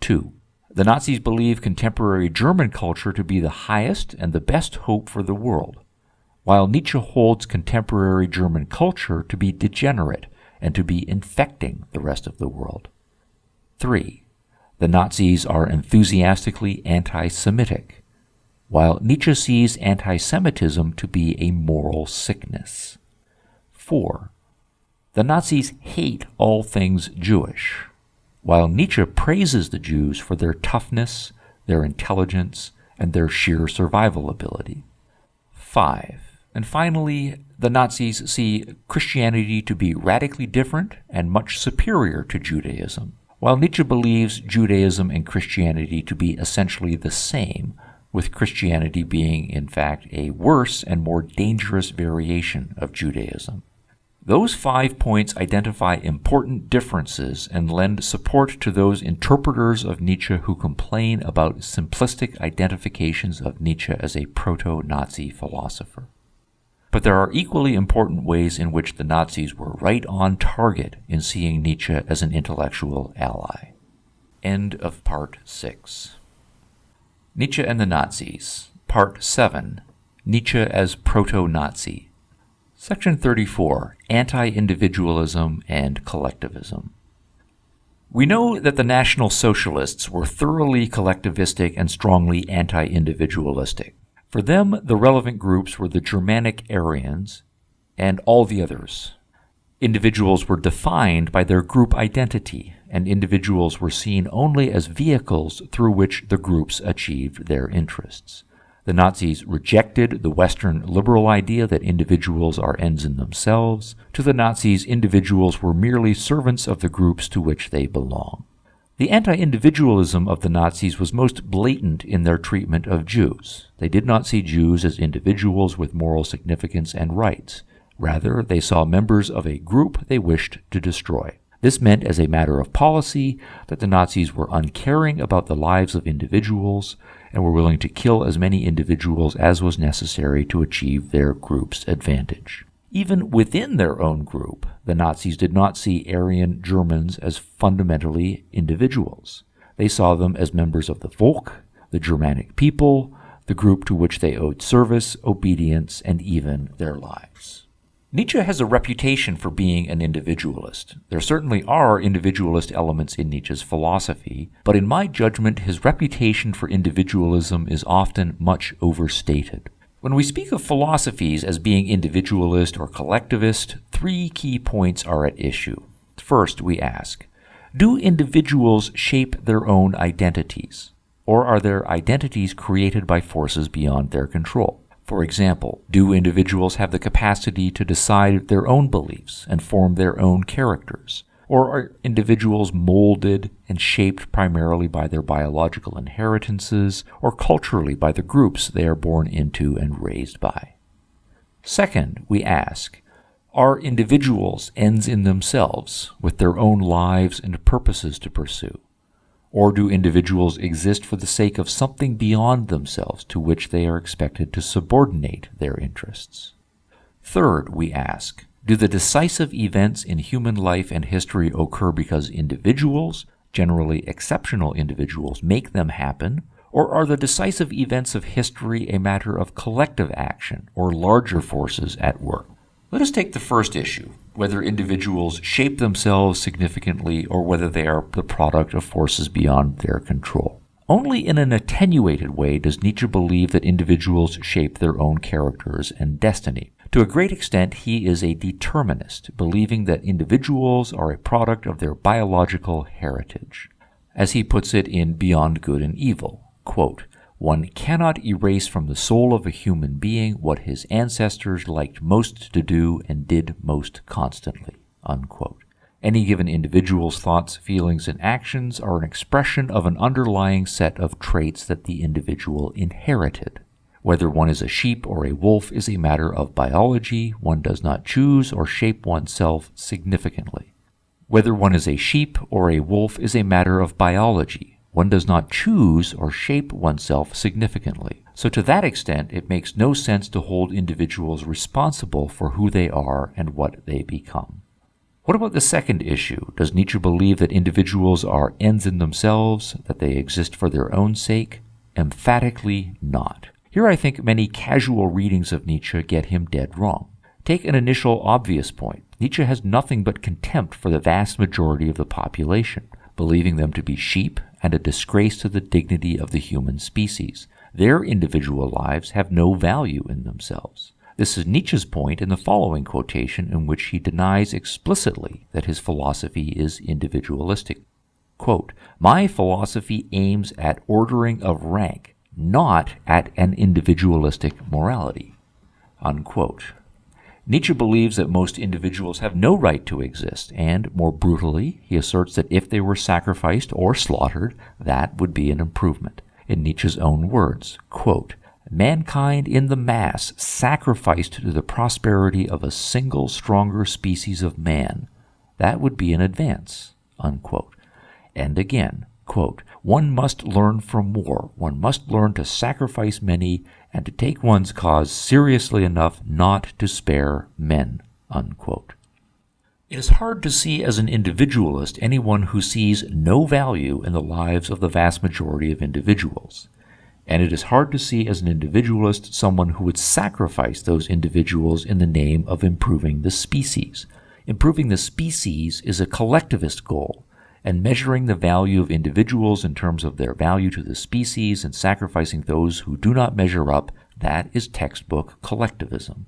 2. The Nazis believe contemporary German culture to be the highest and the best hope for the world, while Nietzsche holds contemporary German culture to be degenerate and to be infecting the rest of the world. 3. The Nazis are enthusiastically anti-Semitic, while Nietzsche sees anti-Semitism to be a moral sickness. 4. The Nazis hate all things Jewish, while Nietzsche praises the Jews for their toughness, their intelligence, and their sheer survival ability. 5. And finally, the Nazis see Christianity to be radically different and much superior to Judaism, while Nietzsche believes Judaism and Christianity to be essentially the same, with Christianity being, in fact, a worse and more dangerous variation of Judaism. Those 5 points identify important differences and lend support to those interpreters of Nietzsche who complain about simplistic identifications of Nietzsche as a proto-Nazi philosopher. But there are equally important ways in which the Nazis were right on target in seeing Nietzsche as an intellectual ally. End of Part 6. Nietzsche and the Nazis, Part 7, Nietzsche as Proto-Nazi. Section 34, Anti-Individualism and Collectivism. We know that the National Socialists were thoroughly collectivistic and strongly anti-individualistic. For them, the relevant groups were the Germanic Aryans and all the others. Individuals were defined by their group identity, and individuals were seen only as vehicles through which the groups achieved their interests. The Nazis rejected the Western liberal idea that individuals are ends in themselves. To the Nazis, individuals were merely servants of the groups to which they belong. The anti-individualism of the Nazis was most blatant in their treatment of Jews. They did not see Jews as individuals with moral significance and rights. Rather, they saw members of a group they wished to destroy. This meant, as a matter of policy, that the Nazis were uncaring about the lives of individuals and were willing to kill as many individuals as was necessary to achieve their group's advantage. Even within their own group, the Nazis did not see Aryan Germans as fundamentally individuals. They saw them as members of the Volk, the Germanic people, the group to which they owed service, obedience, and even their lives. Nietzsche has a reputation for being an individualist. There certainly are individualist elements in Nietzsche's philosophy, but in my judgment, his reputation for individualism is often much overstated. When we speak of philosophies as being individualist or collectivist, 3 key points are at issue. First, we ask, do individuals shape their own identities, or are their identities created by forces beyond their control? For example, do individuals have the capacity to decide their own beliefs and form their own characters? Or are individuals molded and shaped primarily by their biological inheritances or culturally by the groups they are born into and raised by? Second, we ask, are individuals ends in themselves with their own lives and purposes to pursue? Or do individuals exist for the sake of something beyond themselves to which they are expected to subordinate their interests? Third, we ask, do the decisive events in human life and history occur because individuals, generally exceptional individuals, make them happen, or are the decisive events of history a matter of collective action or larger forces at work? Let us take the first issue. whether individuals shape themselves significantly or whether they are the product of forces beyond their control. Only in an attenuated way does Nietzsche believe that individuals shape their own characters and destiny. To a great extent, he is a determinist, believing that individuals are a product of their biological heritage. As he puts it in Beyond Good and Evil, quote, "One cannot erase from the soul of a human being what his ancestors liked most to do and did most constantly," unquote. Any given individual's thoughts, feelings, and actions are an expression of an underlying set of traits that the individual inherited. Whether one is a sheep or a wolf is a matter of biology. One does not choose or shape oneself significantly. Whether one is a sheep or a wolf is a matter of biology. One does not choose or shape oneself significantly. So to that extent, it makes no sense to hold individuals responsible for who they are and what they become. What about the second issue? Does Nietzsche believe that individuals are ends in themselves, that they exist for their own sake? Emphatically not. Here I think many casual readings of Nietzsche get him dead wrong. Take an initial obvious point. Nietzsche has nothing but contempt for the vast majority of the population, believing them to be sheep and a disgrace to the dignity of the human species. Their individual lives have no value in themselves. This is Nietzsche's point in the following quotation, in which he denies explicitly that his philosophy is individualistic. Quote, "My philosophy aims at ordering of rank, not at an individualistic morality," unquote. Nietzsche believes that most individuals have no right to exist, and, more brutally, he asserts that if they were sacrificed or slaughtered, that would be an improvement. In Nietzsche's own words, quote, "Mankind in the mass sacrificed to the prosperity of a single stronger species of man, that would be an advance," unquote. And again, quote, "One must learn from war. One must learn to sacrifice many and to take one's cause seriously enough not to spare men," unquote. It is hard to see as an individualist anyone who sees no value in the lives of the vast majority of individuals. And it is hard to see as an individualist someone who would sacrifice those individuals in the name of improving the species. Improving the species is a collectivist goal, and measuring the value of individuals in terms of their value to the species and sacrificing those who do not measure up, that is textbook collectivism.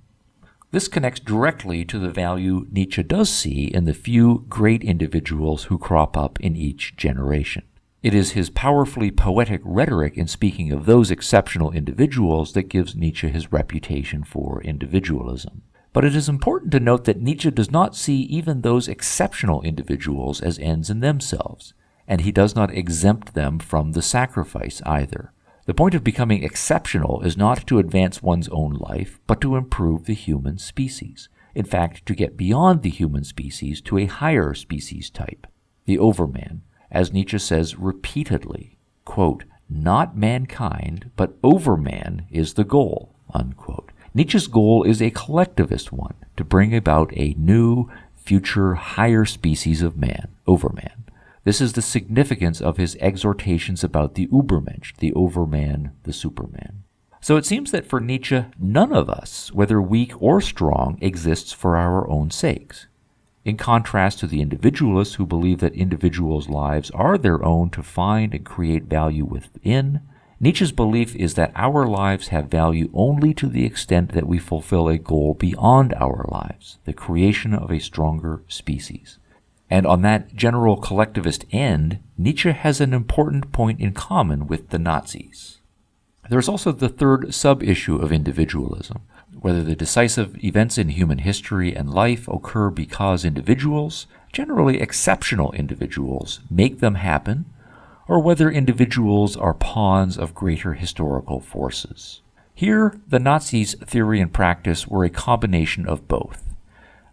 This connects directly to the value Nietzsche does see in the few great individuals who crop up in each generation. It is his powerfully poetic rhetoric in speaking of those exceptional individuals that gives Nietzsche his reputation for individualism. But it is important to note that Nietzsche does not see even those exceptional individuals as ends in themselves, and he does not exempt them from the sacrifice either. The point of becoming exceptional is not to advance one's own life, but to improve the human species. In fact, to get beyond the human species to a higher species type, the overman, as Nietzsche says repeatedly, quote, "Not mankind, but overman is the goal," unquote. Nietzsche's goal is a collectivist one, to bring about a new, future, higher species of man, overman. This is the significance of his exhortations about the Übermensch, the overman, the superman. So it seems that for Nietzsche, none of us, whether weak or strong, exists for our own sakes. In contrast to the individualists who believe that individuals' lives are their own to find and create value within, Nietzsche's belief is that our lives have value only to the extent that we fulfill a goal beyond our lives, the creation of a stronger species. And on that general collectivist end, Nietzsche has an important point in common with the Nazis. There is also the third sub-issue of individualism, whether the decisive events in human history and life occur because individuals, generally exceptional individuals, make them happen, or whether individuals are pawns of greater historical forces. Here, the Nazis' theory and practice were a combination of both.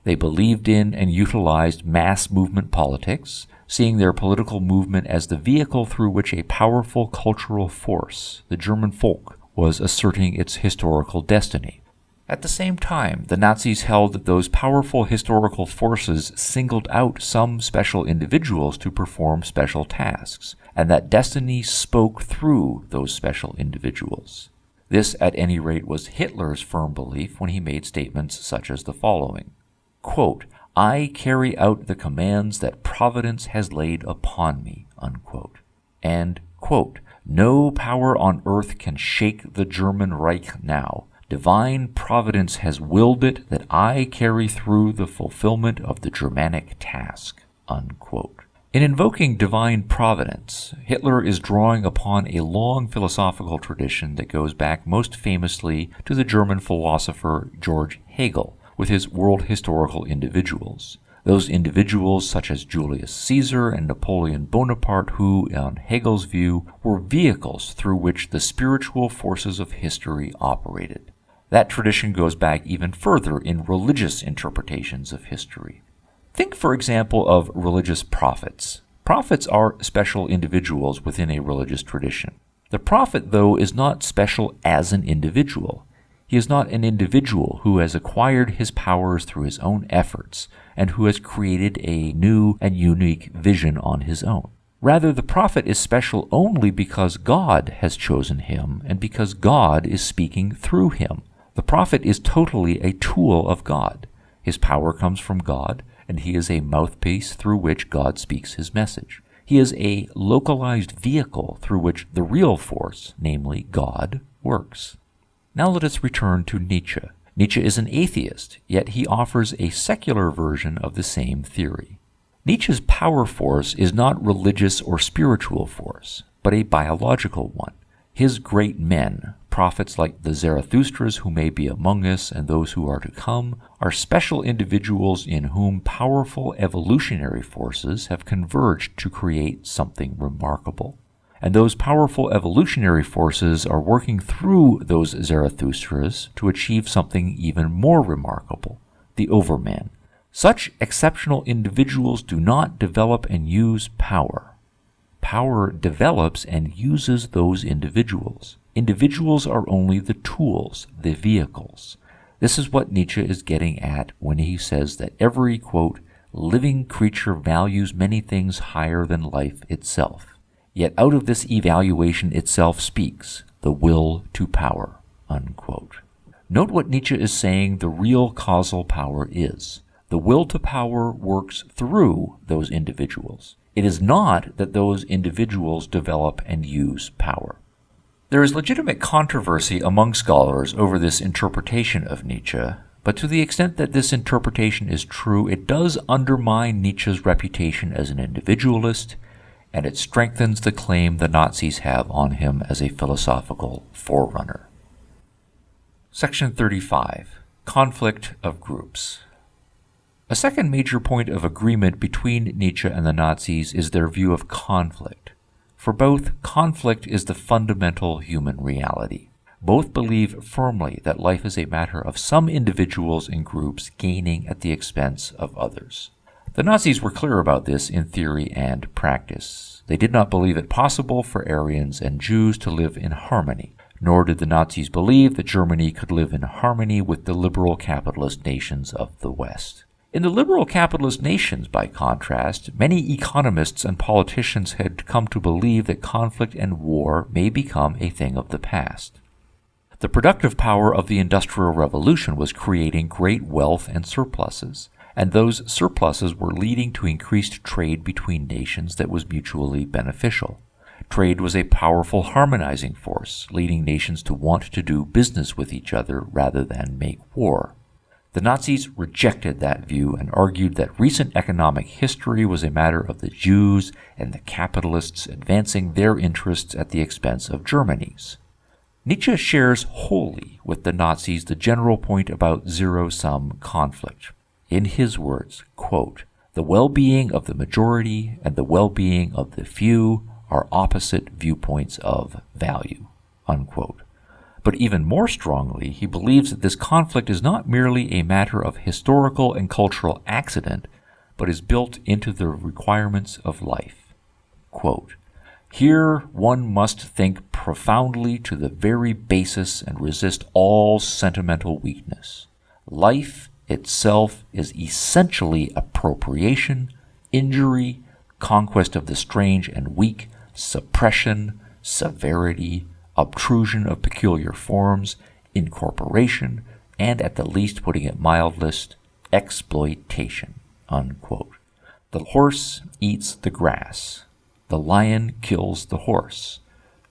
They believed in and utilized mass movement politics, seeing their political movement as the vehicle through which a powerful cultural force, the German folk, was asserting its historical destiny. At the same time, the Nazis held that those powerful historical forces singled out some special individuals to perform special tasks, and that destiny spoke through those special individuals. This, at any rate, was Hitler's firm belief when he made statements such as the following, quote, I carry out the commands that Providence has laid upon me, unquote. And, quote, no power on earth can shake the German Reich now. Divine Providence has willed it that I carry through the fulfillment of the Germanic task, unquote. In invoking divine providence, Hitler is drawing upon a long philosophical tradition that goes back most famously to the German philosopher George Hegel, with his world historical individuals. Those individuals such as Julius Caesar and Napoleon Bonaparte who, in Hegel's view, were vehicles through which the spiritual forces of history operated. That tradition goes back even further in religious interpretations of history. Think, for example, of religious prophets. Prophets are special individuals within a religious tradition. The prophet, though, is not special as an individual. He is not an individual who has acquired his powers through his own efforts and who has created a new and unique vision on his own. Rather, the prophet is special only because God has chosen him and because God is speaking through him. The prophet is totally a tool of God. His power comes from God, and he is a mouthpiece through which God speaks his message. He is a localized vehicle through which the real force, namely God, works. Now let us return to Nietzsche. Nietzsche is an atheist, yet he offers a secular version of the same theory. Nietzsche's power force is not religious or spiritual force, but a biological one. His great men, prophets like the Zarathustras who may be among us and those who are to come, are special individuals in whom powerful evolutionary forces have converged to create something remarkable. And those powerful evolutionary forces are working through those Zarathustras to achieve something even more remarkable, the Overman. Such exceptional individuals do not develop and use power. Power develops and uses those individuals. Individuals are only the tools, the vehicles. This is what Nietzsche is getting at when he says that every, quote, living creature values many things higher than life itself. Yet out of this evaluation itself speaks the will to power, unquote. Note what Nietzsche is saying the real causal power is. The will to power works through those individuals. It is not that those individuals develop and use power. There is legitimate controversy among scholars over this interpretation of Nietzsche, but to the extent that this interpretation is true, it does undermine Nietzsche's reputation as an individualist, and it strengthens the claim the Nazis have on him as a philosophical forerunner. Section 35. Conflict of Groups. A second major point of agreement between Nietzsche and the Nazis is their view of conflict. For both, conflict is the fundamental human reality. Both believe firmly that life is a matter of some individuals and groups gaining at the expense of others. The Nazis were clear about this in theory and practice. They did not believe it possible for Aryans and Jews to live in harmony, nor did the Nazis believe that Germany could live in harmony with the liberal capitalist nations of the West. In the liberal capitalist nations, by contrast, many economists and politicians had come to believe that conflict and war may become a thing of the past. The productive power of the Industrial Revolution was creating great wealth and surpluses, and those surpluses were leading to increased trade between nations that was mutually beneficial. Trade was a powerful harmonizing force, leading nations to want to do business with each other rather than make war. The Nazis rejected that view and argued that recent economic history was a matter of the Jews and the capitalists advancing their interests at the expense of Germany's. Nietzsche shares wholly with the Nazis the general point about zero-sum conflict. In his words, quote, the well-being of the majority and the well-being of the few are opposite viewpoints of value, unquote. But even more strongly, he believes that this conflict is not merely a matter of historical and cultural accident, but is built into the requirements of life. Quote, here one must think profoundly to the very basis and resist all sentimental weakness. Life itself is essentially appropriation, injury, conquest of the strange and weak, suppression, severity, obtrusion of peculiar forms, incorporation, and at the least, putting it mildest, exploitation. unquote. The horse eats the grass. The lion kills the horse.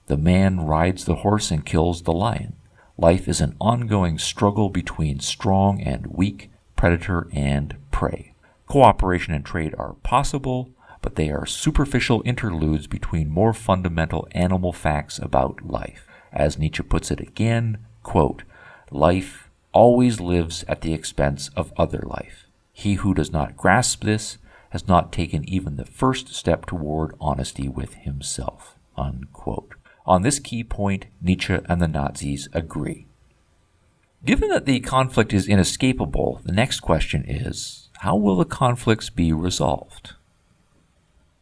The man rides the horse and kills the lion. Life is an ongoing struggle between strong and weak, predator and prey. Cooperation and trade are possible, but they are superficial interludes between more fundamental animal facts about life. As Nietzsche puts it again, quote, life always lives at the expense of other life. He who does not grasp this has not taken even the first step toward honesty with himself, unquote. On this key point, Nietzsche and the Nazis agree. Given that the conflict is inescapable, the next question is, how will the conflicts be resolved?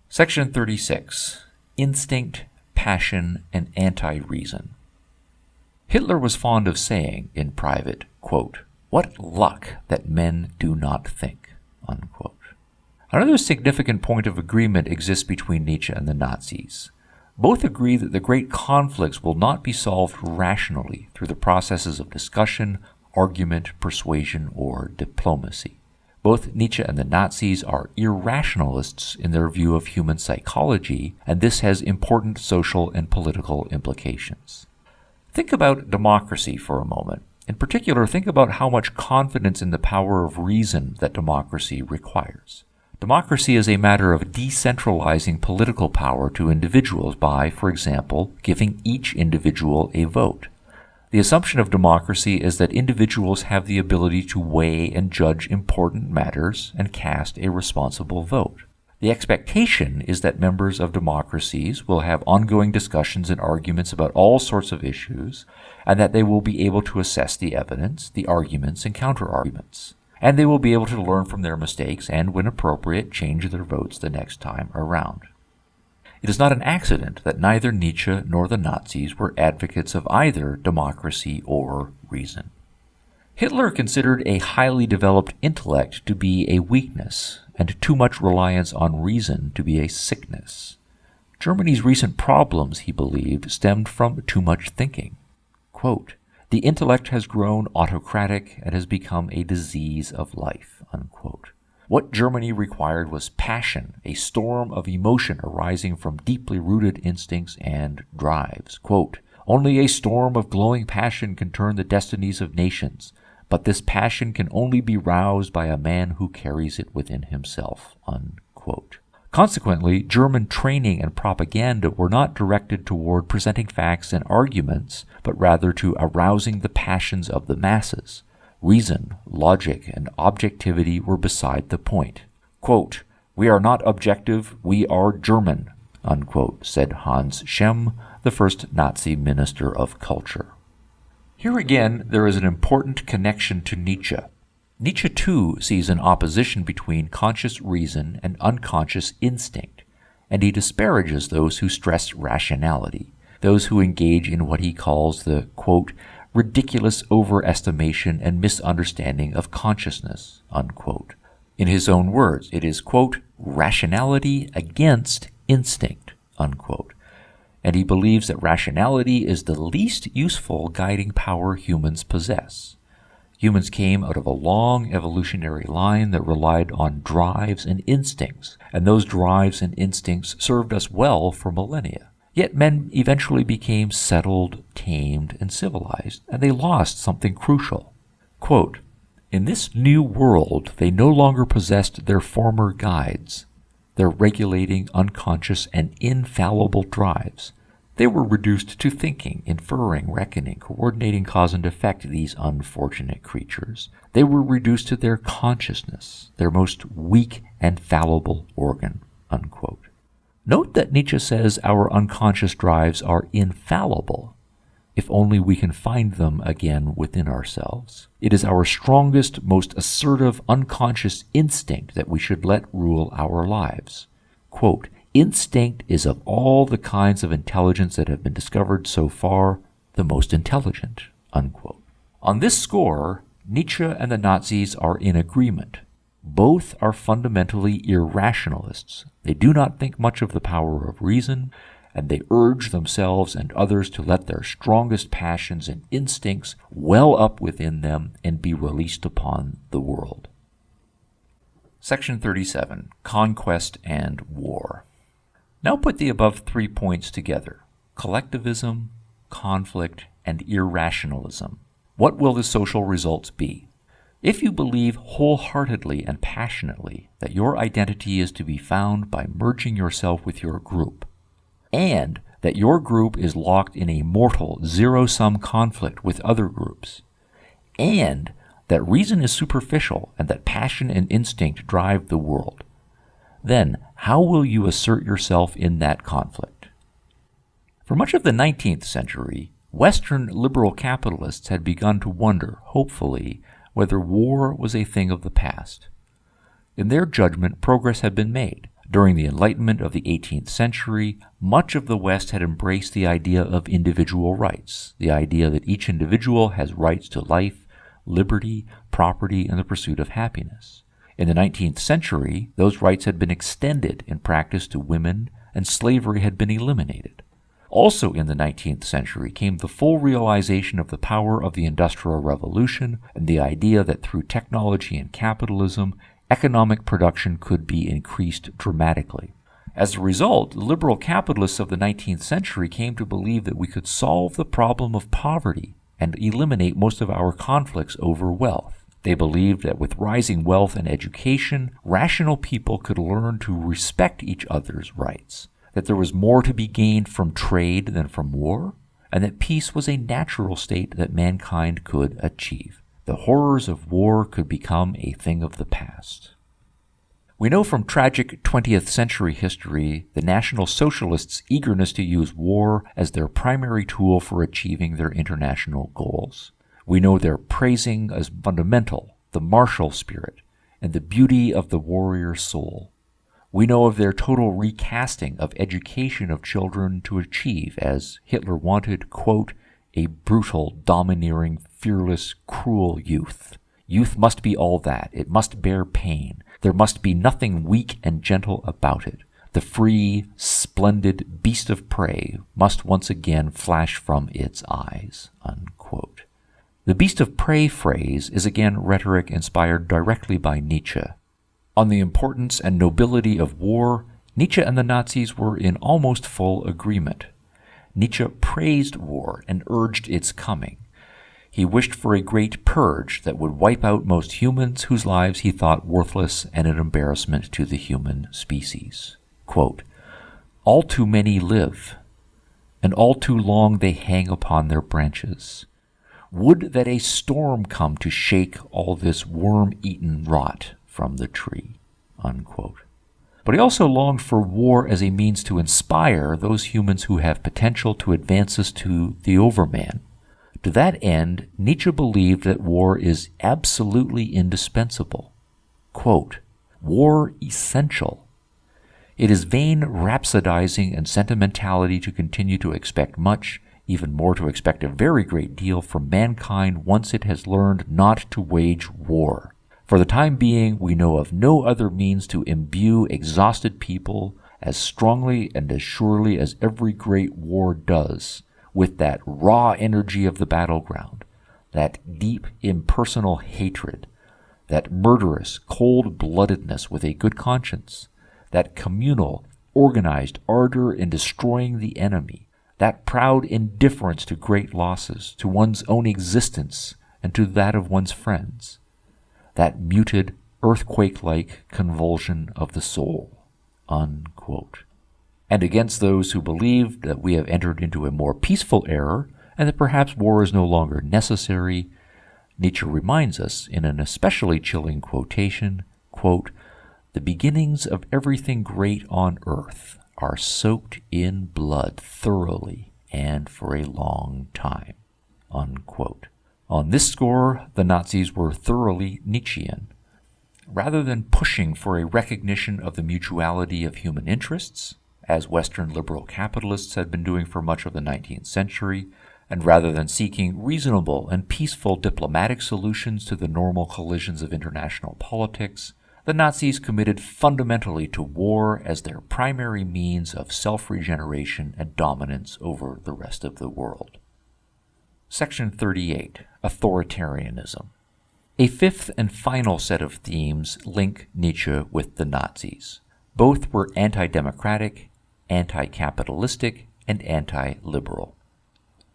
Section 36. Instinct, Passion, and Anti-Reason. Hitler was fond of saying in private, quote, what luck that men do not think, unquote. Another significant point of agreement exists between Nietzsche and the Nazis. Both agree that the great conflicts will not be solved rationally through the processes of discussion, argument, persuasion, or diplomacy. Both Nietzsche and the Nazis are irrationalists in their view of human psychology, and this has important social and political implications. Think about democracy for a moment. In particular, think about how much confidence in the power of reason that democracy requires. Democracy is a matter of decentralizing political power to individuals by, for example, giving each individual a vote. The assumption of democracy is that individuals have the ability to weigh and judge important matters and cast a responsible vote. The expectation is that members of democracies will have ongoing discussions and arguments about all sorts of issues, and that they will be able to assess the evidence, the arguments, and counter-arguments. And they will be able to learn from their mistakes and, when appropriate, change their votes the next time around. It is not an accident that neither Nietzsche nor the Nazis were advocates of either democracy or reason. Hitler considered a highly developed intellect to be a weakness, and too much reliance on reason to be a sickness. Germany's recent problems, he believed, stemmed from too much thinking. Quote, the intellect has grown autocratic and has become a disease of life, unquote. What Germany required was passion, a storm of emotion arising from deeply rooted instincts and drives. Quote, only a storm of glowing passion can turn the destinies of nations, but this passion can only be roused by a man who carries it within himself, unquote. Consequently, German training and propaganda were not directed toward presenting facts and arguments, but rather to arousing the passions of the masses. Reason, logic, and objectivity were beside the point. Quote, we are not objective, we are German, unquote, said Hans Schemm, the first Nazi minister of culture. Here again, there is an important connection to Nietzsche. Nietzsche, too, sees an opposition between conscious reason and unconscious instinct, and he disparages those who stress rationality, those who engage in what he calls the, quote, ridiculous overestimation and misunderstanding of consciousness, unquote. In his own words, it is, quote, rationality against instinct, unquote. And he believes that rationality is the least useful guiding power humans possess. Humans came out of a long evolutionary line that relied on drives and instincts, and those drives and instincts served us well for millennia. Yet men eventually became settled, tamed, and civilized, and they lost something crucial. Quote, in this new world, they no longer possessed their former guides, their regulating, unconscious, and infallible drives. They were reduced to thinking, inferring, reckoning, coordinating cause and effect, these unfortunate creatures. They were reduced to their consciousness, their most weak and fallible organ, unquote. Note that Nietzsche says our unconscious drives are infallible, if only we can find them again within ourselves. It is our strongest, most assertive, unconscious instinct that we should let rule our lives. Quote, instinct is of all the kinds of intelligence that have been discovered so far, the most intelligent, unquote. On this score, Nietzsche and the Nazis are in agreement. Both are fundamentally irrationalists. They do not think much of the power of reason, and they urge themselves and others to let their strongest passions and instincts well up within them and be released upon the world. Section 37, Conquest and War. Now put the above 3 points together: collectivism, conflict, and irrationalism. What will the social results be? If you believe wholeheartedly and passionately that your identity is to be found by merging yourself with your group, and that your group is locked in a mortal zero-sum conflict with other groups, and that reason is superficial and that passion and instinct drive the world, then how will you assert yourself in that conflict? For much of the 19th century, Western liberal capitalists had begun to wonder, hopefully, whether war was a thing of the past. In their judgment, progress had been made. During the Enlightenment of the 18th century, much of the West had embraced the idea of individual rights, the idea that each individual has rights to life, liberty, property, and the pursuit of happiness. In the 19th century, those rights had been extended in practice to women, and slavery had been eliminated. Also in the 19th century came the full realization of the power of the Industrial Revolution and the idea that through technology and capitalism, economic production could be increased dramatically. As a result, the liberal capitalists of the 19th century came to believe that we could solve the problem of poverty and eliminate most of our conflicts over wealth. They believed that with rising wealth and education, rational people could learn to respect each other's rights, that there was more to be gained from trade than from war, and that peace was a natural state that mankind could achieve. The horrors of war could become a thing of the past. We know from tragic 20th century history the National Socialists' eagerness to use war as their primary tool for achieving their international goals. We know their praising as fundamental the martial spirit and the beauty of the warrior soul. We know of their total recasting of education of children to achieve, as Hitler wanted, quote, a brutal, domineering, fearless, cruel youth. Youth must be all that. It must bear pain. There must be nothing weak and gentle about it. The free, splendid beast of prey must once again flash from its eyes, unquote. The beast of prey phrase is again rhetoric inspired directly by Nietzsche. On the importance and nobility of war, Nietzsche and the Nazis were in almost full agreement. Nietzsche praised war and urged its coming. He wished for a great purge that would wipe out most humans whose lives he thought worthless and an embarrassment to the human species. Quote, all too many live, and all too long they hang upon their branches. Would that a storm come to shake all this worm-eaten rot from the tree, unquote. But he also longed for war as a means to inspire those humans who have potential to advance us to the overman. To that end, Nietzsche believed that war is absolutely indispensable. Quote, war essential. It is vain rhapsodizing and sentimentality to continue to expect much, even more to expect a very great deal from mankind once it has learned not to wage war. For the time being, we know of no other means to imbue exhausted people as strongly and as surely as every great war does, with that raw energy of the battleground, that deep impersonal hatred, that murderous cold-bloodedness with a good conscience, that communal, organized ardor in destroying the enemy, that proud indifference to great losses, to one's own existence and to that of one's friends, that muted, earthquake-like convulsion of the soul, unquote. And against those who believe that we have entered into a more peaceful era and that perhaps war is no longer necessary, Nietzsche reminds us in an especially chilling quotation, quote, the beginnings of everything great on earth are soaked in blood thoroughly and for a long time, unquote. On this score, the Nazis were thoroughly Nietzschean. Rather than pushing for a recognition of the mutuality of human interests, as Western liberal capitalists had been doing for much of the 19th century, and rather than seeking reasonable and peaceful diplomatic solutions to the normal collisions of international politics, the Nazis committed fundamentally to war as their primary means of self-regeneration and dominance over the rest of the world. Section 38. Authoritarianism. A fifth and final set of themes link Nietzsche with the Nazis. Both were anti-democratic, anti-capitalistic, and anti-liberal.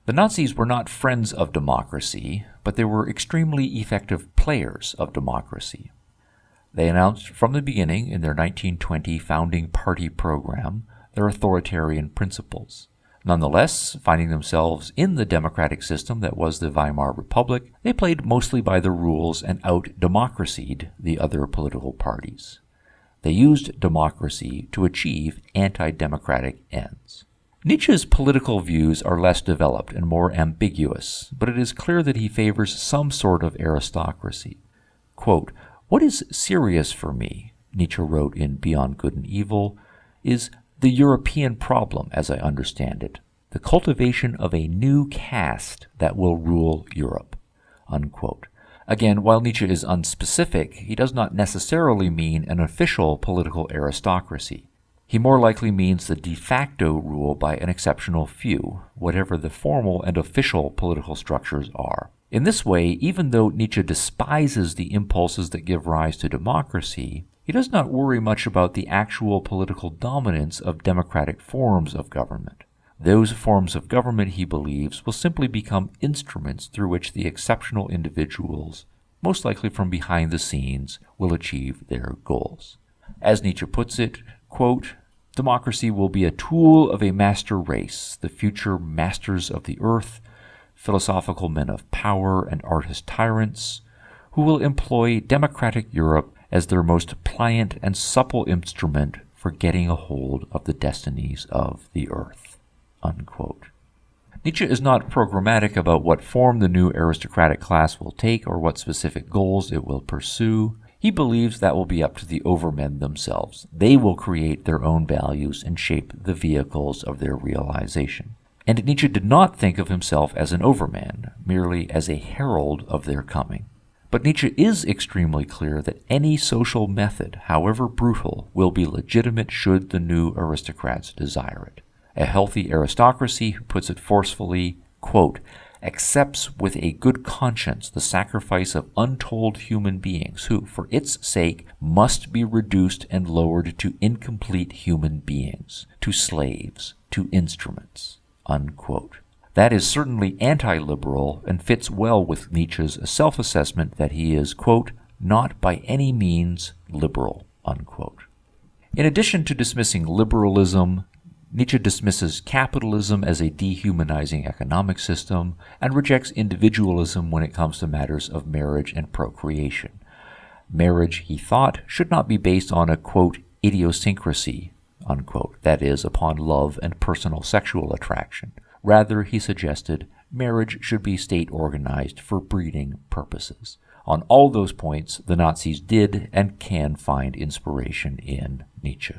The Nazis were not friends of democracy, but they were extremely effective players of democracy. They announced from the beginning in their 1920 founding party program their authoritarian principles. Nonetheless, finding themselves in the democratic system that was the Weimar Republic, they played mostly by the rules and out-democracied the other political parties. They used democracy to achieve anti-democratic ends. Nietzsche's political views are less developed and more ambiguous, but it is clear that he favors some sort of aristocracy. Quote, "What is serious for me," Nietzsche wrote in Beyond Good and Evil, "is the European problem as I understand it, the cultivation of a new caste that will rule Europe." Unquote. Again, while Nietzsche is unspecific, he does not necessarily mean an official political aristocracy. He more likely means the de facto rule by an exceptional few, whatever the formal and official political structures are. In this way, even though Nietzsche despises the impulses that give rise to democracy, he does not worry much about the actual political dominance of democratic forms of government. Those forms of government, he believes, will simply become instruments through which the exceptional individuals, most likely from behind the scenes, will achieve their goals. As Nietzsche puts it, quote, "Democracy will be a tool of a master race, the future masters of the earth, philosophical men of power and artist tyrants, who will employ democratic Europe as their most pliant and supple instrument for getting a hold of the destinies of the earth." Unquote. Nietzsche is not programmatic about what form the new aristocratic class will take or what specific goals it will pursue. He believes that will be up to the overmen themselves. They will create their own values and shape the vehicles of their realization. And Nietzsche did not think of himself as an overman, merely as a herald of their coming. But Nietzsche is extremely clear that any social method, however brutal, will be legitimate should the new aristocrats desire it. A healthy aristocracy, who puts it forcefully, quote, "accepts with a good conscience the sacrifice of untold human beings who, for its sake, must be reduced and lowered to incomplete human beings, to slaves, to instruments." Unquote. That is certainly anti-liberal and fits well with Nietzsche's self-assessment that he is, quote, "not by any means liberal." Unquote. In addition to dismissing liberalism, Nietzsche dismisses capitalism as a dehumanizing economic system and rejects individualism when it comes to matters of marriage and procreation. Marriage, he thought, should not be based on a, quote, "idiosyncrasy," unquote, that is, upon love and personal sexual attraction. Rather, he suggested, marriage should be state-organized for breeding purposes. On all those points, the Nazis did and can find inspiration in Nietzsche.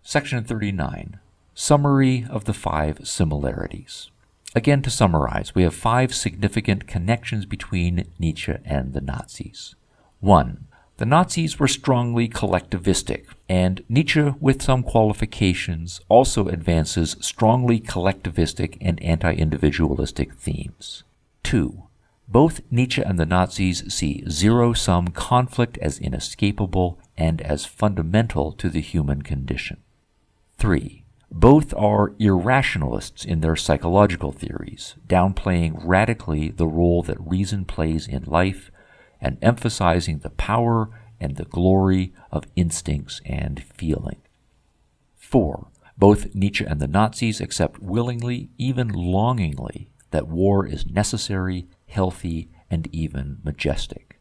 Section 39. Summary of the 5 similarities. Again, to summarize, we have 5 significant connections between Nietzsche and the Nazis. 1. The Nazis were strongly collectivistic, and Nietzsche, with some qualifications, also advances strongly collectivistic and anti-individualistic themes. 2. Both Nietzsche and the Nazis see zero-sum conflict as inescapable and as fundamental to the human condition. 3. Both are irrationalists in their psychological theories, downplaying radically the role that reason plays in life and emphasizing the power and the glory of instincts and feeling. 4. Both Nietzsche and the Nazis accept willingly, even longingly, that war is necessary, healthy, and even majestic.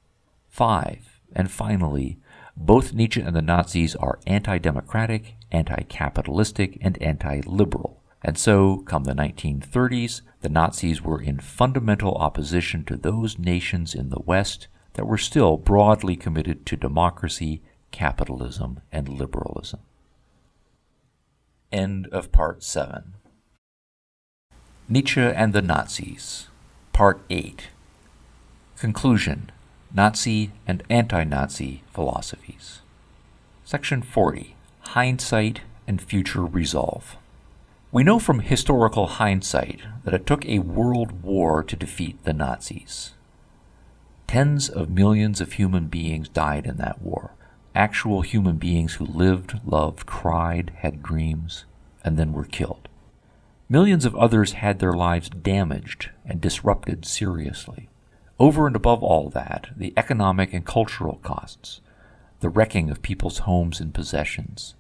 5. And finally, both Nietzsche and the Nazis are anti-democratic, anti-capitalistic, and anti-liberal. And so, come the 1930s, the Nazis were in fundamental opposition to those nations in the West that were still broadly committed to democracy, capitalism, and liberalism. End of Part 7. Nietzsche and the Nazis. Part 8. Conclusion. Nazi and anti-Nazi philosophies. Section 40. Hindsight and future resolve. We know from historical hindsight that it took a world war to defeat the Nazis. Tens of millions of human beings died in that war. Actual human beings who lived, loved, cried, had dreams, and then were killed. Millions of others had their lives damaged and disrupted seriously. Over and above all that, the economic and cultural costs, the wrecking of people's homes and possessions,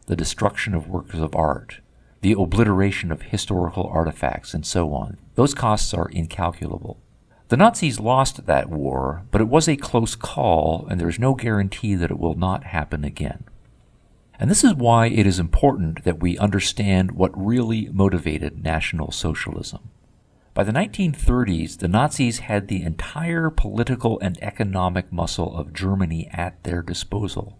the destruction of works of art, the obliteration of historical artifacts, and so on, those costs are incalculable. The Nazis lost that war, but it was a close call, and there is no guarantee that it will not happen again. And this is why it is important that we understand what really motivated National Socialism. By the 1930s, the Nazis had the entire political and economic muscle of Germany at their disposal.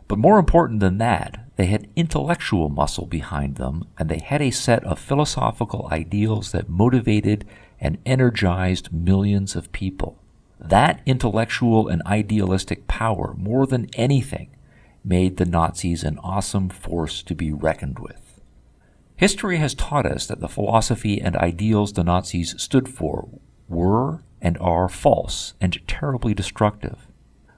But more important than that, they had intellectual muscle behind them, and they had a set of philosophical ideals that motivated and energized millions of people. That intellectual and idealistic power, more than anything, made the Nazis an awesome force to be reckoned with. History has taught us that the philosophy and ideals the Nazis stood for were and are false and terribly destructive.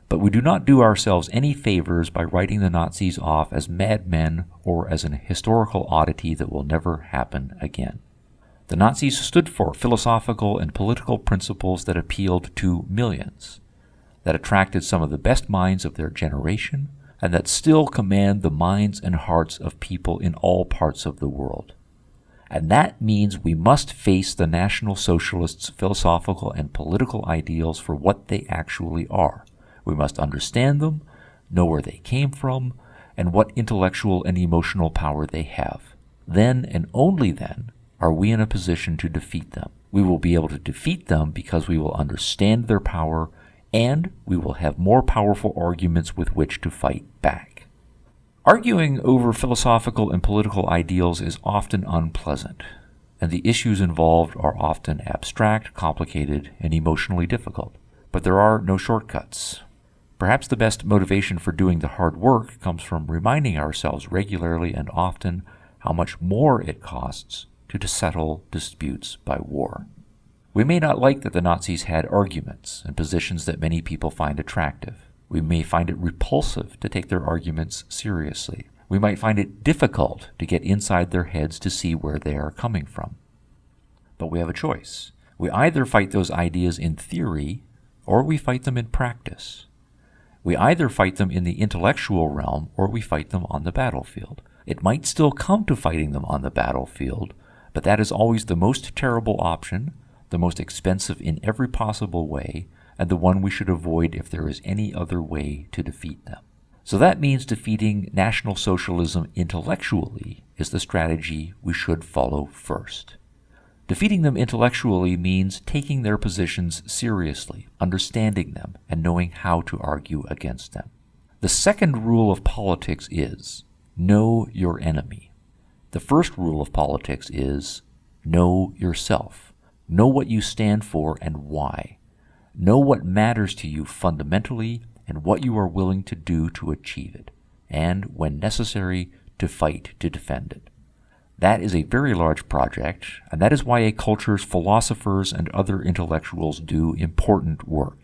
But we do not do ourselves any favors by writing the Nazis off as madmen or as an historical oddity that will never happen again. The Nazis stood for philosophical and political principles that appealed to millions, that attracted some of the best minds of their generation, and that still command the minds and hearts of people in all parts of the world. And that means we must face the National Socialists' philosophical and political ideals for what they actually are. We must understand them, know where they came from, and what intellectual and emotional power they have. Then, and only then, are we in a position to defeat them. We will be able to defeat them because we will understand their power, and we will have more powerful arguments with which to fight back. Arguing over philosophical and political ideals is often unpleasant, and the issues involved are often abstract, complicated, and emotionally difficult. But there are no shortcuts. Perhaps the best motivation for doing the hard work comes from reminding ourselves regularly and often how much more it costs to settle disputes by war. We may not like that the Nazis had arguments and positions that many people find attractive. We may find it repulsive to take their arguments seriously. We might find it difficult to get inside their heads to see where they are coming from. But we have a choice. We either fight those ideas in theory, or we fight them in practice. We either fight them in the intellectual realm, or we fight them on the battlefield. It might still come to fighting them on the battlefield, but that is always the most terrible option, the most expensive in every possible way, and the one we should avoid if there is any other way to defeat them. So that means defeating National Socialism intellectually is the strategy we should follow first. Defeating them intellectually means taking their positions seriously, understanding them, and knowing how to argue against them. The second rule of politics is, know your enemy. The first rule of politics is, know yourself. Know what you stand for and why. Know what matters to you fundamentally and what you are willing to do to achieve it, and, when necessary, to fight to defend it. That is a very large project, and that is why a culture's philosophers and other intellectuals do important work,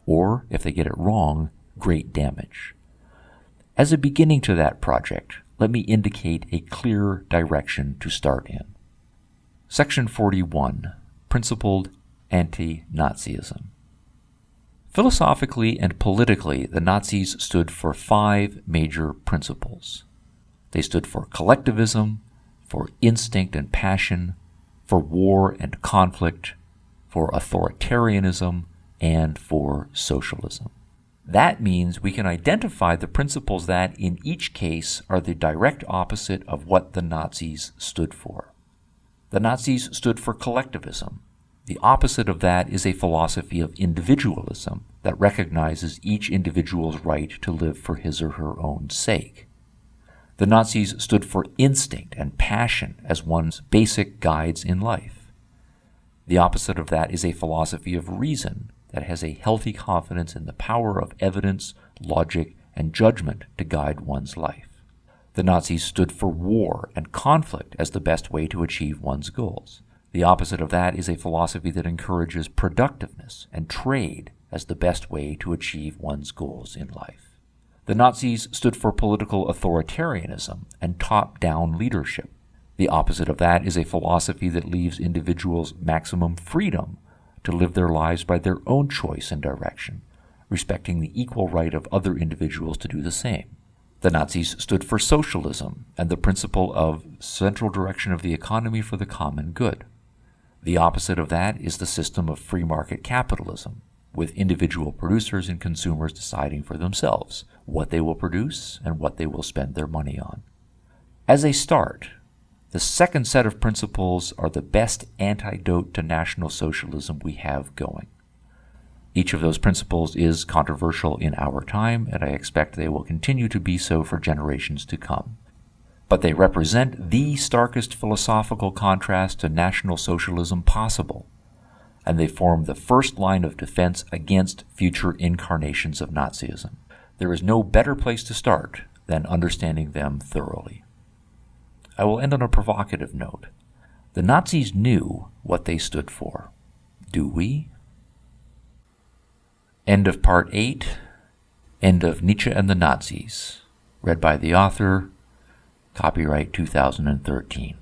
or, if they get it wrong, great damage. As a beginning to that project, let me indicate a clear direction to start in. Section 41, Principled Anti-Nazism. Philosophically and politically, the Nazis stood for 5 major principles. They stood for collectivism, for instinct and passion, for war and conflict, for authoritarianism, and for socialism. That means we can identify the principles that, in each case, are the direct opposite of what the Nazis stood for. The Nazis stood for collectivism. The opposite of that is a philosophy of individualism that recognizes each individual's right to live for his or her own sake. The Nazis stood for instinct and passion as one's basic guides in life. The opposite of that is a philosophy of reason that has a healthy confidence in the power of evidence, logic, and judgment to guide one's life. The Nazis stood for war and conflict as the best way to achieve one's goals. The opposite of that is a philosophy that encourages productiveness and trade as the best way to achieve one's goals in life. The Nazis stood for political authoritarianism and top-down leadership. The opposite of that is a philosophy that leaves individuals maximum freedom to live their lives by their own choice and direction, respecting the equal right of other individuals to do the same. The Nazis stood for socialism and the principle of central direction of the economy for the common good. The opposite of that is the system of free market capitalism, with individual producers and consumers deciding for themselves what they will produce and what they will spend their money on. As a start, the second set of principles are the best antidote to National Socialism we have going. Each of those principles is controversial in our time, and I expect they will continue to be so for generations to come. But they represent the starkest philosophical contrast to National Socialism possible, and they form the first line of defense against future incarnations of Nazism. There is no better place to start than understanding them thoroughly. I will end on a provocative note. The Nazis knew what they stood for. Do we? End of Part 8. End of Nietzsche and the Nazis. Read by the author. Copyright 2013.